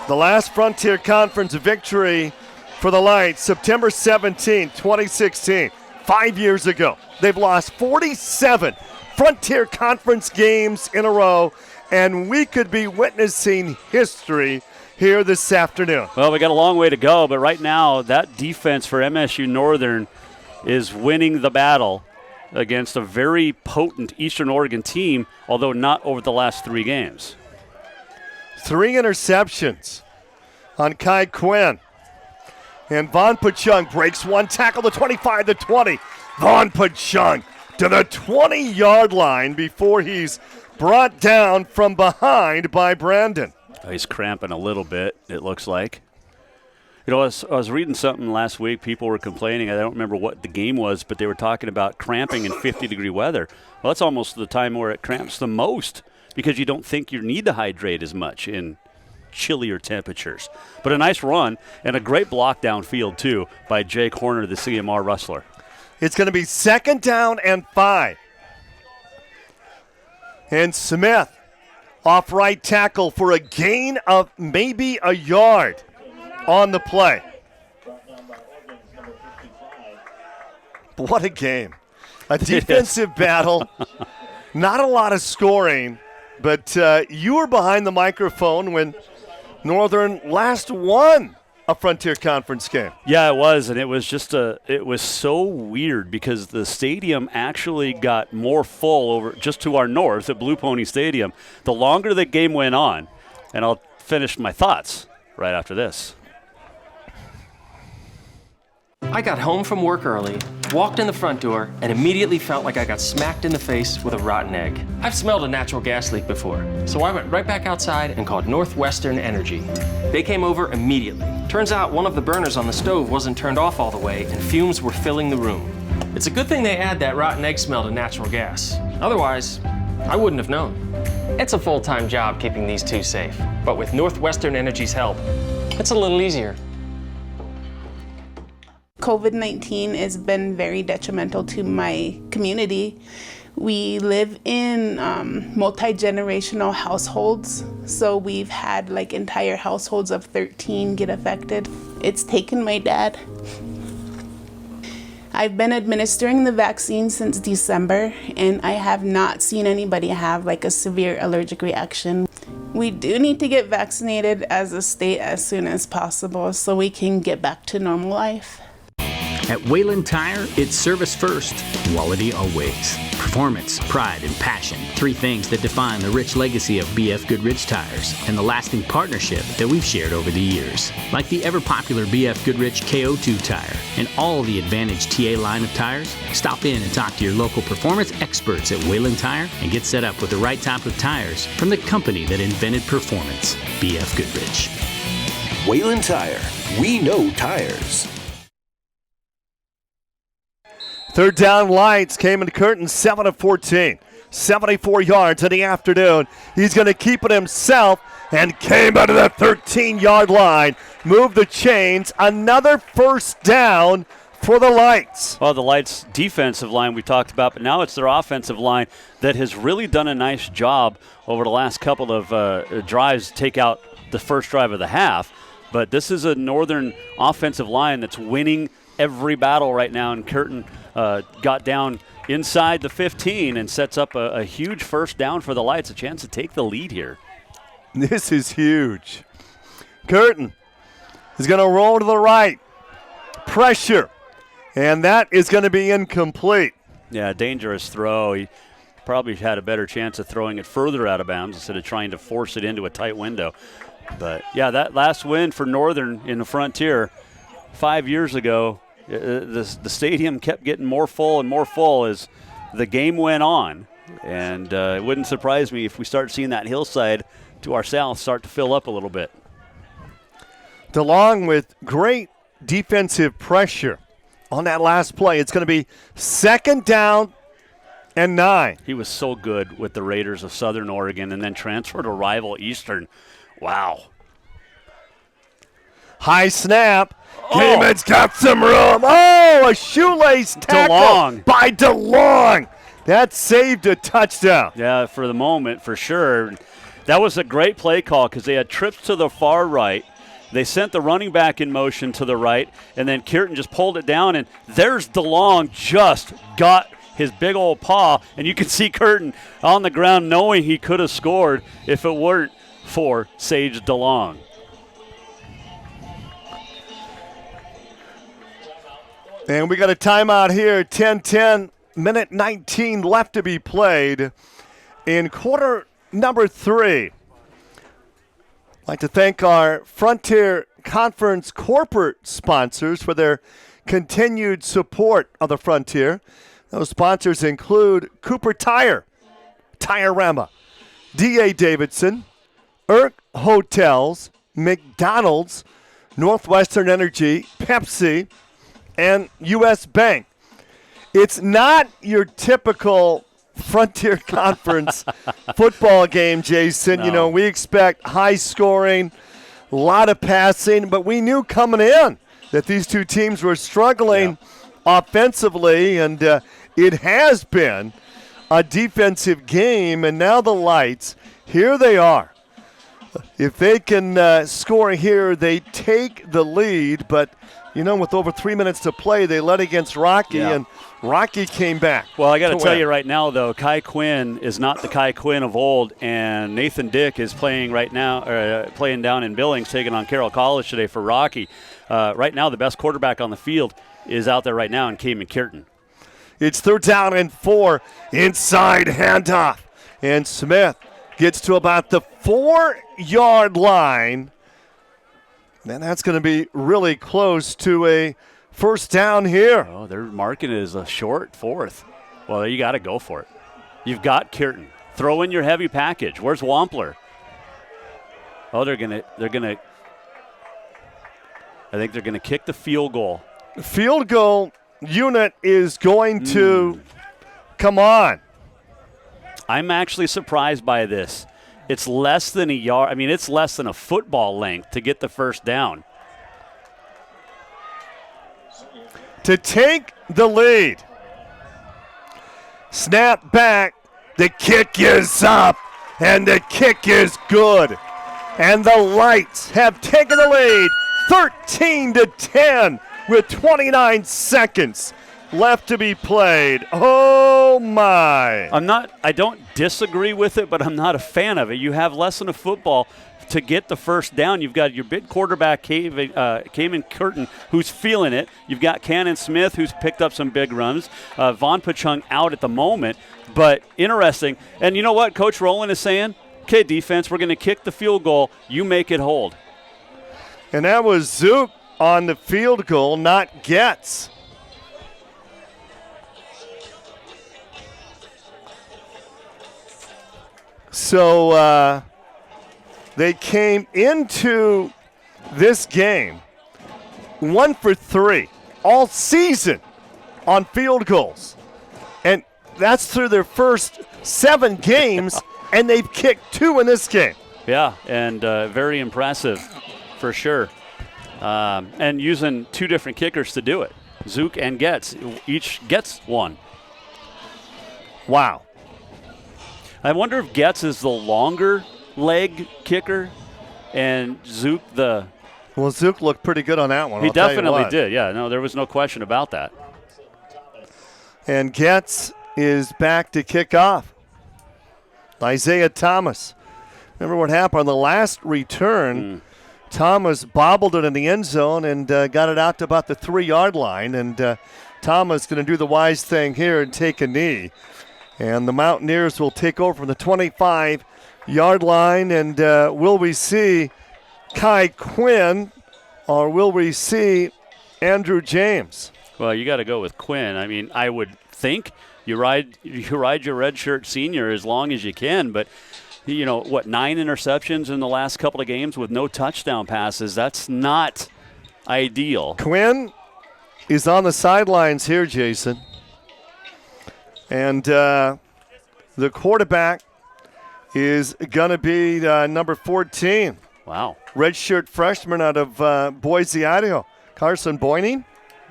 The last Frontier Conference victory for the Lights, September 17, 2016, 5 years ago. They've lost 47 Frontier Conference games in a row, and we could be witnessing history here this afternoon. Well, we got a long way to go, but right now that defense for MSU Northern is winning the battle against a very potent Eastern Oregon team, although not over the last 3 games. 3 interceptions on Kai Quinn. And Vaughn Pachung breaks one tackle, the 25, the 20. Vaughn Pachung to the 20-yard line before he's brought down from behind by Brandon. He's cramping a little bit, it looks like. You know, I was reading something last week. People were complaining. I don't remember what the game was, but they were talking about cramping in 50-degree weather. Well, that's almost the time where it cramps the most because you don't think you need to hydrate as much in chillier temperatures. But a nice run and a great block downfield, too, by Jake Horner, the CMR Rustler. It's going to be 2nd down and 5. And Smith off right tackle for a gain of maybe a yard on the play. What a game. A defensive battle. Not a lot of scoring, but you were behind the microphone when Northern last won a Frontier Conference game. Yeah, it was, and it was just it was so weird because the stadium actually got more full over just to our north at Blue Pony Stadium the longer the game went on, and I'll finish my thoughts right after this. I got home from work early, walked in the front door, and immediately felt like I got smacked in the face with a rotten egg. I've smelled a natural gas leak before, so I went right back outside and called Northwestern Energy. They came over immediately. Turns out one of the burners on the stove wasn't turned off all the way, and fumes were filling the room. It's a good thing they add that rotten egg smell to natural gas. Otherwise, I wouldn't have known. It's a full-time job keeping these two safe, but with Northwestern Energy's help, it's a little easier. COVID-19 has been very detrimental to my community. We live in multi-generational households, so we've had like entire households of 13 get affected. It's taken my dad. I've been administering the vaccine since December, and I have not seen anybody have like a severe allergic reaction. We do need to get vaccinated as a state as soon as possible so we can get back to normal life. At Wayland Tire, it's service first, quality always. Performance, pride, and passion. Three things that define the rich legacy of BF Goodrich tires and the lasting partnership that we've shared over the years. Like the ever-popular BF Goodrich KO2 tire and all the Advantage TA line of tires, stop in and talk to your local performance experts at Wayland Tire and get set up with the right type of tires from the company that invented performance, BF Goodrich. Wayland Tire. We know tires. Third down, Lions came into Curtin 7 of 14. 74 yards in the afternoon. He's going to keep it himself and came out of the 13-yard line. Moved the chains. Another first down for the Lights. Well, the Lights' defensive line we talked about, but now it's their offensive line that has really done a nice job over the last couple of drives to take out the first drive of the half. But this is a Northern offensive line that's winning every battle right now, and Curtin got down inside the 15 and sets up a huge first down for the Lights, a chance to take the lead here. This is huge. Curtin is going to roll to the right. Pressure. And that is going to be incomplete. Yeah, dangerous throw. He probably had a better chance of throwing it further out of bounds instead of trying to force it into a tight window. But, yeah, that last win for Northern in the Frontier 5 years ago, the stadium kept getting more full and more full as the game went on. And it wouldn't surprise me if we start seeing that hillside to our south start to fill up a little bit. DeLong with great defensive pressure on that last play. It's going to be second down and 9. He was so good with the Raiders of Southern Oregon and then transferred to rival Eastern. Wow. High snap. Gaiman's got some room. Oh, a shoelace tackle DeLong. by DeLong. That saved a touchdown. Yeah, for the moment, for sure. That was a great play call because they had trips to the far right. They sent the running back in motion to the right, and then Curtin just pulled it down, and there's DeLong just got his big old paw, and you can see Curtin on the ground knowing he could have scored if it weren't for Sage DeLong. And we got a timeout here, 10-10, minute 19 left to be played in quarter number 3. I'd like to thank our Frontier Conference corporate sponsors for their continued support of the Frontier. Those sponsors include Cooper Tire, Tire-Rama, D.A. Davidson, Irk Hotels, McDonald's, Northwestern Energy, Pepsi, and U.S. Bank. It's not your typical Frontier Conference football game, Jason. No. You know, we expect high scoring, a lot of passing, but we knew coming in that these two teams were struggling offensively, and it has been a defensive game, and now the Lights, here they are. If they can score here, they take the lead, but you know, with over 3 minutes to play, they led against Rocky, and Rocky came back. Well, I got to tell you right now, though, Kai Quinn is not the Kai Quinn of old, and Nathan Dick is playing right now, playing down in Billings, taking on Carroll College today for Rocky. Right now, the best quarterback on the field is out there right now in Cayman Kirton. It's third down and 4, inside handoff, and Smith gets to about the 4-yard line. And that's going to be really close to a first down here. Oh, they're marking it as a short fourth. Well, you got to go for it. You've got Kirton. Throw in your heavy package. Where's Wampler? Oh, they're gonna. I think they're gonna kick the field goal. Field goal unit is going to come on. I'm actually surprised by this. It's less than a yard. I mean, it's less than a football length to get the first down. To take the lead. Snap back. The kick is up, and the kick is good. And the Lights have taken the lead 13-10 with 29 seconds left to be played. Oh my. I don't disagree with it, but I'm not a fan of it. You have less than a football to get the first down. You've got your big quarterback, Kamen Curtin, who's feeling it. You've got Cannon Smith, who's picked up some big runs. Vaughn Pachung out at the moment, but interesting. And you know what Coach Rowland is saying? Okay, defense, we're going to kick the field goal. You make it hold. And that was Zook on the field goal, not Getz. So they came into this game 1 for 3 all season on field goals. And that's through their first 7 games, and they've kicked 2 in this game. Yeah, and very impressive for sure. And using 2 different kickers to do it. Zook and Getz. Each gets 1. Wow. I wonder if Getz is the longer leg kicker and Zook the... Well, Zook looked pretty good on that one. He definitely did, yeah. No, there was no question about that. And Getz is back to kick off. Isaiah Thomas. Remember what happened on the last return? Thomas bobbled it in the end zone and got it out to about the 3-yard line. And Thomas going to do the wise thing here and take a knee. And the Mountaineers will take over from the 25-yard line. And will we see Kai Quinn or will we see Andrew James? Well, you got to go with Quinn. I mean, I would think you ride your redshirt senior as long as you can. But, 9 interceptions in the last couple of games with no touchdown passes. That's not ideal. Quinn is on the sidelines here, Jason. And the quarterback is going to be number 14. Wow. Redshirt freshman out of Boise, Idaho. Carson Boyning.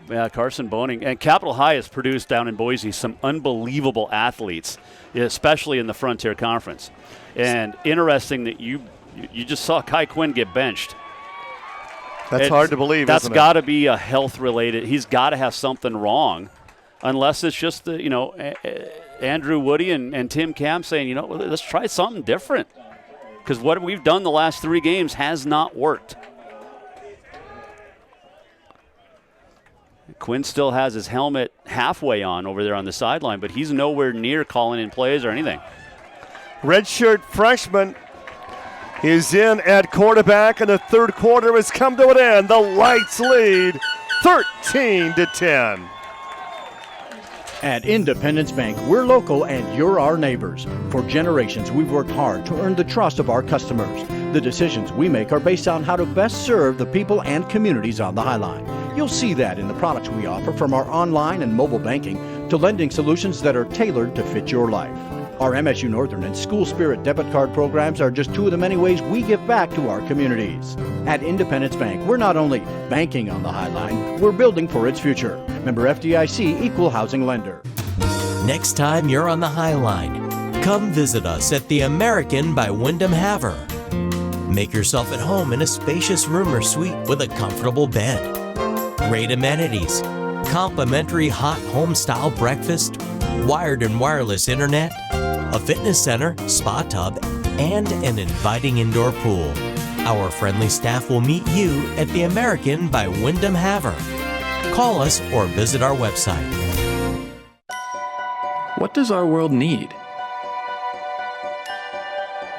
Yeah, Carson Boning. And Capital High has produced down in Boise some unbelievable athletes, especially in the Frontier Conference. And interesting that you just saw Kai Quinn get benched. That's hard to believe, That's isn't it? got to be a health-related. He's got to have something wrong. Unless it's just Andrew Woody and Tim Camp saying, let's try something different. Because what we've done the last 3 games has not worked. Quinn still has his helmet halfway on over there on the sideline, but he's nowhere near calling in plays or anything. Redshirt freshman is in at quarterback, and the third quarter has come to an end. The Lights lead 13-10. At Independence Bank, we're local and you're our neighbors. For generations, we've worked hard to earn the trust of our customers. The decisions we make are based on how to best serve the people and communities on the Highline. You'll see that in the products we offer, from our online and mobile banking to lending solutions that are tailored to fit your life. Our MSU Northern and School Spirit debit card programs are just 2 of the many ways we give back to our communities. At Independence Bank, we're not only banking on the Highline, we're building for its future. Member FDIC, Equal Housing Lender. Next time you're on the Highline, come visit us at the American by Wyndham Havre. Make yourself at home in a spacious room or suite with a comfortable bed. Great amenities, complimentary hot home-style breakfast, wired and wireless internet, a fitness center, spa tub, and an inviting indoor pool. Our friendly staff will meet you at the American by Wyndham Havre. Call us or visit our website. What does our world need?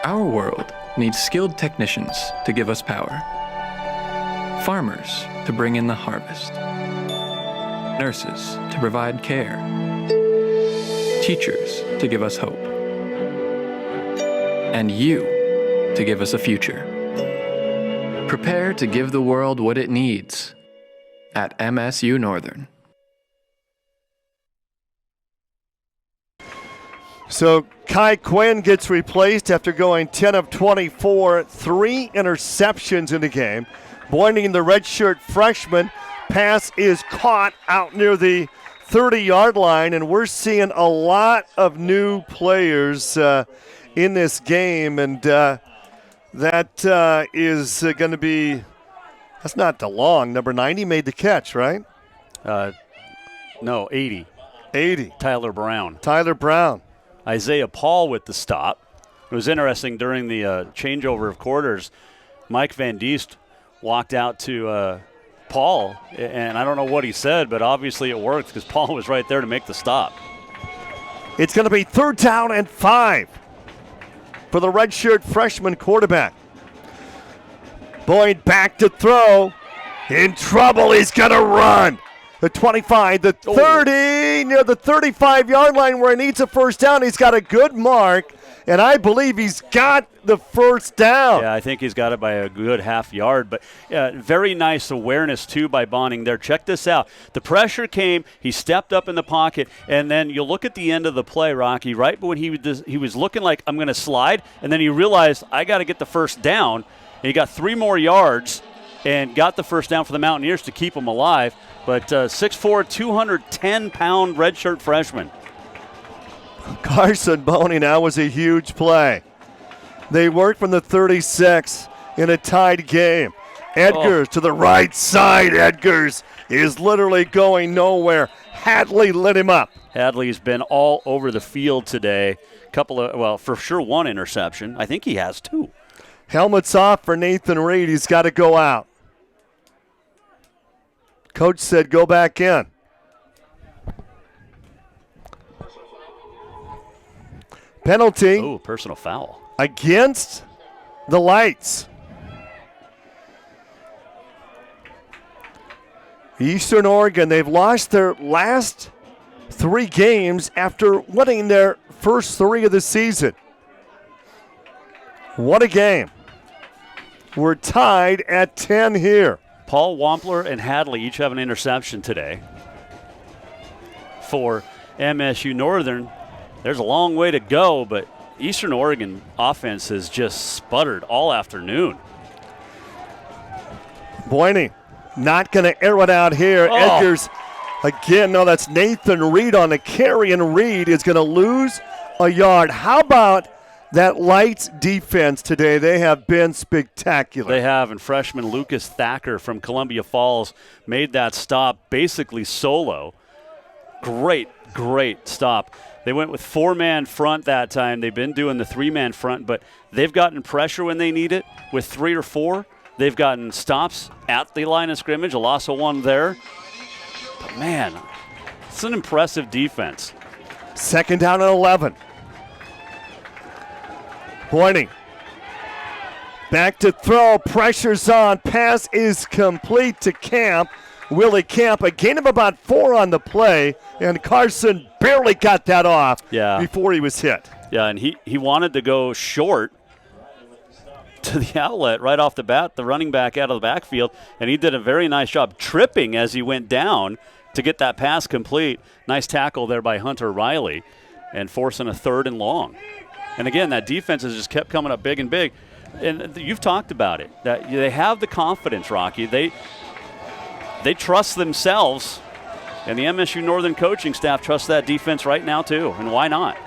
Our world needs skilled technicians to give us power, farmers to bring in the harvest, nurses to provide care, teachers to give us hope, and you to give us a future. Prepare to give the world what it needs at MSU Northern. So Kai Quinn gets replaced after going 10 of 24, 3 interceptions in the game. Boyning, the redshirt freshman, pass is caught out near the 30-yard line, and we're seeing a lot of new players in this game, and that is going to be – that's not DeLong. Number 90 made the catch, right? No, 80. 80. Tyler Brown. Tyler Brown. Isaiah Paul with the stop. It was interesting during the changeover of quarters. Mike Van Diest walked out to Paul, and I don't know what he said, but obviously it worked because Paul was right there to make the stop. It's going to be 3rd down and 5 for the redshirt freshman quarterback. Boyd back to throw. In trouble. He's going to run. The 25, the 30, near the 35-yard line where he needs a first down. He's got a good mark, and I believe he's got the first down. Yeah, I think he's got it by a good half yard, but very nice awareness, too, by Bonning there. Check this out. The pressure came, he stepped up in the pocket, and then you look at the end of the play, Rocky, right when he was looking like, I'm going to slide, and then he realized, I got to get the first down, and he got 3 more yards and got the first down for the Mountaineers to keep him alive. But 6'4", 210-pound redshirt freshman. Carson Boney now was a huge play. They worked from the 36 in a tied game. Edgars to the right side. Edgars is literally going nowhere. Hadley lit him up. Hadley's been all over the field today. For sure 1 interception. I think he has 2. Helmets off for Nathan Reed. He's got to go out. Coach said go back in. Penalty. Oh, personal foul. Against the Lights. Eastern Oregon, they've lost their last 3 games after winning their first 3 of the season. What a game. We're tied at 10 here. Paul Wampler and Hadley each have an interception today. For MSU Northern, there's a long way to go, but Eastern Oregon offense has just sputtered all afternoon. Boyney not going to air it out here. Edgars again. No, that's Nathan Reed on the carry, and Reed is going to lose a yard. How about that Lights defense today? They have been spectacular. They have, and freshman Lucas Thacker from Columbia Falls made that stop basically solo. Great stop. They went with 4-man front that time. They've been doing the 3-man front, but they've gotten pressure when they need it with 3 or 4. They've gotten stops at the line of scrimmage, a loss of 1 there. But, man, it's an impressive defense. 2nd down and 11. Boyney back to throw, pressure's on, pass is complete to Camp. Willie Camp, a gain of about 4 on the play, and Carson barely got that off before he was hit. Yeah, and he wanted to go short to the outlet right off the bat, the running back out of the backfield, and he did a very nice job tripping as he went down to get that pass complete. Nice tackle there by Hunter Riley and forcing a 3rd and long. And again, that defense has just kept coming up big and big. And you've talked about it. That they have the confidence, Rocky. They trust themselves, and the MSU Northern coaching staff trusts that defense right now too. And why not?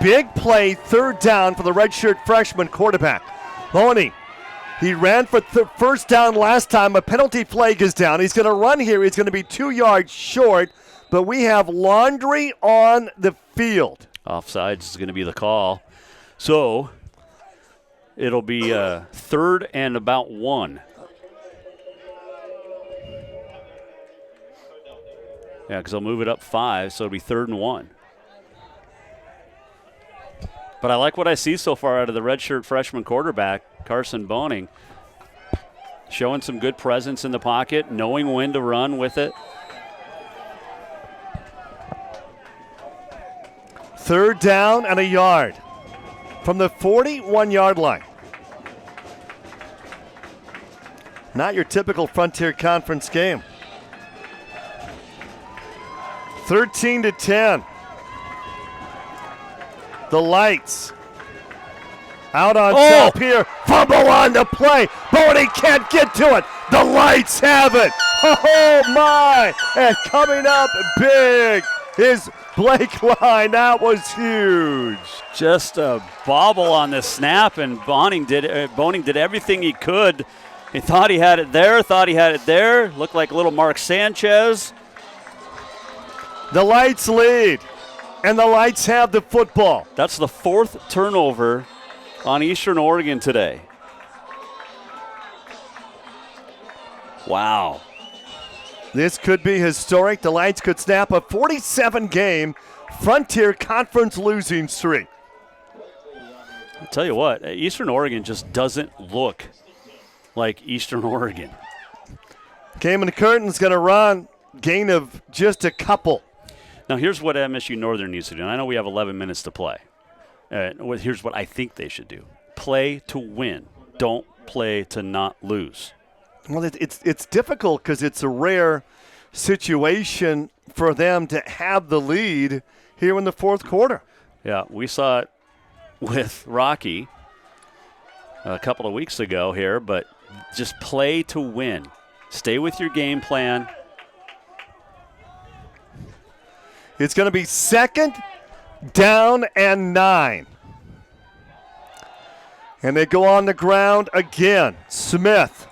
Big play, 3rd down for the redshirt freshman quarterback. Boney, he ran for first down last time. A penalty flag is down. He's going to run here. He's going to be 2 yards short, but we have Laundry on the field. Offsides is going to be the call. So it'll be 3rd and about 1. Yeah, because they'll move it up 5, so it'll be 3rd and 1. But I like what I see so far out of the redshirt freshman quarterback, Carson Boning. Showing some good presence in the pocket, knowing when to run with it. 3rd down and a yard from the 41-yard line. Not your typical Frontier Conference game. 13-10. The Lights out on top here. Fumble on the play. Boney can't get to it. The Lights have it. Oh, my. And coming up big is Blake Lyon. That was huge. Just a bobble on the snap, and Boning did everything he could. He thought he had it there, Looked like a little Mark Sanchez. The Lights lead, and the Lights have the football. That's the 4th turnover on Eastern Oregon today. Wow. This could be historic. The Lights could snap a 47-game Frontier Conference losing streak. I'll tell you what, Eastern Oregon just doesn't look like Eastern Oregon. Cayman Curtin's going to run, gain of just a couple. Now, here's what MSU Northern needs to do. And I know we have 11 minutes to play. Here's what I think they should do. Play to win. Don't play to not lose. Well, it's difficult because it's a rare situation for them to have the lead here in the 4th quarter. Yeah, we saw it with Rocky a couple of weeks ago here, but just play to win. Stay with your game plan. It's going to be 2nd down and 9. And they go on the ground again. Smith.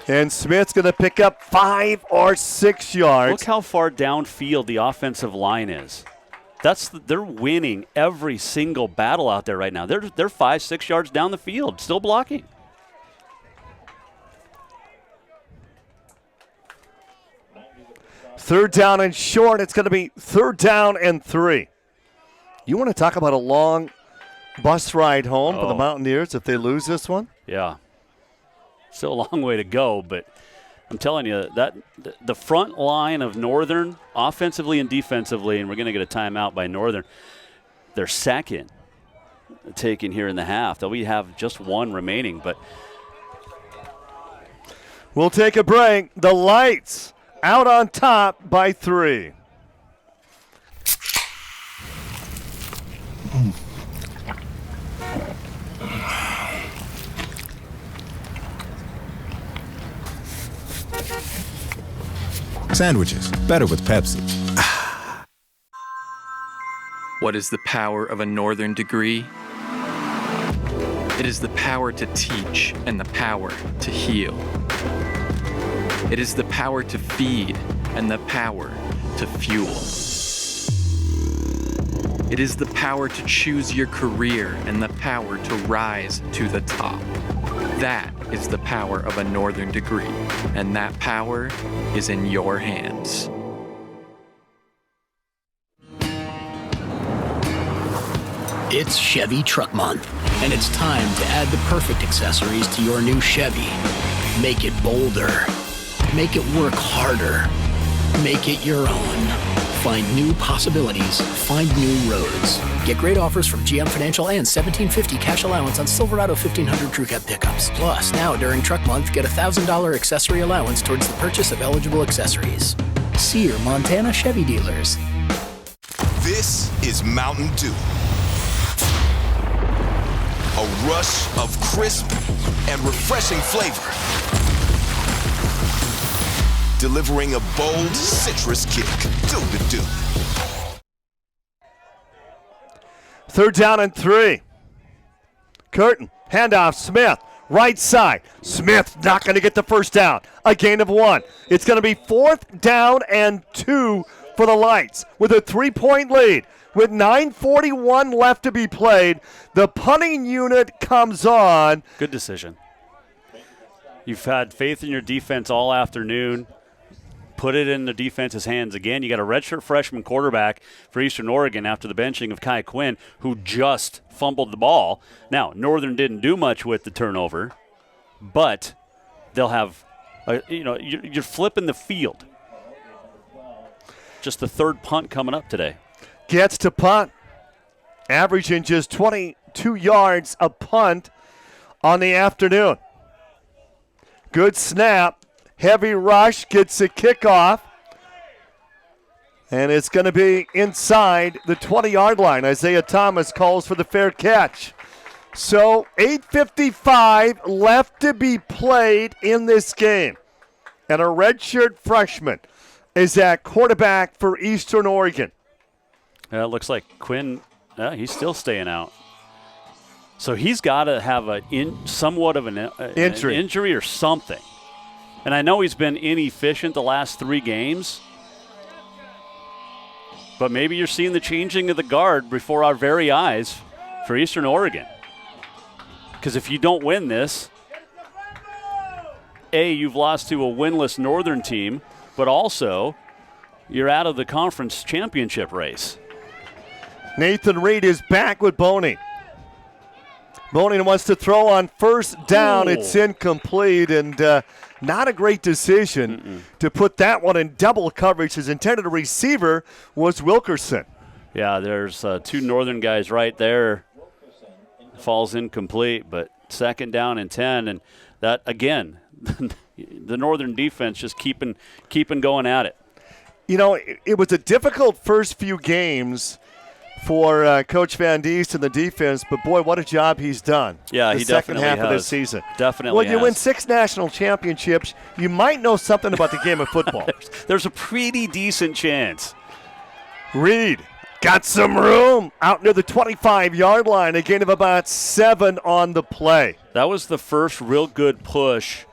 And Smith's going to pick up 5 or 6 yards. Look how far downfield the offensive line is. They're winning every single battle out there right now. They're 5, 6 yards down the field, still blocking. Third down and short. It's going to be 3rd down and 3. You want to talk about a long bus ride home for the Mountaineers if they lose this one? Yeah. Still a long way to go, but I'm telling you that the front line of Northern, offensively and defensively, and we're going to get a timeout by Northern, they're second taken here in the half. They'll have just one remaining, but we'll take a break. The Lights out on top by 3. Sandwiches, better with Pepsi. What is the power of a Northern degree? It is the power to teach and the power to heal. It is the power to feed and the power to fuel. It is the power to choose your career and the power to rise to the top. That is the power of a Northern degree, and that power is in your hands. It's Chevy Truck Month, and it's time to add the perfect accessories to your new Chevy. Make it bolder. Make it work harder. Make it your own. Find new possibilities. Find new roads. Get great offers from GM Financial and $1,750 cash allowance on Silverado 1500 Crew Cab pickups. Plus, now during Truck Month, get a $1,000 accessory allowance towards the purchase of eligible accessories. See your Montana Chevy dealers. This is Mountain Dew. A rush of crisp and refreshing flavor. Delivering a bold citrus kick. Do. 3rd down and 3. Curtin, handoff, Smith, right side. Smith not going to get the first down. A gain of 1. It's going to be 4th down and 2 for the Lights with a 3-point lead. With 9:41 left to be played, the punting unit comes on. Good decision. You've had faith in your defense all afternoon. Put it in the defense's hands again. You got a redshirt freshman quarterback for Eastern Oregon after the benching of Kai Quinn, who just fumbled the ball. Now, Northern didn't do much with the turnover, but they'll have, you're flipping the field. Just the 3rd punt coming up today. Gets to punt, averaging just 22 yards a punt on the afternoon. Good snap. Heavy rush, gets a kickoff. And it's going to be inside the 20-yard line. Isaiah Thomas calls for the fair catch. So 8:55 left to be played in this game. And a redshirt freshman is at quarterback for Eastern Oregon. It looks like Quinn, he's still staying out. So he's got to have somewhat of an injury or something. And I know he's been inefficient the last 3 games. But maybe you're seeing the changing of the guard before our very eyes for Eastern Oregon. Because if you don't win this, you've lost to a winless Northern team, but also you're out of the conference championship race. Nathan Reed is back with Boning. Boning wants to throw on first down. Ooh. It's incomplete, and not a great decision to put that one in double coverage. His intended receiver was Wilkerson. Yeah, there's 2 Northern guys right there. Falls incomplete, but 2nd down and 10. And that, again, the Northern defense just keeping going at it. You know, it was a difficult first few games for Coach Van Diest and the defense, but boy, what a job he's done. Yeah, the he second definitely half has. of this season. Definitely When you has. win 6 national championships, you might know something about the game of football. There's a pretty decent chance. Reed got some room out near the 25-yard line, a gain of about 7 on the play. That was the first real good push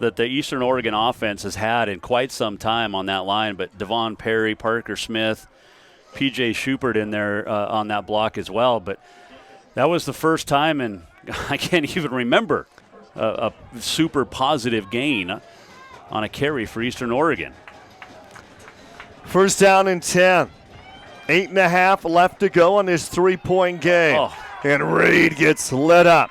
that the Eastern Oregon offense has had in quite some time on that line, but Devon Perry, Parker Smith, P.J. Schubert in there on that block as well. But that was the first time, and I can't even remember a super positive gain on a carry for Eastern Oregon. First down and 10. 8.5 left to go on this 3-point game. Oh. And Reed gets lit up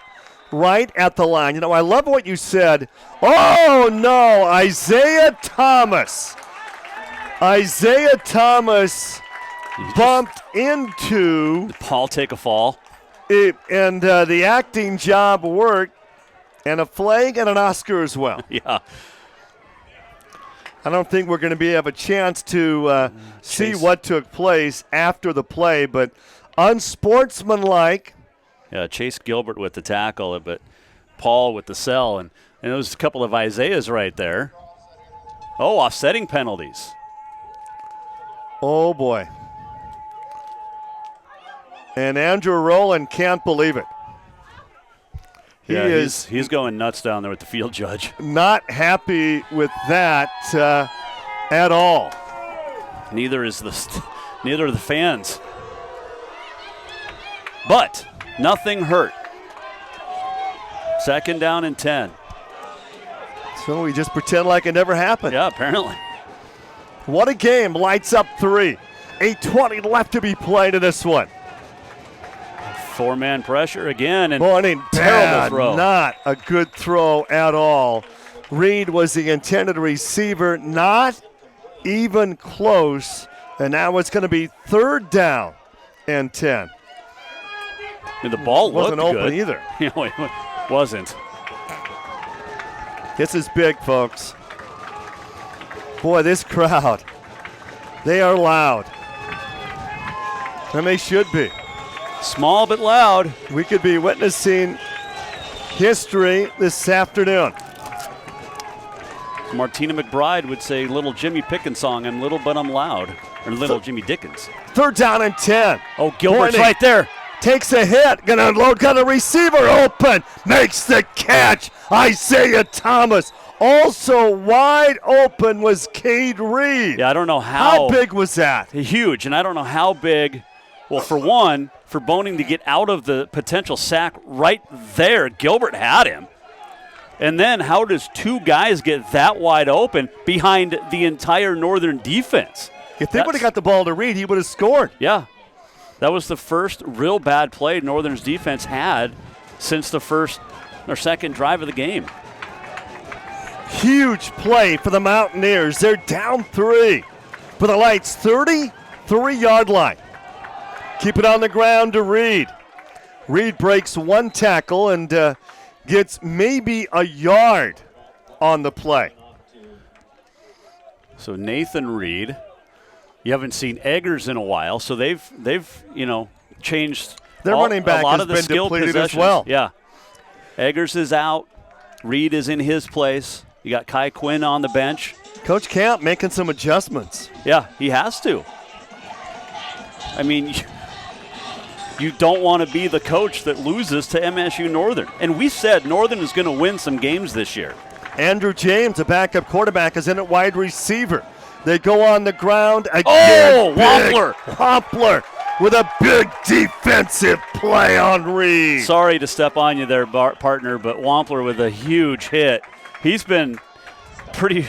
right at the line. You know, I love what you said. Oh, no, Isaiah Thomas. Isaiah Thomas bumped into. Did Paul take a fall? And the acting job worked, and a flag and an Oscar as well. Yeah. I don't think we're going to have a chance to see what took place after the play, but unsportsmanlike. Yeah, Chase Gilbert with the tackle, but Paul with the sell, and there was a couple of Isaiahs right there. Oh, offsetting penalties. Oh, boy. And Andrew Rowland can't believe it. He's going nuts down there with the field judge. Not happy with that at all. Neither are the fans. But nothing hurt. 2nd down and 10. So we just pretend like it never happened. Yeah, apparently. What a game. Lights up 3. 8:20 left to be played in this one. 4-man pressure again, and terrible throw. Not a good throw at all. Reed was the intended receiver, not even close, and now it's going to be 3rd down and 10. And the ball wasn't looked open good. either. No, it wasn't. This is big, folks. Boy, this crowd, they are loud. And they should be. Small but loud. We could be witnessing history this afternoon. Martina McBride would say little Jimmy Pickens song, I'm little but I'm loud. Or little Jimmy Dickens. 3rd down and 10. Oh, Gilbert's right there. Takes a hit, gonna unload, got a receiver open, makes the catch. Isaiah Thomas. Also wide open was Cade Reed. Yeah, I don't know how big was that? Huge, and I don't know how big. Well, for one, for Boning to get out of the potential sack right there, Gilbert had him. And then how does 2 guys get that wide open behind the entire Northern defense? If they would have got the ball to Reed, he would have scored. Yeah. That was the first real bad play Northern's defense had since the first or second drive of the game. Huge play for the Mountaineers. They're down 3 for the Lights, 33-yard line. Keep it on the ground to Reed. Reed breaks 1 tackle and gets maybe a yard on the play. So Nathan Reed You haven't seen Eggers in a while, so they've changed. Their running back a lot has of the been skill depleted possessions. as well. Yeah, Eggers is out. Reed is in his place. You got Kai Quinn on the bench. Coach Camp making some adjustments. Yeah, he has to. I mean, you don't want to be the coach that loses to MSU Northern. And we said Northern is going to win some games this year. Andrew James, a backup quarterback, is in at wide receiver. They go on the ground again. Oh, Wampler. Wampler with a big defensive play on Reed. Sorry to step on you there, partner, but Wampler with a huge hit. He's been pretty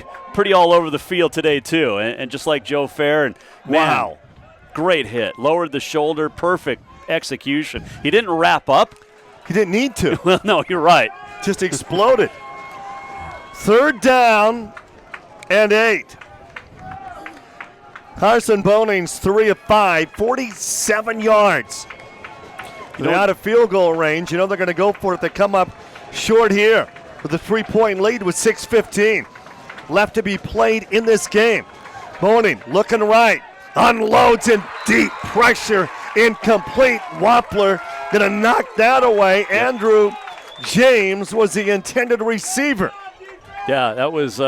all over the field today, too. And just like Joe Fair. And wow. Great hit. Lowered the shoulder. Perfect execution. He didn't wrap up. He didn't need to. Well, no, you're right. Just exploded. 3rd down and 8. Carson Boning's 3 of 5, 47 yards. They're out of field goal range. You know they're going to go for it. They come up short here with a 3-point lead with 6:15 left to be played in this game. Boning looking right. Unloads in deep pressure. Incomplete. Wampler going to knock that away. Yep. Andrew James was the intended receiver. Yeah, that was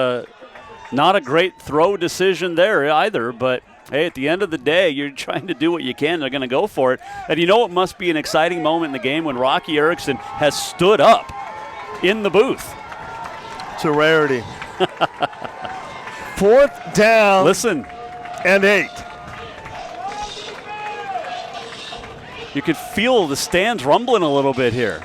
not a great throw decision there either, but hey, at the end of the day, you're trying to do what you can. They're going to go for it. And you know it must be an exciting moment in the game when Rocky Erickson has stood up in the booth. It's a rarity. 4th down. Listen. And 8. You could feel the stands rumbling a little bit here.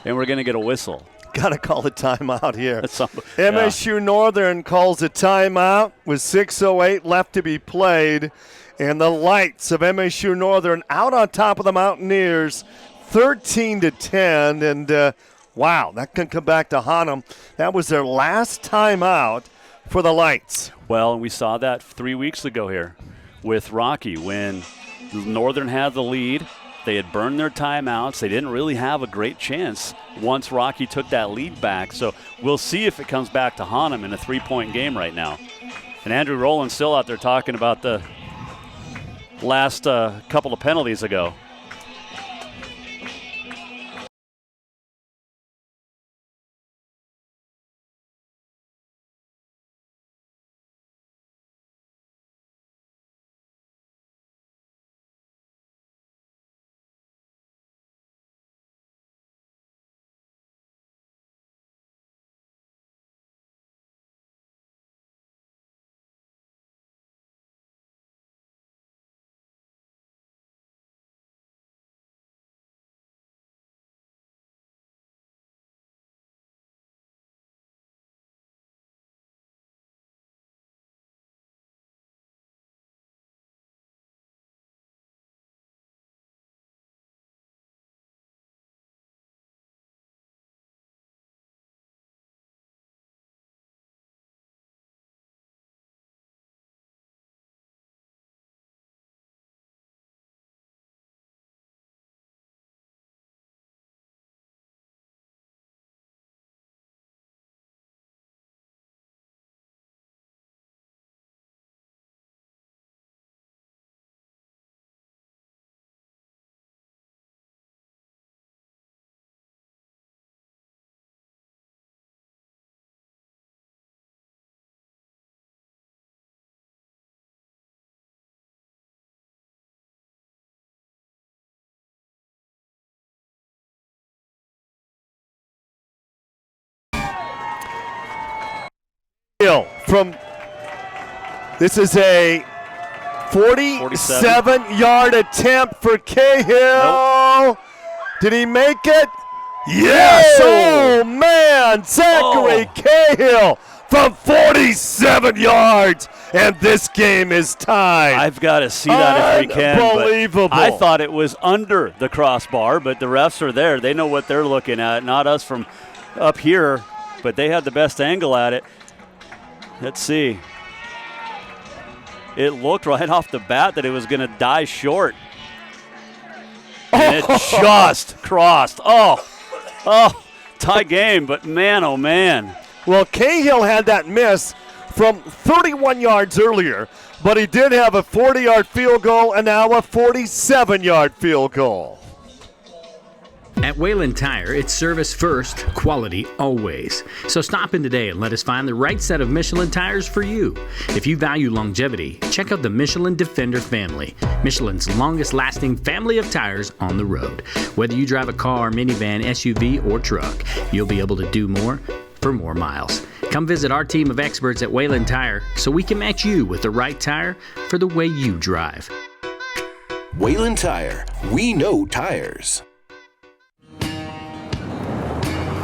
And we're going to get a whistle. Got to call a timeout here. Yeah. MSU Northern calls a timeout with 6:08 left to be played. And the Lights of MSU Northern out on top of the Mountaineers, 13-10. And, wow, that can come back to haunt them. That was their last timeout for the Lights. Well, and we saw that 3 weeks ago here with Rocky when Northern had the lead. They had burned their timeouts. They didn't really have a great chance once Rocky took that lead back. So we'll see if it comes back to haunt them in a 3-point game right now. And Andrew Rowland's still out there talking about the last couple of penalties ago. This is a 47-yard attempt for Cahill. Nope. Did he make it? Yes! Oh, man! Zachary Cahill from 47 yards, and this game is tied. I've got to see that if we can. Unbelievable. I thought it was under the crossbar, but the refs are there. They know what they're looking at, not us from up here, but they had the best angle at it. Let's see. It looked right off the bat that it was going to die short. And it just crossed. Oh, tie game, but man, oh man. Well, Cahill had that miss from 31 yards earlier, but he did have a 40-yard field goal and now a 47-yard field goal. At Wayland Tire, it's service first, quality always. So stop in today and let us find the right set of Michelin tires for you. If you value longevity, check out the Michelin Defender family, Michelin's longest lasting family of tires on the road. Whether you drive a car, minivan, SUV, or truck, you'll be able to do more for more miles. Come visit our team of experts at Wayland Tire so we can match you with the right tire for the way you drive. Wayland Tire. We know tires.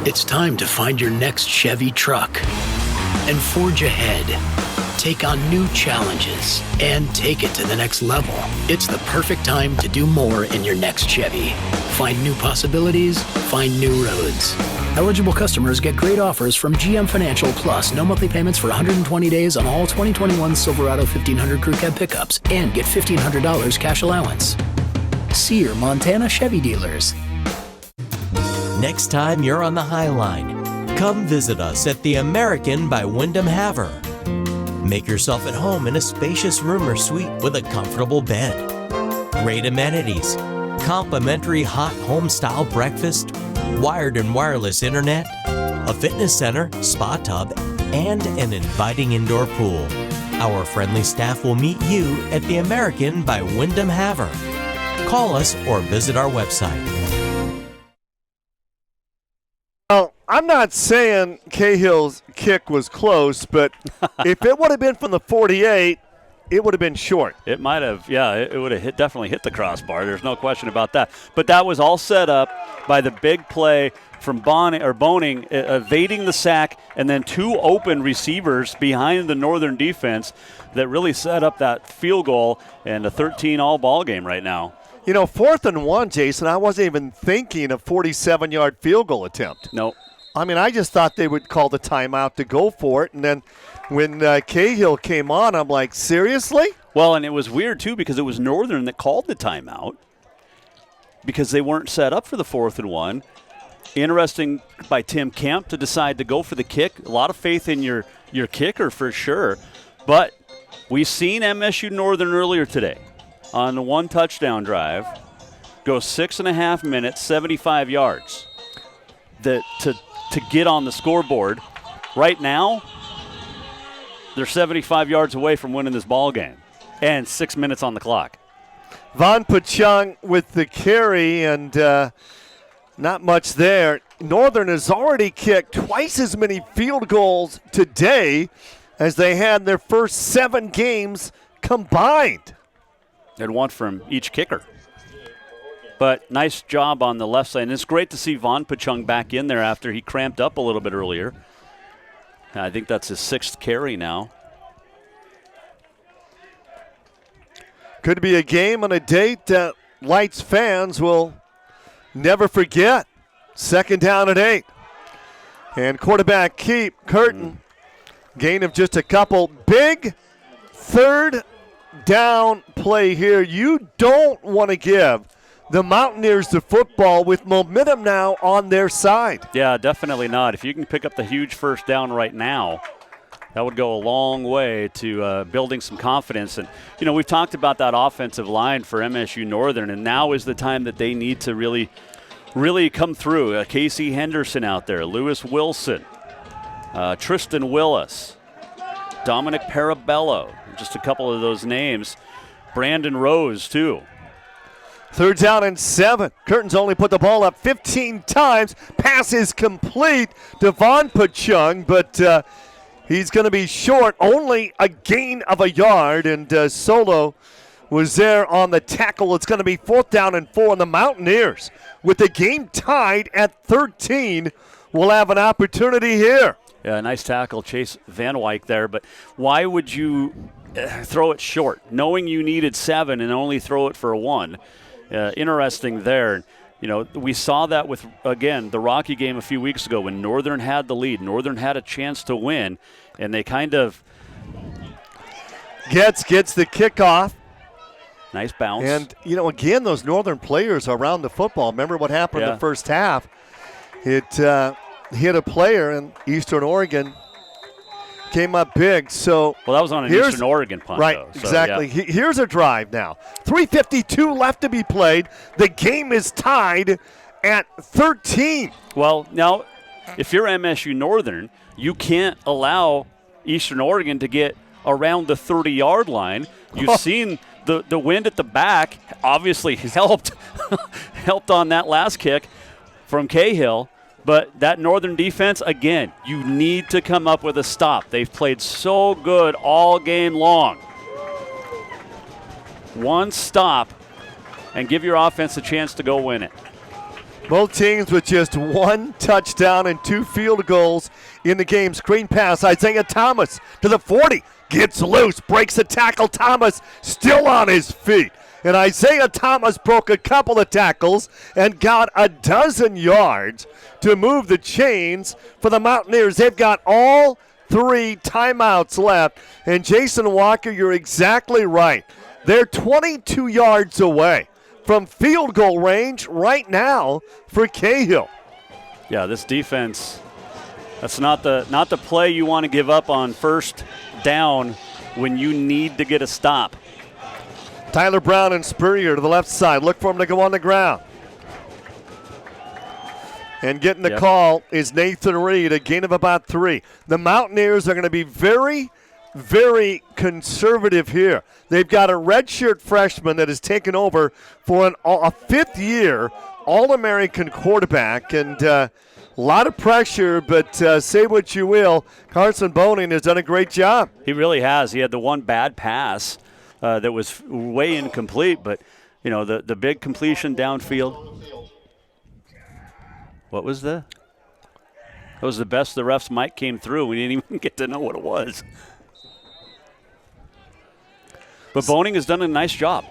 It's time to find your next Chevy truck and forge ahead. Take on new challenges and take it to the next level. It's the perfect time to do more in your next Chevy. Find new possibilities, find new roads. Eligible customers get great offers from GM Financial Plus. No monthly payments for 120 days on all 2021 Silverado 1500 Crew Cab pickups and get $1,500 cash allowance. See your Montana Chevy dealers. Next time you're on the High Line, come visit us at the American by Wyndham Havre. Make yourself at home in a spacious room or suite with a comfortable bed. Great amenities, complimentary hot home-style breakfast, wired and wireless internet, a fitness center, spa tub, and an inviting indoor pool. Our friendly staff will meet you at the American by Wyndham Havre. Call us or visit our website. Well, I'm not saying Cahill's kick was close, but if it would have been from the 48, it would have been short. It might have, yeah. It would have definitely hit the crossbar. There's no question about that. But that was all set up by the big play from Boning evading the sack, and then two open receivers behind the Northern defense that really set up that field goal and a 13-all ball game right now. You know, 4th and 1, Jason, I wasn't even thinking a 47-yard field goal attempt. No. I mean, I just thought they would call the timeout to go for it, and then when Cahill came on, I'm like, seriously? Well, and it was weird, too, because it was Northern that called the timeout because they weren't set up for the 4th and 1. Interesting by Tim Kemp to decide to go for the kick. A lot of faith in your kicker for sure. But we've seen MSU Northern earlier today on the one touchdown drive go 6.5 minutes, 75 yards to get on the scoreboard. Right now, they're 75 yards away from winning this ball game and 6 minutes on the clock. Von Pachung with the carry, and not much there. Northern has already kicked twice as many field goals today as they had in their first 7 games combined. And one from each kicker. But nice job on the left side. And it's great to see Von Pachung back in there after he cramped up a little bit earlier. I think that's his 6th carry now. Could be a game and a date that Lights fans will never forget. 2nd down and 8. And quarterback keep Curtin. Gain of just a couple. Big 3rd down play here. You don't want to give the Mountaineers the football with momentum now on their side. Yeah, definitely not. If you can pick up the huge 1st down right now, that would go a long way to building some confidence. And, you know, we've talked about that offensive line for MSU Northern, and now is the time that they need to really come through. Casey Henderson out there, Lewis Wilson, Tristan Willis, Dominic Parabello, just a couple of those names. Brandon Rose, too. 3rd down and 7. Curtin's only put the ball up 15 times. Pass is complete to Von Pachung, but he's going to be short. Only a gain of a yard, and Solo was there on the tackle. It's going to be 4th down and 4. And the Mountaineers, with the game tied at 13, will have an opportunity here. Yeah, nice tackle, Chase Van Wyk there. But why would you throw it short, knowing you needed 7 and only throw it for a 1? Interesting there. You know, we saw that with, again, the Rocky game a few weeks ago when Northern had the lead. Northern had a chance to win, and they kind of gets the kickoff. Nice bounce. And, you know, again, those Northern players around the football. Remember what happened in the first half? It hit a player in Eastern Oregon. came up big. So well, that was on an Eastern Oregon punt, right? though, so, Exactly. yeah. Here's a drive now. 3:52 left to be played. The game is tied at 13. Well, now, if you're MSU Northern, you can't allow Eastern Oregon to get around the 30-yard line. You've seen the wind at the back obviously helped on that last kick from Cahill. But that Northern defense, again, you need to come up with a stop. They've played so good all game long. One stop and give your offense a chance to go win it. Both teams with just one touchdown and 2 field goals in the game. Screen pass, Isaiah Thomas to the 40. Gets loose, breaks a tackle. Thomas still on his feet. And Isaiah Thomas broke a couple of tackles and got a dozen yards to move the chains for the Mountaineers. They've got all 3 timeouts left. And Jason Walker, you're exactly right. They're 22 yards away from field goal range right now for Cahill. Yeah, this defense, that's not the play you want to give up on first down when you need to get a stop. Tyler Brown and Spurrier to the left side. Look for him to go on the ground. And getting the call is Nathan Reed, a gain of about 3. The Mountaineers are going to be very, very conservative here. They've got a redshirt freshman that has taken over for a 5th-year All-American quarterback. And a lot of pressure, but say what you will, Carson Boning has done a great job. He really has. He had the one bad pass that was way incomplete, but, you know, the big completion downfield. What was that? That was the best the ref's mic came through. We didn't even get to know what it was. But Boning has done a nice job.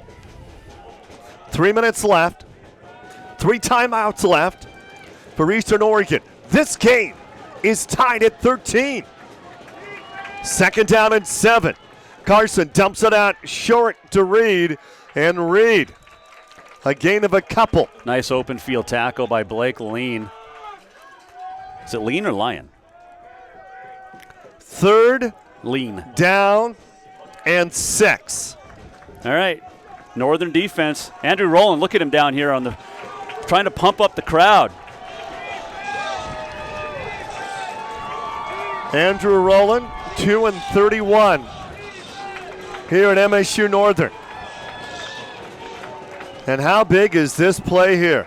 3 minutes left. 3 timeouts left for Eastern Oregon. This game is tied at 13. 2nd down and 7. Carson dumps it out short to Reed, and Reed, a gain of a couple. Nice open field tackle by Blake Lean. Is it Lean or Lyon? 3rd Lean. Down and 6. All right. Northern defense. Andrew Rowland, look at him down here trying to pump up the crowd. Andrew Rowland, 2-31 here at MSU Northern. And how big is this play here?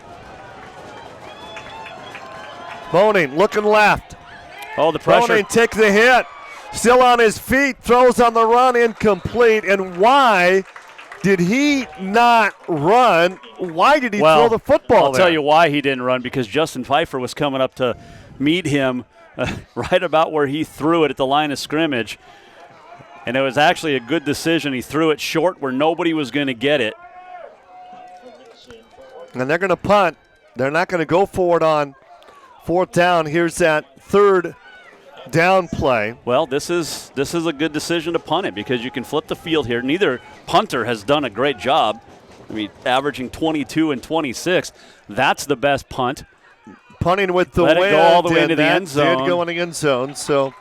Boning looking left. Oh, the pressure. Boning takes the hit. Still on his feet, throws on the run, incomplete. And why did he not run? Why did he throw the football I'll tell you why he didn't run, because Justin Pfeiffer was coming up to meet him right about where he threw it at the line of scrimmage. And it was actually a good decision. He threw it short where nobody was going to get it. And they're going to punt. They're not going to go for it on 4th down. Here's that 3rd down play. Well, this is a good decision to punt it, because you can flip the field here. Neither punter has done a great job. I mean, averaging 22 and 26. That's the best punt. Punting with the wind. Let it go all the way into the end end zone. Did go in the end zone, so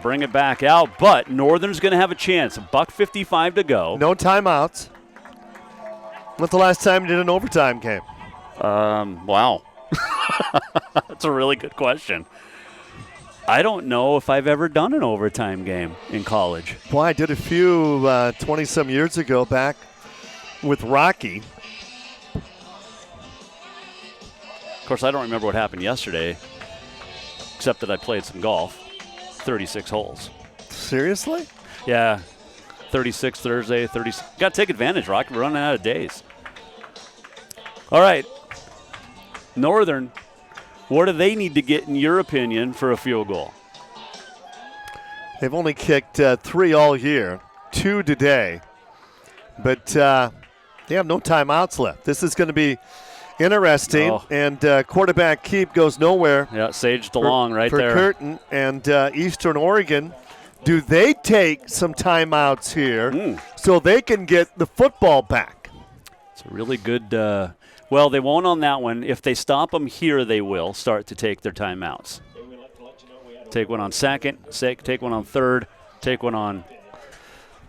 bring it back out. But Northern's going to have a chance. $1:55 to go. No timeouts. When's the last time you did an overtime game? Wow. That's a really good question. I don't know if I've ever done an overtime game in college. Well, I did a few 20-some years ago back with Rocky. Of course, I don't remember what happened yesterday, except that I played some golf. 36 holes. Seriously? Yeah. 36 Thursday, 30. Got to take advantage, Rock. We're running out of days. All right. Northern, what do they need to get, in your opinion, for a field goal? They've only kicked 3 all year, 2 today. But they have no timeouts left. This is going to be interesting. Oh. And quarterback keep goes nowhere. Yeah, Sage DeLong right there. For Curtin and Eastern Oregon. Do they take some timeouts here so they can get the football back? It's a really good well, they won't on that one. If they stop them here, they will start to take their timeouts. Take one on 2nd, take one on 3rd. take one on.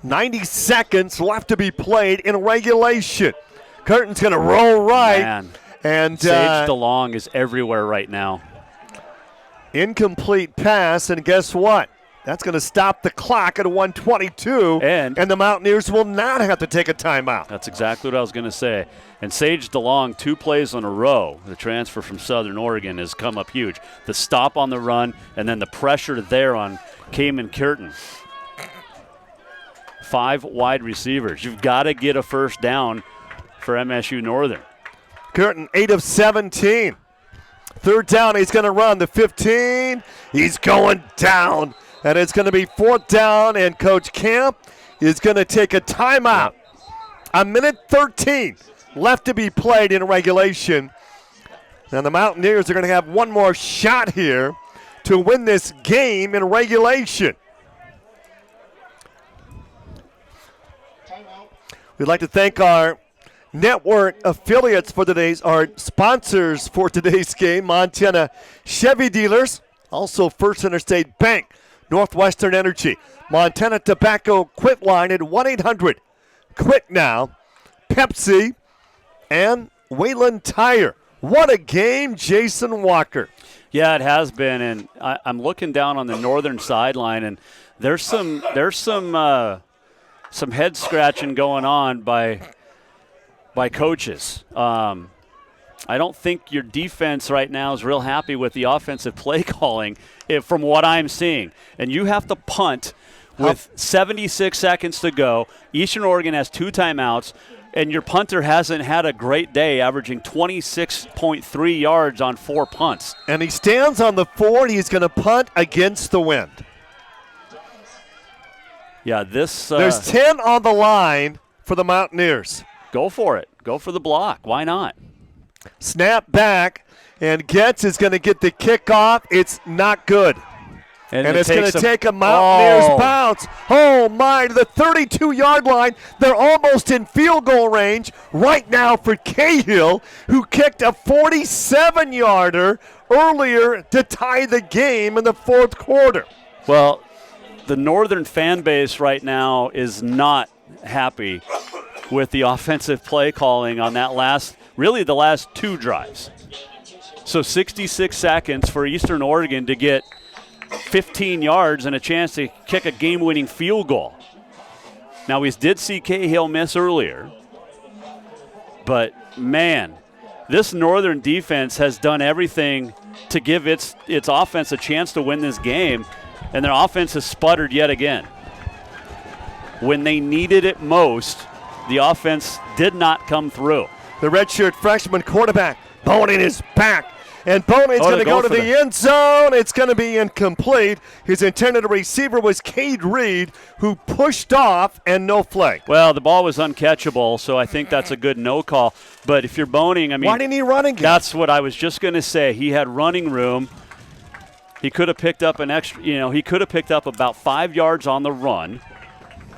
90 seconds left to be played in regulation. Curtin's going to roll right. Man. And Sage DeLong is everywhere right now. Incomplete pass, and guess what? That's going to stop the clock at 1:22, and the Mountaineers will not have to take a timeout. That's exactly what I was going to say. And Sage DeLong, 2 plays in a row, the transfer from Southern Oregon, has come up huge. The stop on the run, and then the pressure there on Kamen Curtin. 5 wide receivers. You've got to get a first down for MSU Northern. Curtin, 8 of 17. Third down, he's going to run the 15. He's going down, and it's going to be 4th down, and Coach Camp is going to take a timeout. A minute 13 left to be played in regulation. Now the Mountaineers are going to have one more shot here to win this game in regulation. We'd like to thank our network affiliates for our sponsors for today's game, Montana Chevy Dealers, also First Interstate Bank, Northwestern Energy, Montana Tobacco Quit Line at 1-800-QUIT NOW, Pepsi, and Wayland Tire. What a game, Jason Walker. Yeah, it has been, and I'm looking down on the northern sideline, and there's some head scratching going on by coaches. I don't think your defense right now is real happy with the offensive play calling from what I'm seeing. And you have to punt with 76 seconds to go. Eastern Oregon has 2 timeouts, and your punter hasn't had a great day, averaging 26.3 yards on 4 punts. And he stands on the 4, and he's going to punt against the wind. Yeah, this... There's 10 on the line for the Mountaineers. Go for it. Go for the block. Why not? Snap back, and Getz is going to get the kickoff. It's not good. And it's going to take a Mountaineers bounce. Oh, my, to the 32-yard line. They're almost in field goal range right now for Cahill, who kicked a 47-yarder earlier to tie the game in the 4th quarter. Well, the Northern fan base right now is not happy with the offensive play calling on that the last 2 drives. So 66 seconds for Eastern Oregon to get 15 yards and a chance to kick a game-winning field goal. Now, we did see Cahill miss earlier, but, man, this Northern defense has done everything to give its offense a chance to win this game, and their offense has sputtered yet again. When they needed it most, the offense did not come through. The redshirt freshman quarterback, Bonin, is back. And Bonin's going to go to the end zone. It's going to be incomplete. His intended receiver was Cade Reed, who pushed off, and no flag. Well, the ball was uncatchable, so I think that's a good no call. But if you're Boning, I mean, why didn't he run again? That's what I was just going to say. He had running room. He could have picked up he could have picked up about 5 yards on the run.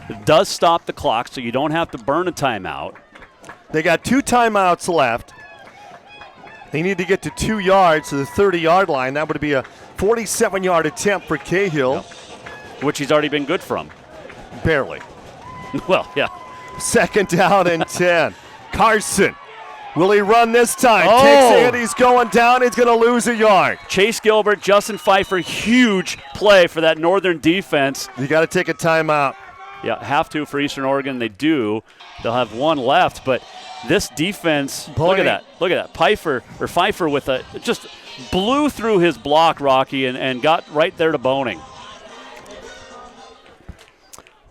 It does stop the clock, so you don't have to burn a timeout. They got 2 timeouts left. They need to get to 2 yards to the 30-yard line. That would be a 47-yard attempt for Cahill. Yep. Which he's already been good from. Barely. Well, yeah. 2nd down and 10. Carson. Will he run this time? Takes it. He's going down. He's going to lose a yard. Chase Gilbert, Justin Pfeiffer, huge play for that Northern defense. You got to take a timeout. Yeah, have to for Eastern Oregon. They do. They'll have 1 left, but this defense, look at that. Look at that. Pfeiffer with just blew through his block, Rocky, and got right there to Boning.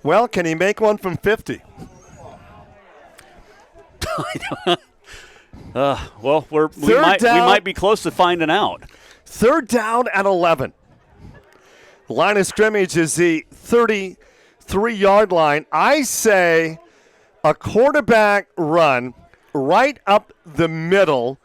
Well, can he make one from 50? Well, we might be close to finding out. 3rd down and 11. Line of scrimmage is the 33-yard line. I say a quarterback run right up the middle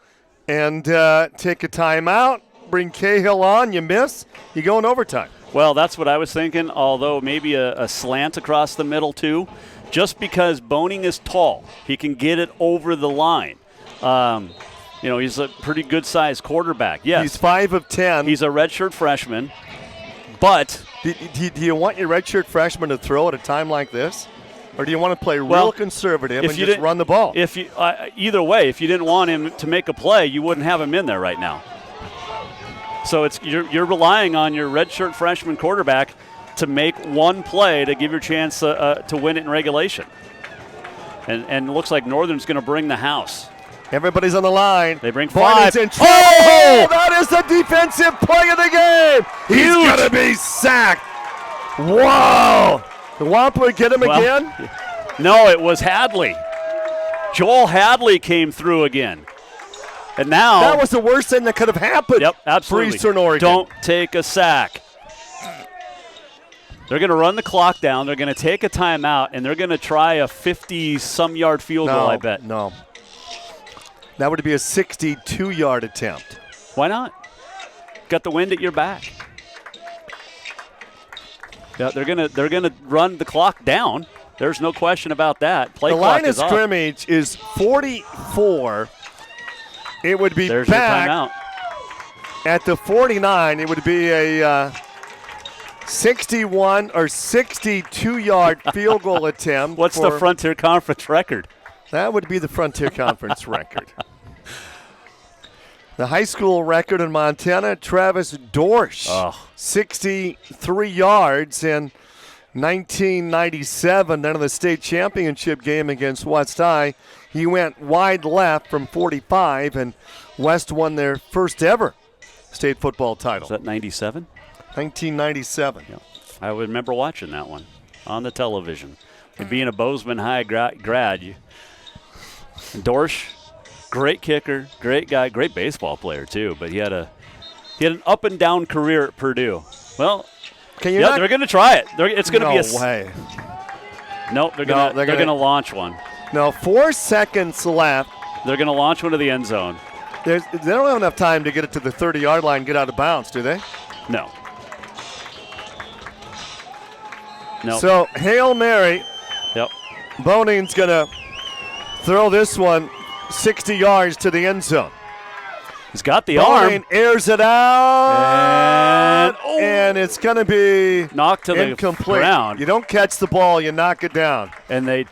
and take a timeout, bring Cahill on. You miss, you go in overtime. Well, that's what I was thinking, although maybe a slant across the middle too. Just because Boning is tall, he can get it over the line. He's a pretty good-sized quarterback. Yes, he's 5 of 10. He's a redshirt freshman, but Do you want your redshirt freshman to throw at a time like this? Or do you want to play real conservative and just run the ball? If you either way, if you didn't want him to make a play, you wouldn't have him in there right now. So you're relying on your redshirt freshman quarterback to make one play to give your chance to win it in regulation. And it looks like Northern's going to bring the house. Everybody's on the line. They bring 5. In trouble. Oh! That is the defensive play of the game. He's going to be sacked. Wow. The Wampler get him again? No, it was Hadley. Joel Hadley came through again. And now. That was the worst thing that could have happened. Yep, absolutely. For Eastern Oregon. Don't take a sack. They're going to run the clock down. They're going to take a timeout, and they're going to try a 50-some-yard field goal, I bet. No. That would be a 62-yard attempt. Why not? Got the wind at your back. Yeah, they're gonna run the clock down. There's no question about that. The line of scrimmage is 44. It would be There's back your timeout. At the 49. It would be a 61 or 62-yard field goal attempt. What's the Frontier Conference record? That would be the Frontier Conference record. The high school record in Montana, Travis Dorsch, 63 yards in 1997. Then in the state championship game against West High, he went wide left from 45, and West won their first ever state football title. Was that 97? 1997. Yeah. I would remember watching that one on the television. And being a Bozeman High grad, Dorsch, great kicker, great guy, great baseball player too. But he had an up and down career at Purdue. Well, they're going to try it. It's going to be No way. Nope, they're going to launch one. No, 4 seconds left. They're going to launch one to the end zone. They don't have enough time to get it to the 30-yard line and get out of bounds, do they? No. No. So, Hail Mary. Yep. Boning's going to throw this one 60 yards to the end zone. He's got the Boning arm. Airs it out. And it's going to be knocked to incomplete. The ground. You don't catch the ball, you knock it down. And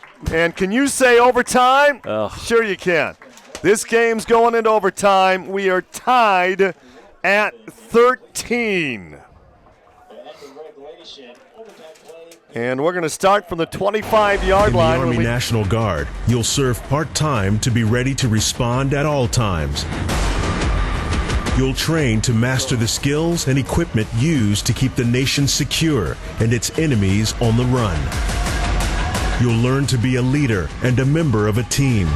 can you say overtime? Ugh. Sure you can. This game's going into overtime. We are tied at 13. And we're going to start from the 25-yard line. In the Army National Guard, you'll serve part-time to be ready to respond at all times. You'll train to master the skills and equipment used to keep the nation secure and its enemies on the run. You'll learn to be a leader and a member of a team.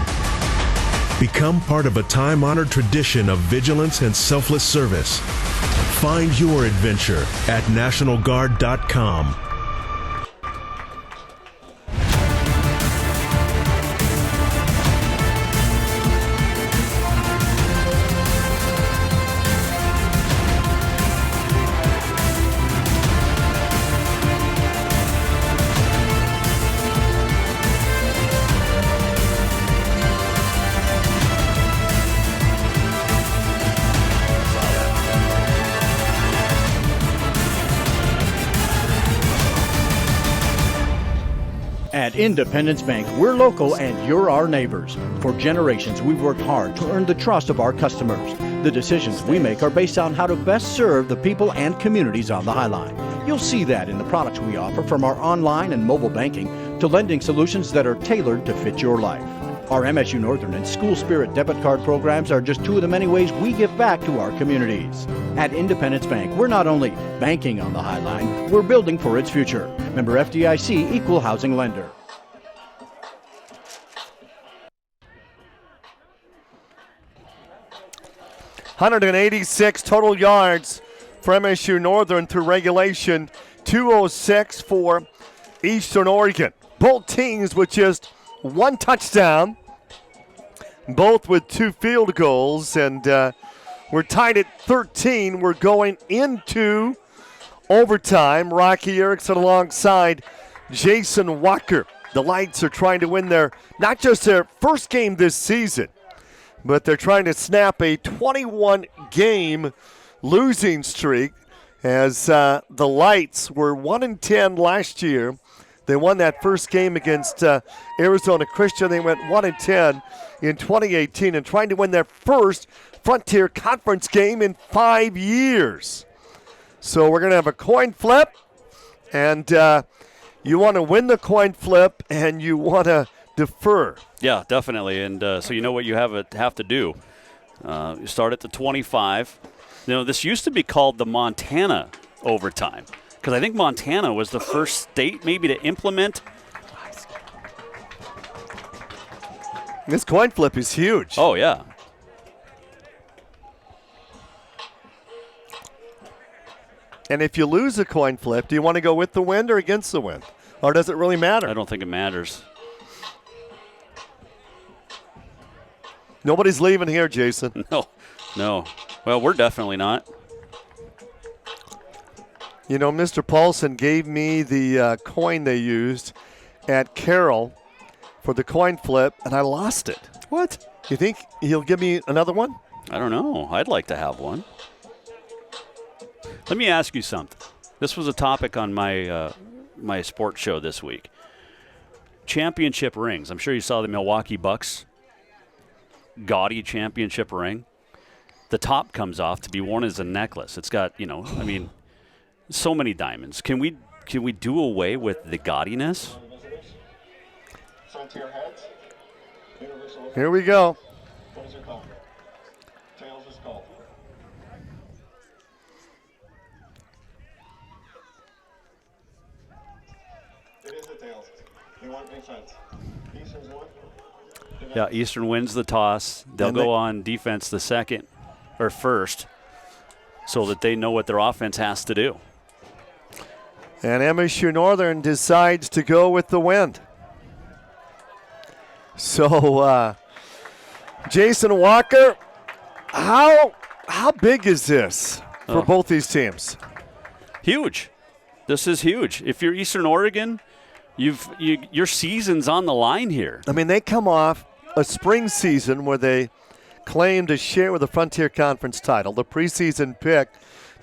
Become part of a time-honored tradition of vigilance and selfless service. Find your adventure at NationalGuard.com. At Independence Bank, we're local and you're our neighbors. For generations, we've worked hard to earn the trust of our customers. The decisions we make are based on how to best serve the people and communities on the High Line. You'll see that in the products we offer, from our online and mobile banking to lending solutions that are tailored to fit your life. Our MSU Northern and School Spirit debit card programs are just two of the many ways we give back to our communities. At Independence Bank, we're not only banking on the High Line, we're building for its future. Member FDIC, Equal Housing Lender. .186 total yards for MSU Northern through regulation, 206 for Eastern Oregon. Both teams with just one touchdown, both with 2 field goals, and we're tied at 13. We're going into overtime. Rocky Erickson alongside Jason Walker. The Lights are trying to win not just their first game this season, but they're trying to snap a 21-game losing streak as the Lights were 1-10 last year. They won that first game against Arizona Christian. They went 1-10 in 2018 and trying to win their first Frontier Conference game in 5 years. So we're going to have a coin flip, and you want to win the coin flip and you want to defer. Yeah, definitely. And so you know what you have to do. You start at the 25. You know, this used to be called the Montana overtime, because I think Montana was the first state maybe to implement. This coin flip is huge. Oh, yeah. And if you lose a coin flip, do you want to go with the wind or against the wind? Or does it really matter? I don't think it matters. Nobody's leaving here, Jason. No. Well, we're definitely not. You know, Mr. Paulson gave me the coin they used at Carroll for the coin flip, and I lost it. What? You think he'll give me another one? I don't know. I'd like to have one. Let me ask you something. This was a topic on my my sports show this week. Championship rings. I'm sure you saw the Milwaukee Bucks gaudy championship ring. The top comes off to be worn as a necklace. It's got, so many diamonds. Can we do away with the gaudiness? Here we go. Yeah, Eastern wins the toss. They'll go on defense the second or first so that they know what their offense has to do. And MSU Northern decides to go with the wind. So, Jason Walker, how big is this for both these teams? Huge. This is huge. If you're Eastern Oregon, your season's on the line here. I mean, they come off a spring season where they claimed to share with the Frontier Conference title, the preseason pick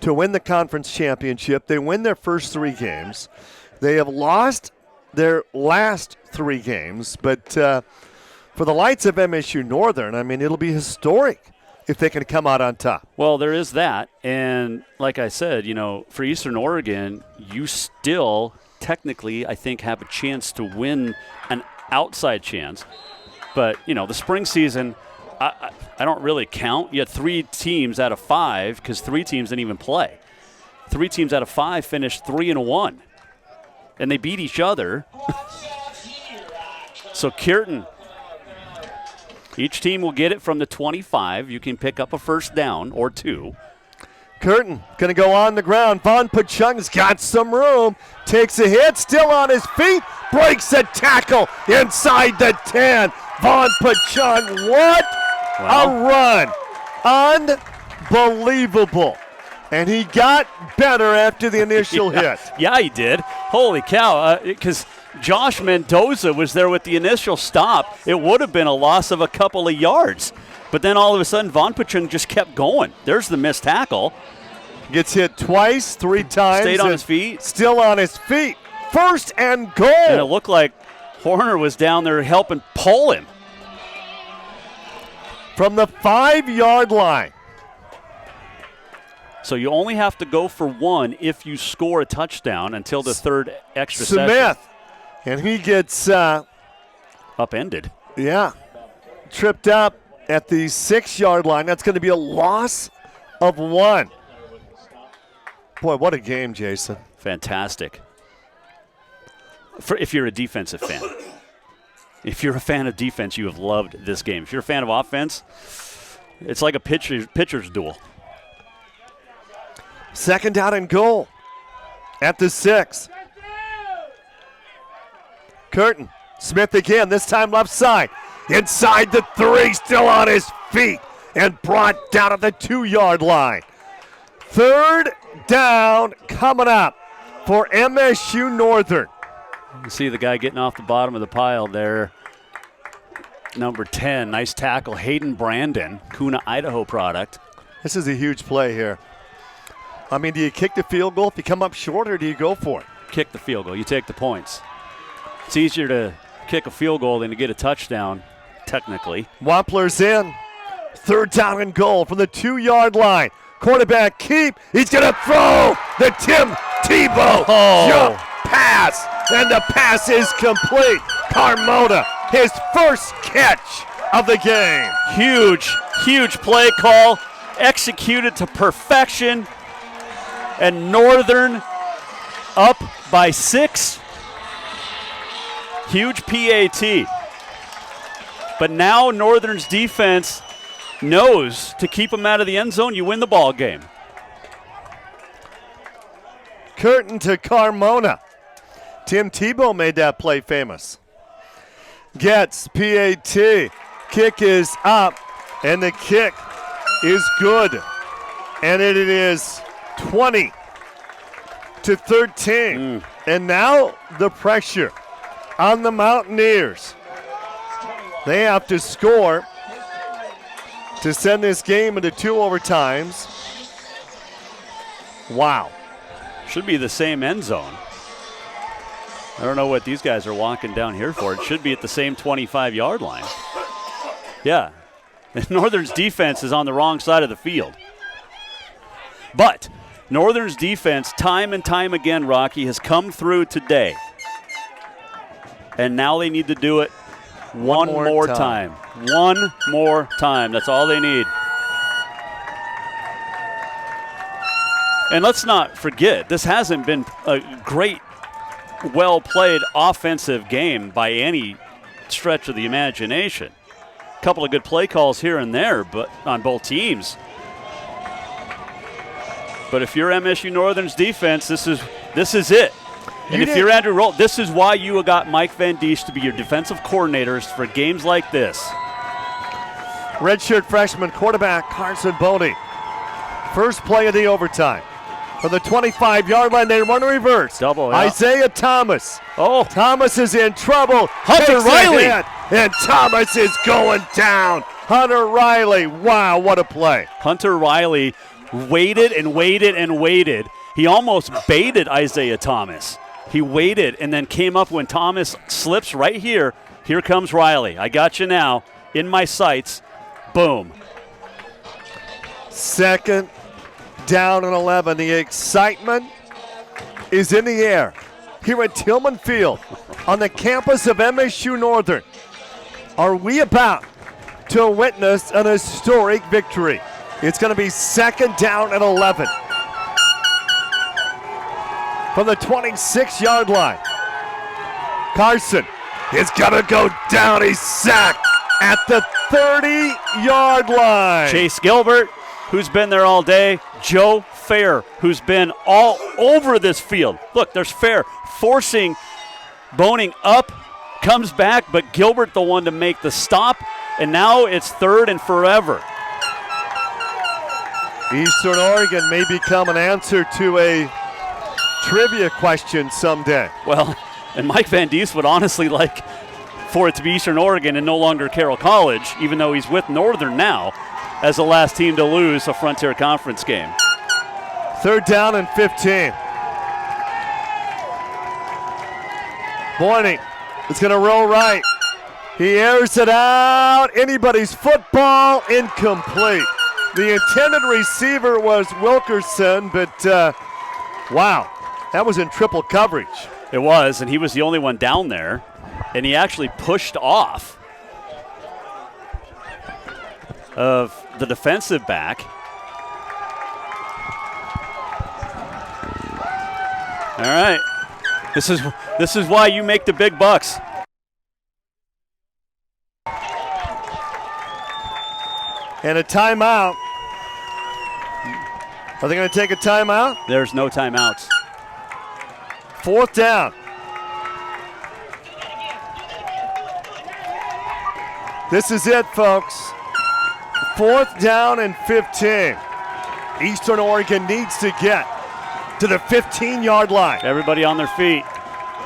to win the conference championship. They win their first 3 games. They have lost their last 3 games, but for the Lights of MSU Northern, I mean, it'll be historic if they can come out on top. Well, there is that, and like I said, for Eastern Oregon, you still technically, I think, have a chance to win, an outside chance. But, the spring season, I don't really count. You had 3 teams out of 5 because 3 teams didn't even play. 3 teams out of 5 finished 3-1, and they beat each other. So Kirton, each team will get it from the 25. You can pick up a first down or 2. Curtin going to go on the ground. Vaughn Pachung's got some room. Takes a hit, still on his feet. Breaks a tackle inside the 10. Vaughn Pachung, what a run. Unbelievable. And he got better after the initial hit. Yeah, he did. Holy cow. Because Josh Mendoza was there with the initial stop. It would have been a loss of a couple of yards. But then all of a sudden, Vaughn Pachung just kept going. There's the missed tackle. Gets hit twice, 3 times. Stayed on his feet. Still on his feet. First and goal. And it looked like Horner was down there helping pull him. From the 5-yard line. So you only have to go for 1 if you score a touchdown until the third extra Smith. session. And he gets upended. Yeah. Tripped up at the 6-yard line. That's going to be a loss of 1. Boy, what a game, Jason. Fantastic. If you're a defensive fan. If you're a fan of defense, you have loved this game. If you're a fan of offense, it's like a pitcher's duel. 2nd down and goal at the 6. Curtin. Smith again, this time left side. Inside the 3, still on his feet, and brought down at the 2-yard line. 3rd down coming up for MSU Northern. You see the guy getting off the bottom of the pile there. Number 10, nice tackle, Hayden Brandon, Kuna, Idaho product. This is a huge play here. I mean, do you kick the field goal if you come up short, or do you go for it? Kick the field goal. You take the points. It's easier to kick a field goal than to get a touchdown, technically. Wampler's in. 3rd down and goal from the 2-yard line. Quarterback keep. He's going to throw the Tim Tebow jump pass. And the pass is complete. Carmona, his first catch of the game. Huge play call. Executed to perfection. And Northern up by 6. Huge PAT. But now Northern's defense knows to keep them out of the end zone, you win the ball game. Curtin to Carmona. Tim Tebow made that play famous. Gets PAT. Kick is up, and the kick is good. And it is 20-13. And now the pressure on the Mountaineers. They have to score to send this game into 2 overtimes. Wow. Should be the same end zone. I don't know what these guys are walking down here for. It should be at the same 25-yard line. Yeah. Northern's defense is on the wrong side of the field. But Northern's defense, time and time again, Rocky, has come through today. And now they need to do it one more time. One more time. That's all they need. And let's not forget, this hasn't been a great, well-played offensive game by any stretch of the imagination. A couple of good play calls here and there, but on both teams. But if you're MSU Northern's defense, this is it. And if you're Andrew Roll, this is why you got Mike Van Diest to be your defensive coordinators for games like this. Redshirt freshman quarterback Carson Boney. First play of the overtime. From the 25-yard line, they run a reverse. Double, yeah. Isaiah Thomas. Oh. Thomas is in trouble. Hunter Riley. And Thomas is going down. Hunter Riley. Wow, what a play. Hunter Riley waited and waited and waited. He almost baited Isaiah Thomas. He waited and then came up when Thomas slips right here. Here comes Riley. I got you now. In my sights. Boom. 2nd down and 11. The excitement is in the air here at Tillman Field on the campus of MSU Northern. Are we about to witness an historic victory? It's going to be 2nd down and 11. From the 26-yard line. Carson is going to go down. He's sacked at the 30-yard line. Chase Gilbert, who's been there all day. Joe Fair, who's been all over this field. Look, there's Fair forcing Boning up, comes back, but Gilbert the one to make the stop, and now it's 3rd and forever. Eastern Oregon may become an answer to a trivia question someday. Well, and Mike Van Diest would honestly like for it to be Eastern Oregon and no longer Carroll College, even though he's with Northern now, as the last team to lose a Frontier Conference game. 3rd down and 15. Boyning is going to roll right. He airs it out. Anybody's football, incomplete. The intended receiver was Wilkerson, but wow, that was in triple coverage. It was, and he was the only one down there, and he actually pushed off of the defensive back. All right, this is why you make the big bucks. And a timeout. Are they going to take a timeout? There's no timeouts. 4th down. This is it, folks. 4th down and 15. Eastern Oregon needs to get to the 15-yard line. Everybody on their feet.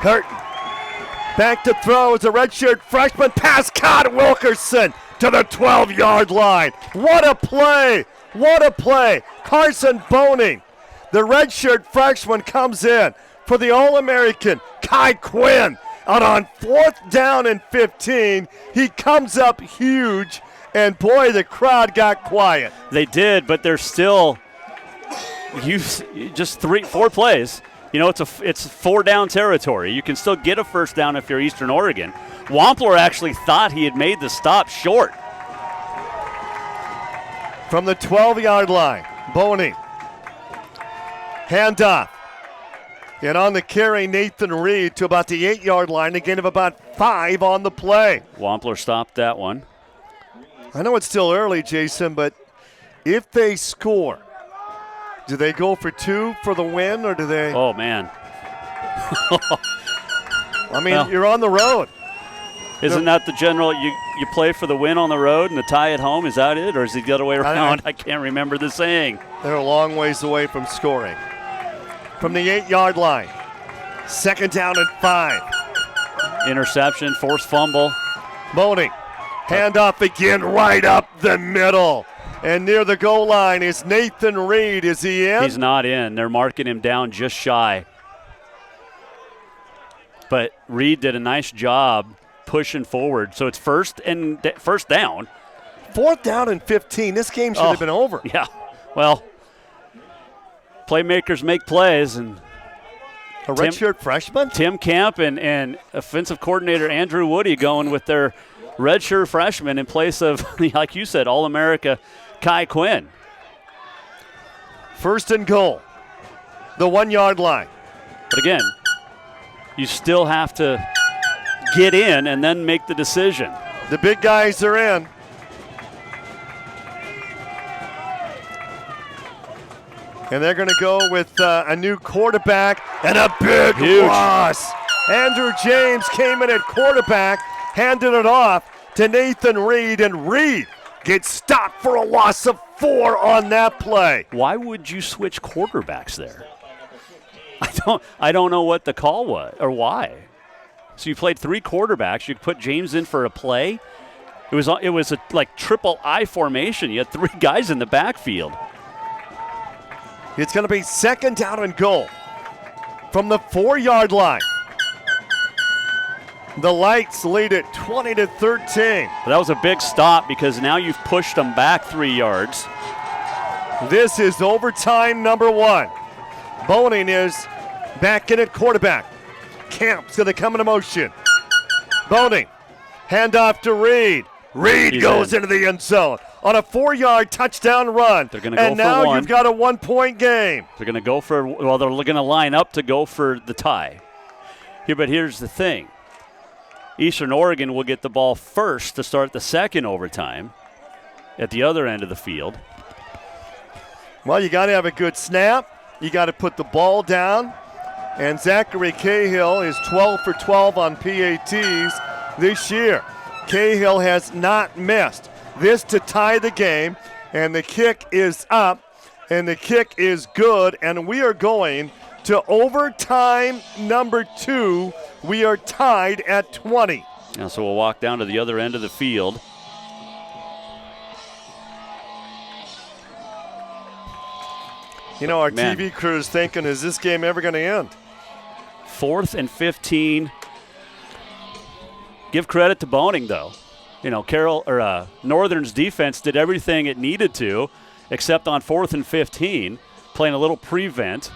Curtin. Back to throw as a redshirt freshman. Pass caught. Wilkerson to the 12-yard line. What a play. What a play. Carson Boning, The redshirt freshman comes in for the All-American Kai Quinn. Out on 4th down and 15, he comes up huge, and boy, the crowd got quiet. They did, but they're still just 4 plays. You know, it's 4 down territory. You can still get a first down if you're Eastern Oregon. Wampler actually thought he had made the stop short. From the 12-yard line, Boney. Handoff. And on the carry, Nathan Reed to about the 8-yard line, a gain of about 5 on the play. Wampler stopped that one. I know it's still early, Jason, but if they score, do they go for 2 for the win, or do they? Oh, man. I mean, you're on the road. Isn't that the general, you play for the win on the road and the tie at home? Is that it, or is it the other way around? I can't remember the saying. They're a long ways away from scoring. From the 8-yard line, 2nd down and 5. Interception, forced fumble. Boney, handoff again right up the middle. And near the goal line is Nathan Reed. Is he in? He's not in. They're marking him down just shy. But Reed did a nice job pushing forward. So it's first down. 4th down and 15. This game should have been over. Yeah. Well, playmakers make plays, and a redshirt freshman? Tim Camp and offensive coordinator Andrew Woody going with their redshirt freshman in place of, like you said, All-America Kai Quinn. 1st and goal. The 1-yard line. But again, you still have to get in and then make the decision. The big guys are in. And they're going to go with a new quarterback and a big loss. Andrew James came in at quarterback, handed it off to Nathan Reed, and Reed gets stopped for a loss of 4 on that play. Why would you switch quarterbacks there? I don't know what the call was or why. So you played 3 quarterbacks. You put James in for a play. It was a like triple I formation. You had 3 guys in the backfield. It's going to be 2nd down and goal from the 4-yard line. The Lights lead it 20-13. That was a big stop because now you've pushed them back 3 yards. This is overtime number 1. Boning is back in at quarterback. Camp's going to come into motion. Boning, handoff to Reed. Reed goes into the end zone on a 4-yard touchdown run. They're going to go and for now 1. You've got a 1-point game. They're going to go for, well, they're going to line up to go for the tie. But here's the thing. Eastern Oregon will get the ball first to start the 2nd overtime at the other end of the field. Well, you got to have a good snap. You got to put the ball down. And Zachary Cahill is 12 for 12 on PATs this year. Cahill has not missed. This to tie the game, and the kick is up, and the kick is good, and we are going to overtime number 2. We are tied at 20. Yeah, so we'll walk down to the other end of the field. You know, our TV crew is thinking, is this game ever going to end? 4th and 15. Give credit to Boning, though. You know, Northern's defense did everything it needed to, except on 4th and 15, playing a little prevent.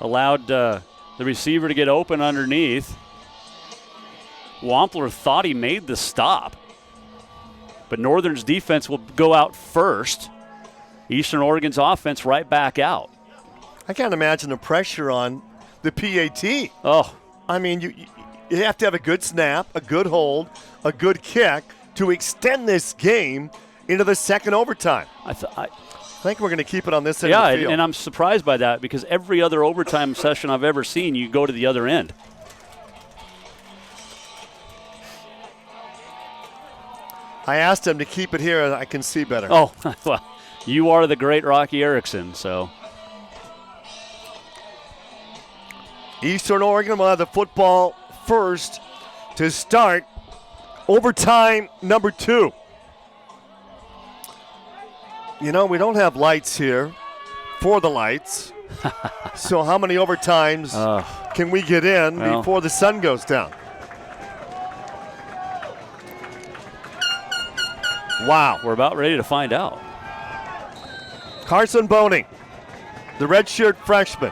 Allowed the receiver to get open underneath. Wampler thought he made the stop, but Northern's defense will go out first. Eastern Oregon's offense right back out. I can't imagine the pressure on the PAT. Oh. I mean, you have to have a good snap, a good hold, a good kick to extend this game into the 2nd overtime. I think we're going to keep it on this end of the field. Yeah, and I'm surprised by that because every other overtime session I've ever seen, you go to the other end. I asked him to keep it here and I can see better. Oh, well, you are the great Rocky Erickson, so. Eastern Oregon will have the football first to start overtime number 2. You know, we don't have lights here for the Lights. So how many overtimes can we get in before the sun goes down? Wow. We're about ready to find out. Carson Boning, the redshirt freshman.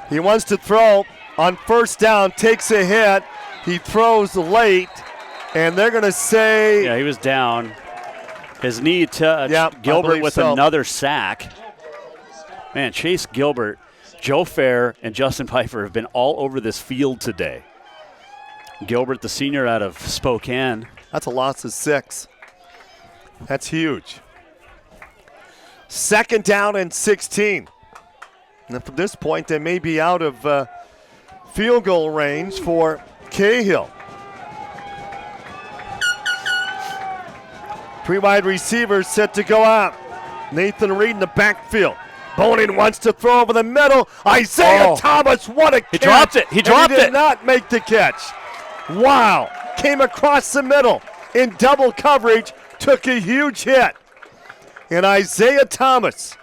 He wants to throw on first down, takes a hit. He throws late, and they're going to say... Yeah, he was down. His knee touched Gilbert with another sack. Man, Chase Gilbert, Joe Fair, and Justin Pfeiffer have been all over this field today. Gilbert, the senior out of Spokane. That's a loss of 6. That's huge. 2nd down and 16. And from this point, they may be out of field goal range for Cahill. 3 wide receivers set to go out. Nathan Reed in the backfield. Boning wants to throw over the middle. Isaiah Thomas, what a catch. He dropped it. He did not make the catch. Wow. Came across the middle in double coverage. Took a huge hit. And Isaiah Thomas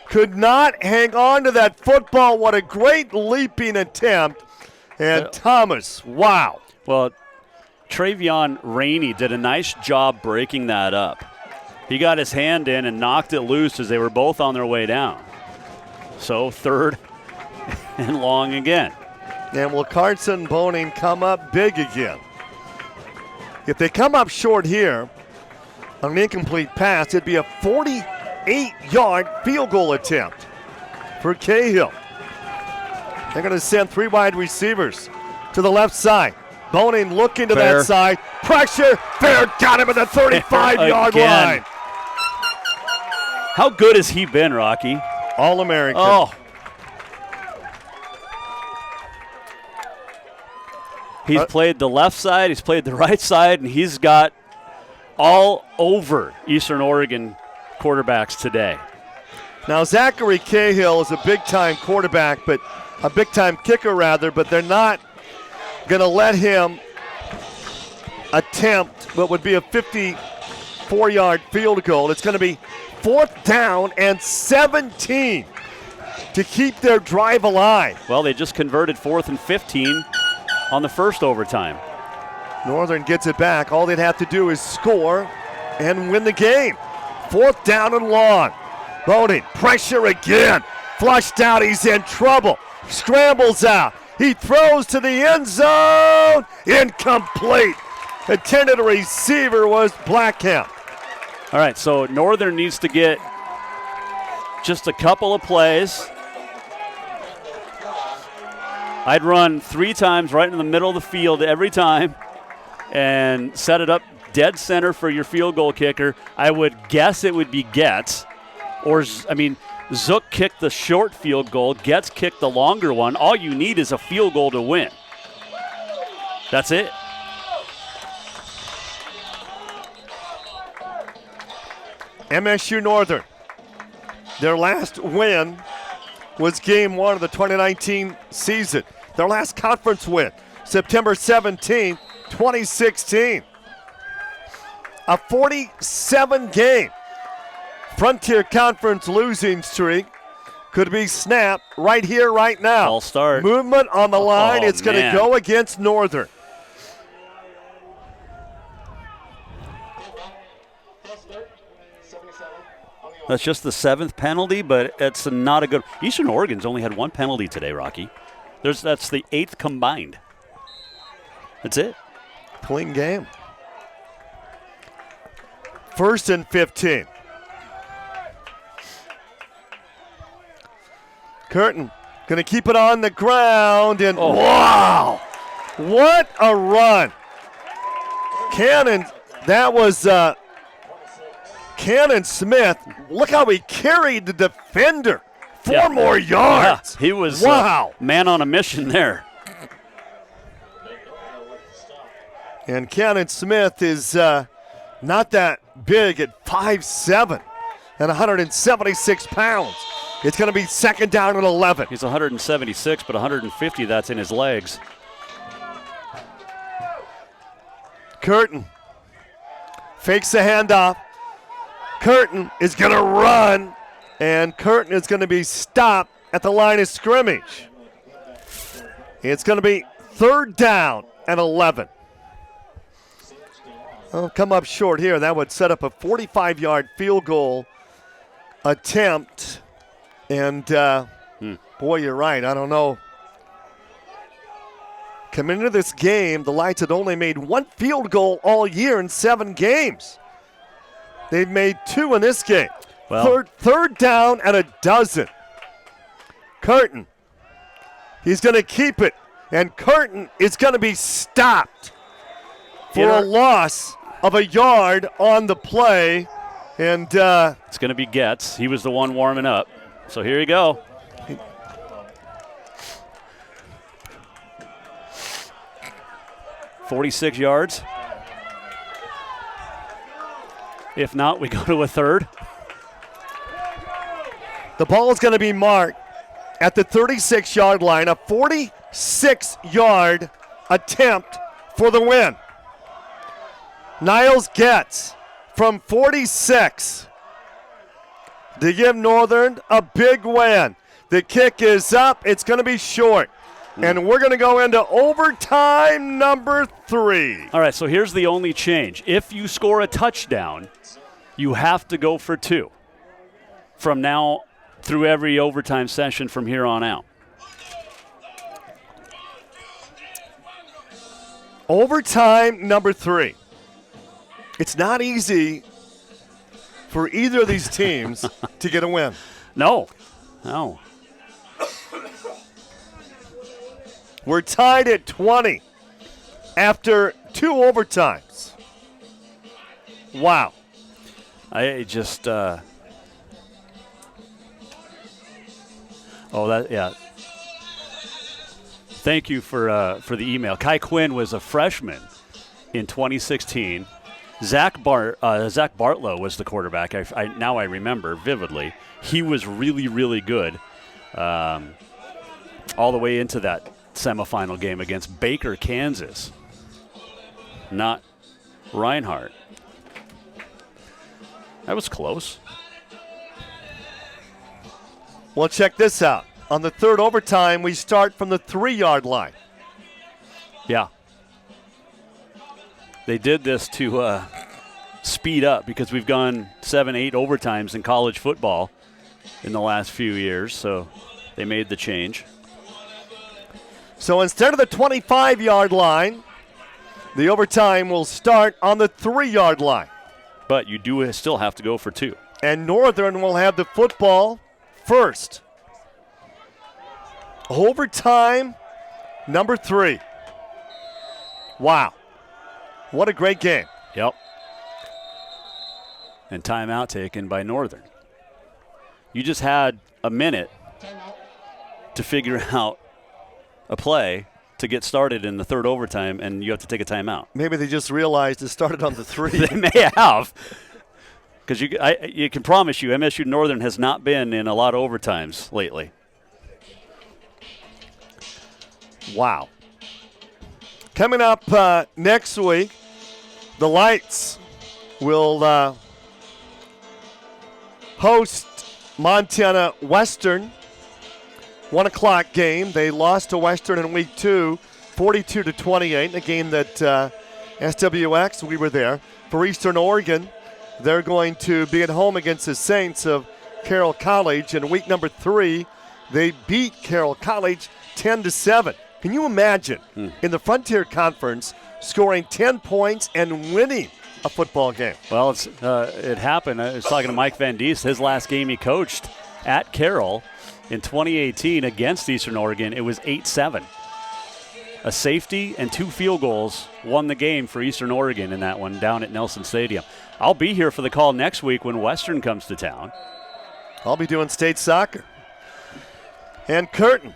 could not hang on to that football. What a great leaping attempt. And Thomas, wow. Well, Travion Rainey did a nice job breaking that up. He got his hand in and knocked it loose as they were both on their way down. So 3rd and long again. And will Carson Boning come up big again? If they come up short here on an incomplete pass, it'd be a 48-yard field goal attempt for Cahill. They're going to send 3 wide receivers to the left side. Boning looking to that side. Pressure. Fair got him at the 35-yard line. How good has he been, Rocky? All-American. Oh. He's played the left side, he's played the right side, and he's got all over Eastern Oregon quarterbacks today. Now, Zachary Cahill is a big-time quarterback, but a big-time kicker, rather, but they're not going to let him attempt what would be a 54-yard field goal. It's going to be 4th down and 17 to keep their drive alive. Well, they just converted 4th and 15 on the first overtime. Northern gets it back. All they'd have to do is score and win the game. 4th down and long. Boning, pressure again. Flushed out, he's in trouble. Scrambles out. He throws to the end zone. Incomplete. Intended receiver was Blackham. All right, so Northern needs to get just a couple of plays. I'd run 3 times right in the middle of the field every time and set it up dead center for your field goal kicker. I would guess it would be Getz. Zook kicked the short field goal. Getz kicked the longer one. All you need is a field goal to win. That's it. MSU Northern. Their last win was game 1 of the 2019 season. Their last conference win, September 17, 2016. A 47-game Frontier Conference losing streak could be snapped right here, right now. False start. Movement on the line. It's going to go against Northern. That's just the 7th penalty, but it's not a good. Eastern Oregon's only had 1 penalty today, Rocky. That's the 8th combined. That's it. Clean game. 1st and 15. Curtin going to keep it on the ground, and wow! What a run. Cannon, that was Cannon Smith. Look how he carried the defender. 4 more yards. Yeah, he was man on a mission there. And Cannon Smith is not that big at 5'7" and 176 pounds. It's going to be 2nd down and 11. He's 176, but 150, that's in his legs. Curtin fakes the handoff. Curtin is going to run, and Curtin is going to be stopped at the line of scrimmage. It's going to be 3rd down and 11. Well, come up short here. That would set up a 45-yard field goal attempt. And, boy, you're right. I don't know. Coming into this game, the Lights had only made 1 field goal all year in 7 games. They've made 2 in this game. Well, third down and 12. Curtin, he's going to keep it. And Curtin is going to be stopped for a loss of a yard on the play. And it's going to be Getz. He was the one warming up. So here you go. $46 yards. If not, we go to a 3rd. The ball is going to be marked at the 36-yard line, a 46-yard attempt for the win. Niles Getz from 46 to give Northern a big win. The kick is up. It's going to be short. And we're going to go into overtime number 3. All right, so here's the only change. If you score a touchdown, you have to go for 2 from now through every overtime session from here on out. Overtime number 3. It's not easy for either of these teams to get a win. No. We're tied at 20 after 2 overtimes. Wow. I just Thank you for the email. Kai Quinn was a freshman in 2016. Zach Bartlow was the quarterback. Now I remember vividly. He was really, really good all the way into that semifinal game against Baker, Kansas. Not Reinhardt. That was close. Well, check this out. On the 3rd overtime, we start from the 3-yard line. Yeah. They did this to speed up because we've gone 7-8 overtimes in college football in the last few years, so they made the change. So instead of the 25-yard line, the overtime will start on the 3-yard line. But you do still have to go for 2. And Northern will have the football first. Overtime number 3. Wow. What a great game. Yep. And timeout taken by Northern. You just had a minute to figure out a play to get started in the 3rd overtime, and you have to take a timeout. Maybe they just realized it started on the 3. They may have. Because you can promise you, MSU Northern has not been in a lot of overtimes lately. Wow. Coming up next week, the Lights will host Montana Western. 1 o'clock game. They lost to Western in week 2, 42-28, a game that SWX, we were there. For Eastern Oregon, they're going to be at home against the Saints of Carroll College. In week number 3, they beat Carroll College 10-7. Can you imagine in the Frontier Conference scoring 10 points and winning a football game? Well, it happened. I was talking to Mike Van Diest. His last game he coached at Carroll in 2018 against Eastern Oregon, it was 8-7. A safety and 2 field goals won the game for Eastern Oregon in that one down at Nelson Stadium. I'll be here for the call next week when Western comes to town. I'll be doing state soccer. And Curtin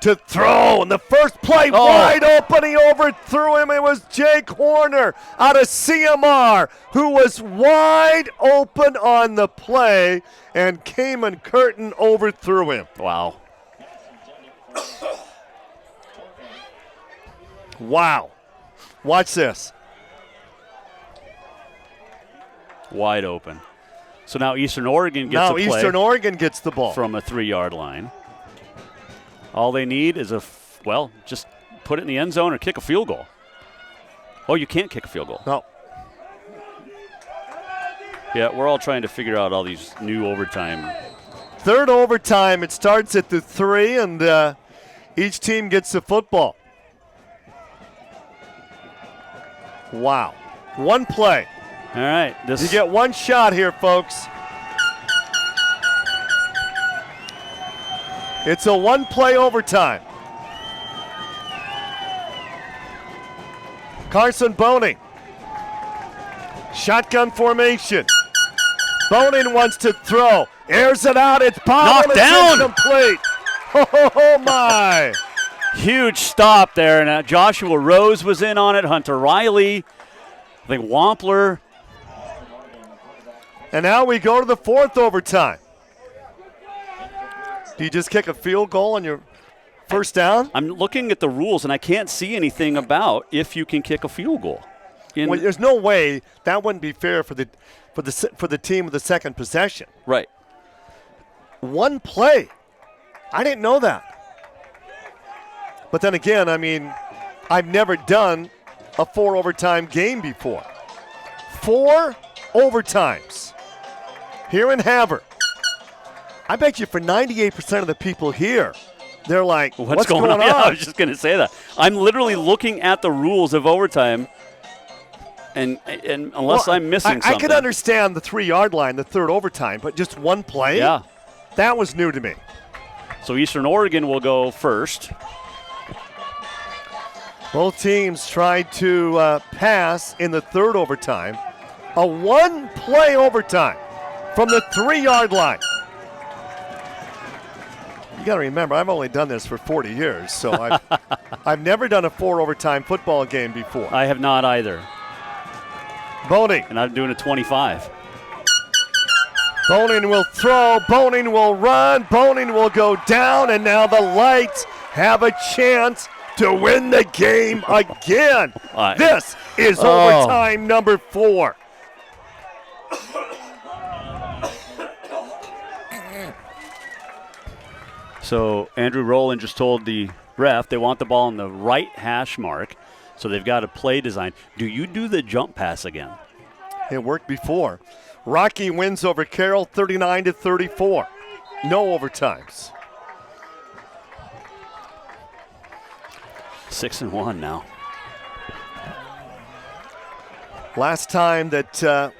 to throw, and the first play wide open, he overthrew him. It was Jake Horner out of CMR who was wide open on the play, and Cayman Curtin overthrew him. Wow. Wow. Watch this. Wide open. So now Eastern Oregon gets a play. Now Eastern Oregon gets the ball. From a 3-yard line. All they need is just put it in the end zone or kick a field goal. Oh, you can't kick a field goal. No. Yeah, we're all trying to figure out all these new overtime. Third overtime, it starts at the 3, and each team gets the football. Wow. One play. All right. You get one shot here, folks. It's a one-play overtime. Carson Boning. Shotgun formation. Boning wants to throw. Airs it out. It's knocked down. It's incomplete. Oh, my. Huge stop there. And Joshua Rose was in on it. Hunter Riley. I think Wampler. And now we go to the fourth overtime. Do you just kick a field goal on your first down? I'm looking at the rules, and I can't see anything about if you can kick a field goal. Well, there's no way that wouldn't be fair for the team with the second possession. Right. One play. I didn't know that. But then again, I mean, I've never done a 4 overtime game before. 4 overtimes here in Havre. I bet you for 98% of the people here, they're like, what's going on? Yeah, I was just going to say that. I'm literally looking at the rules of overtime, and unless I'm missing something. I could understand the 3-yard line, the third overtime, but just one play? Yeah. That was new to me. So Eastern Oregon will go first. Both teams tried to pass in the third overtime. A one-play overtime from the 3-yard line. You got to remember, I've only done this for 40 years, so I've never done a 4 overtime football game before. I have not either. Boning. And I'm doing a 25. Boning will throw. Boning will run. Boning will go down, and now the Lights have a chance to win the game again. This is overtime number 4. So Andrew Rowland just told the ref they want the ball on the right hash mark, so they've got a play design. Do you do the jump pass again? It worked before. Rocky wins over Carroll 39-34. No overtimes. 6-1 now. Last time that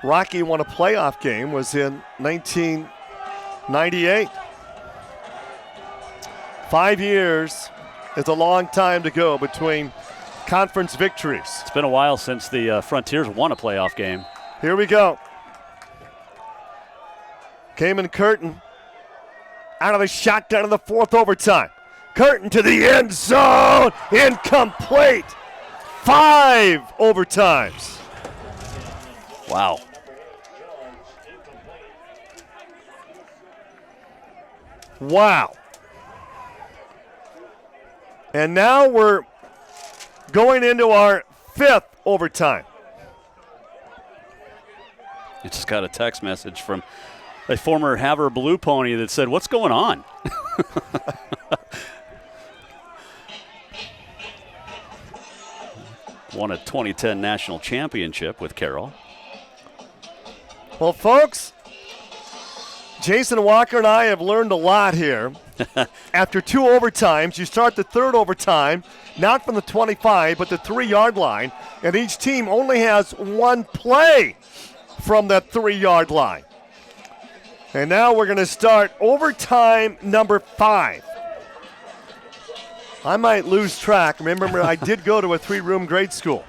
Rocky won a playoff game was in 1998. 5 years is a long time to go between conference victories. It's been a while since the Frontiers won a playoff game. Here we go. Cayman Curtin out of the shotgun in the fourth overtime. Curtin to the end zone. Incomplete. 5 overtimes. Wow. Wow. And now we're going into our 5th overtime. I just got a text message from a former Havre Blue Pony that said, "What's going on?" Won a 2010 national championship with Carroll. Well, folks, Jason Walker and I have learned a lot here. After 2 overtimes, you start the third overtime, not from the 25, but the 3-yard line, and each team only has one play from that 3-yard line. And now we're going to start overtime number 5. I might lose track. Remember, I did go to a 3-room grade school.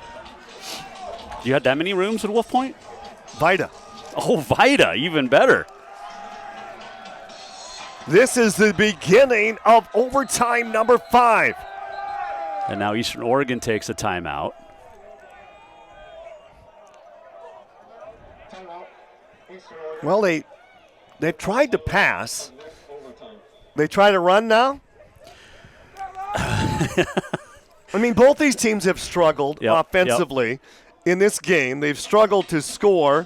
You had that many rooms at Wolf Point? Vida. Oh, Vida, even better. This is the beginning of overtime number 5. And now Eastern Oregon takes a timeout. Well, they've tried to pass. They try to run now? I mean, both these teams have struggled offensively in this game. They've struggled to score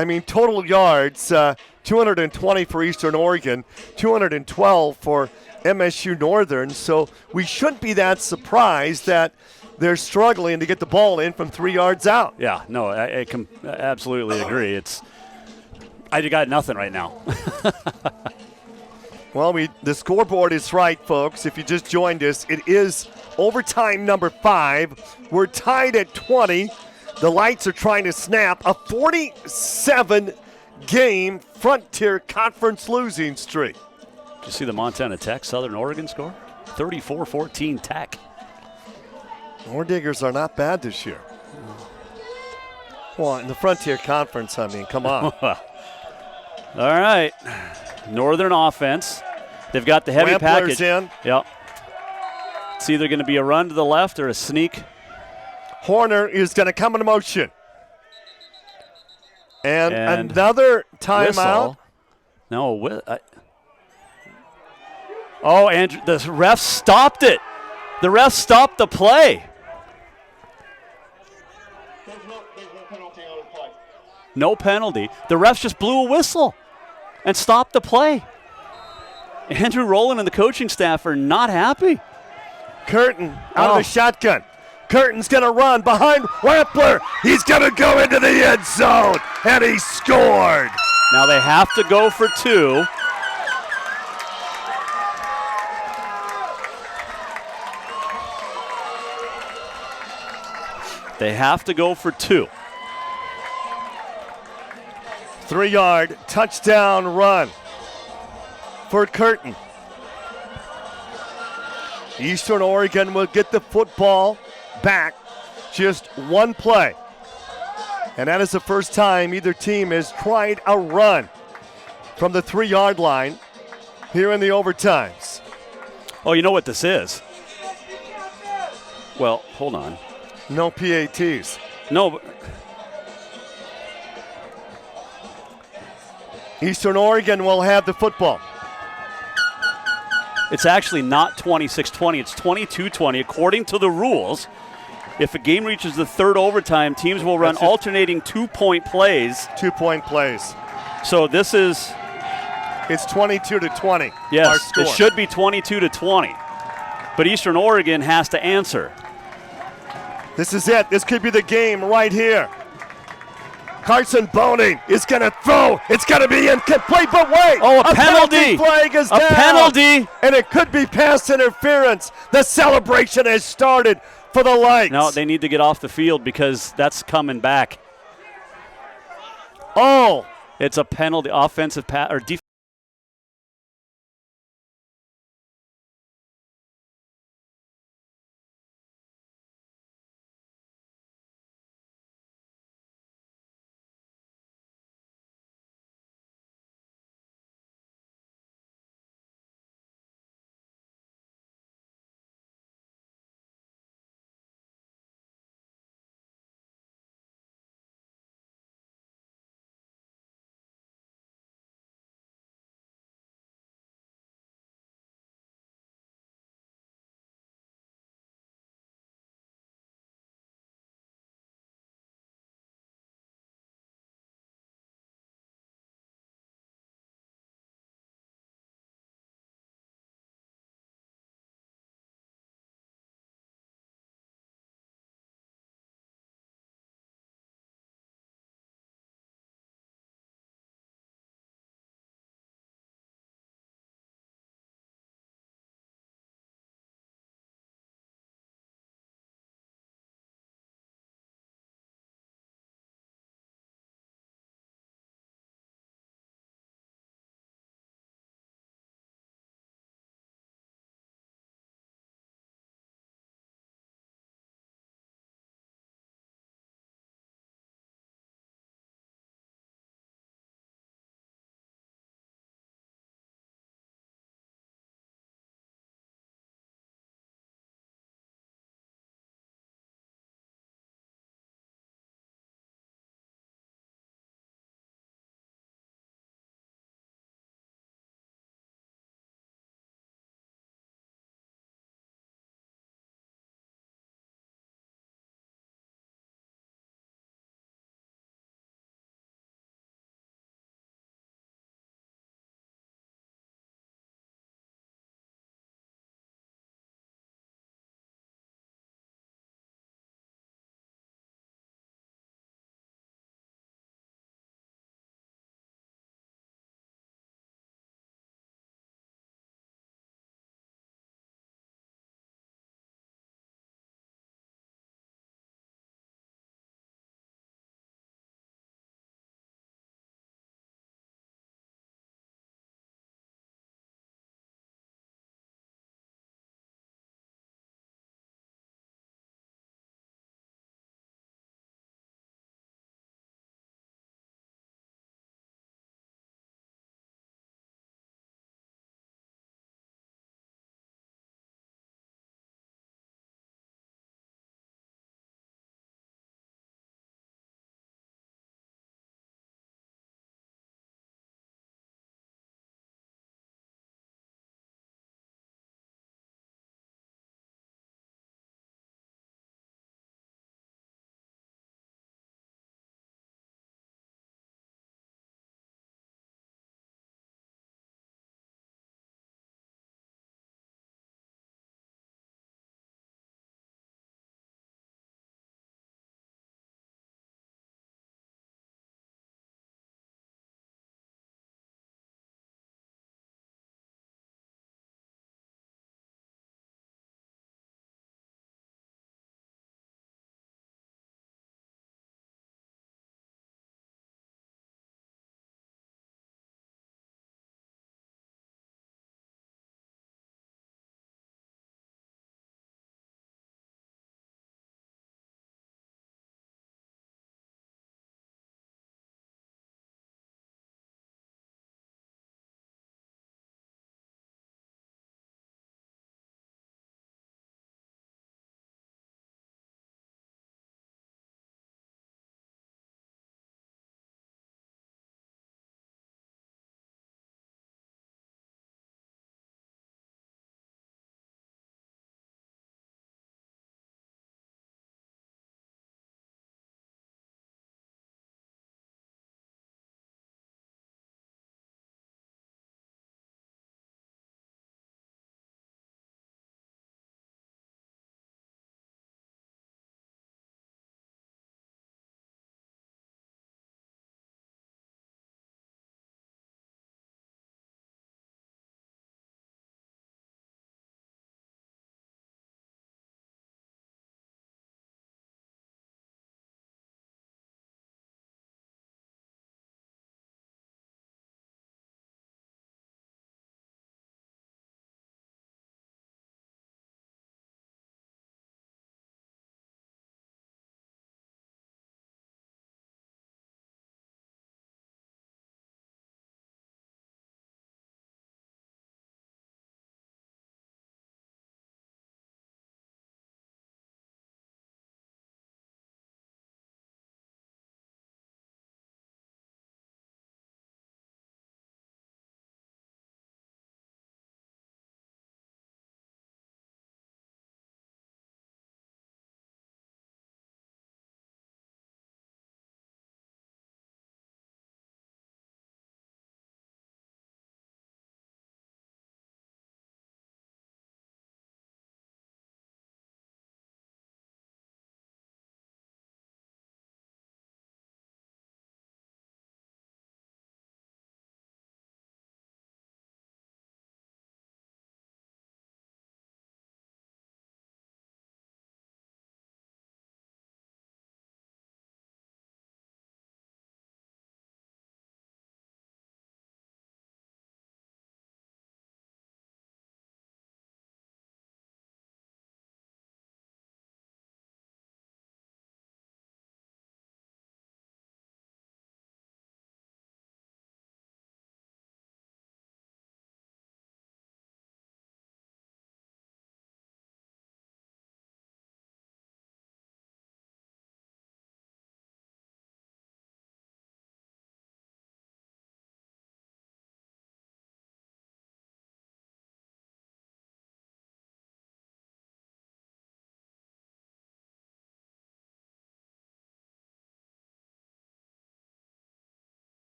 I mean, total yards, 220 for Eastern Oregon, 212 for MSU Northern. So we shouldn't be that surprised that they're struggling to get the ball in from 3 yards out. Yeah, no, I can absolutely agree. I got nothing right now. Well, the scoreboard is right, folks. If you just joined us, it is overtime number 5. We're tied at 20. The Lights are trying to snap a 47-game Frontier Conference losing streak. Did you see the Montana Tech Southern Oregon score? 34-14 Tech. Diggers are not bad this year. Well, in the Frontier Conference, I mean, come on. All right. Northern offense. They've got the heavy Rampler's package. In. Yep. It's either going to be a run to the left or a sneak. Horner is going to come in motion. And another timeout. No. Andrew, the ref stopped it. The ref stopped the play. No penalty. The refs just blew a whistle and stopped the play. Andrew Rowland and the coaching staff are not happy. Curtin out of the shotgun. Curtin's going to run behind Rampler. He's going to go into the end zone, and he scored. Now they have to go for 2. They have to go for 2. 3-yard touchdown run for Curtin. Eastern Oregon will get the football back. Just one play. And that is the first time either team has tried a run from the 3-yard line here in the overtimes. Oh, you know what this is? Well, hold on. No PATs. No, but Eastern Oregon will have the football. it's actually not 26-20. It's 22-20. According to the rules, if a game reaches the third overtime, teams will run alternating 2-point plays. 2-point plays. So this is... It's 22-20. Yes, our score. It should be 22-20. But Eastern Oregon has to answer. This is it. This could be the game right here. Carson Boning is going to throw. It's going to be incomplete, but wait. Oh, a penalty. Flag is down. A penalty. And it could be pass interference. The celebration has started for the Lights. No, they need to get off the field because that's coming back. Oh. It's a penalty, offensive or defensive.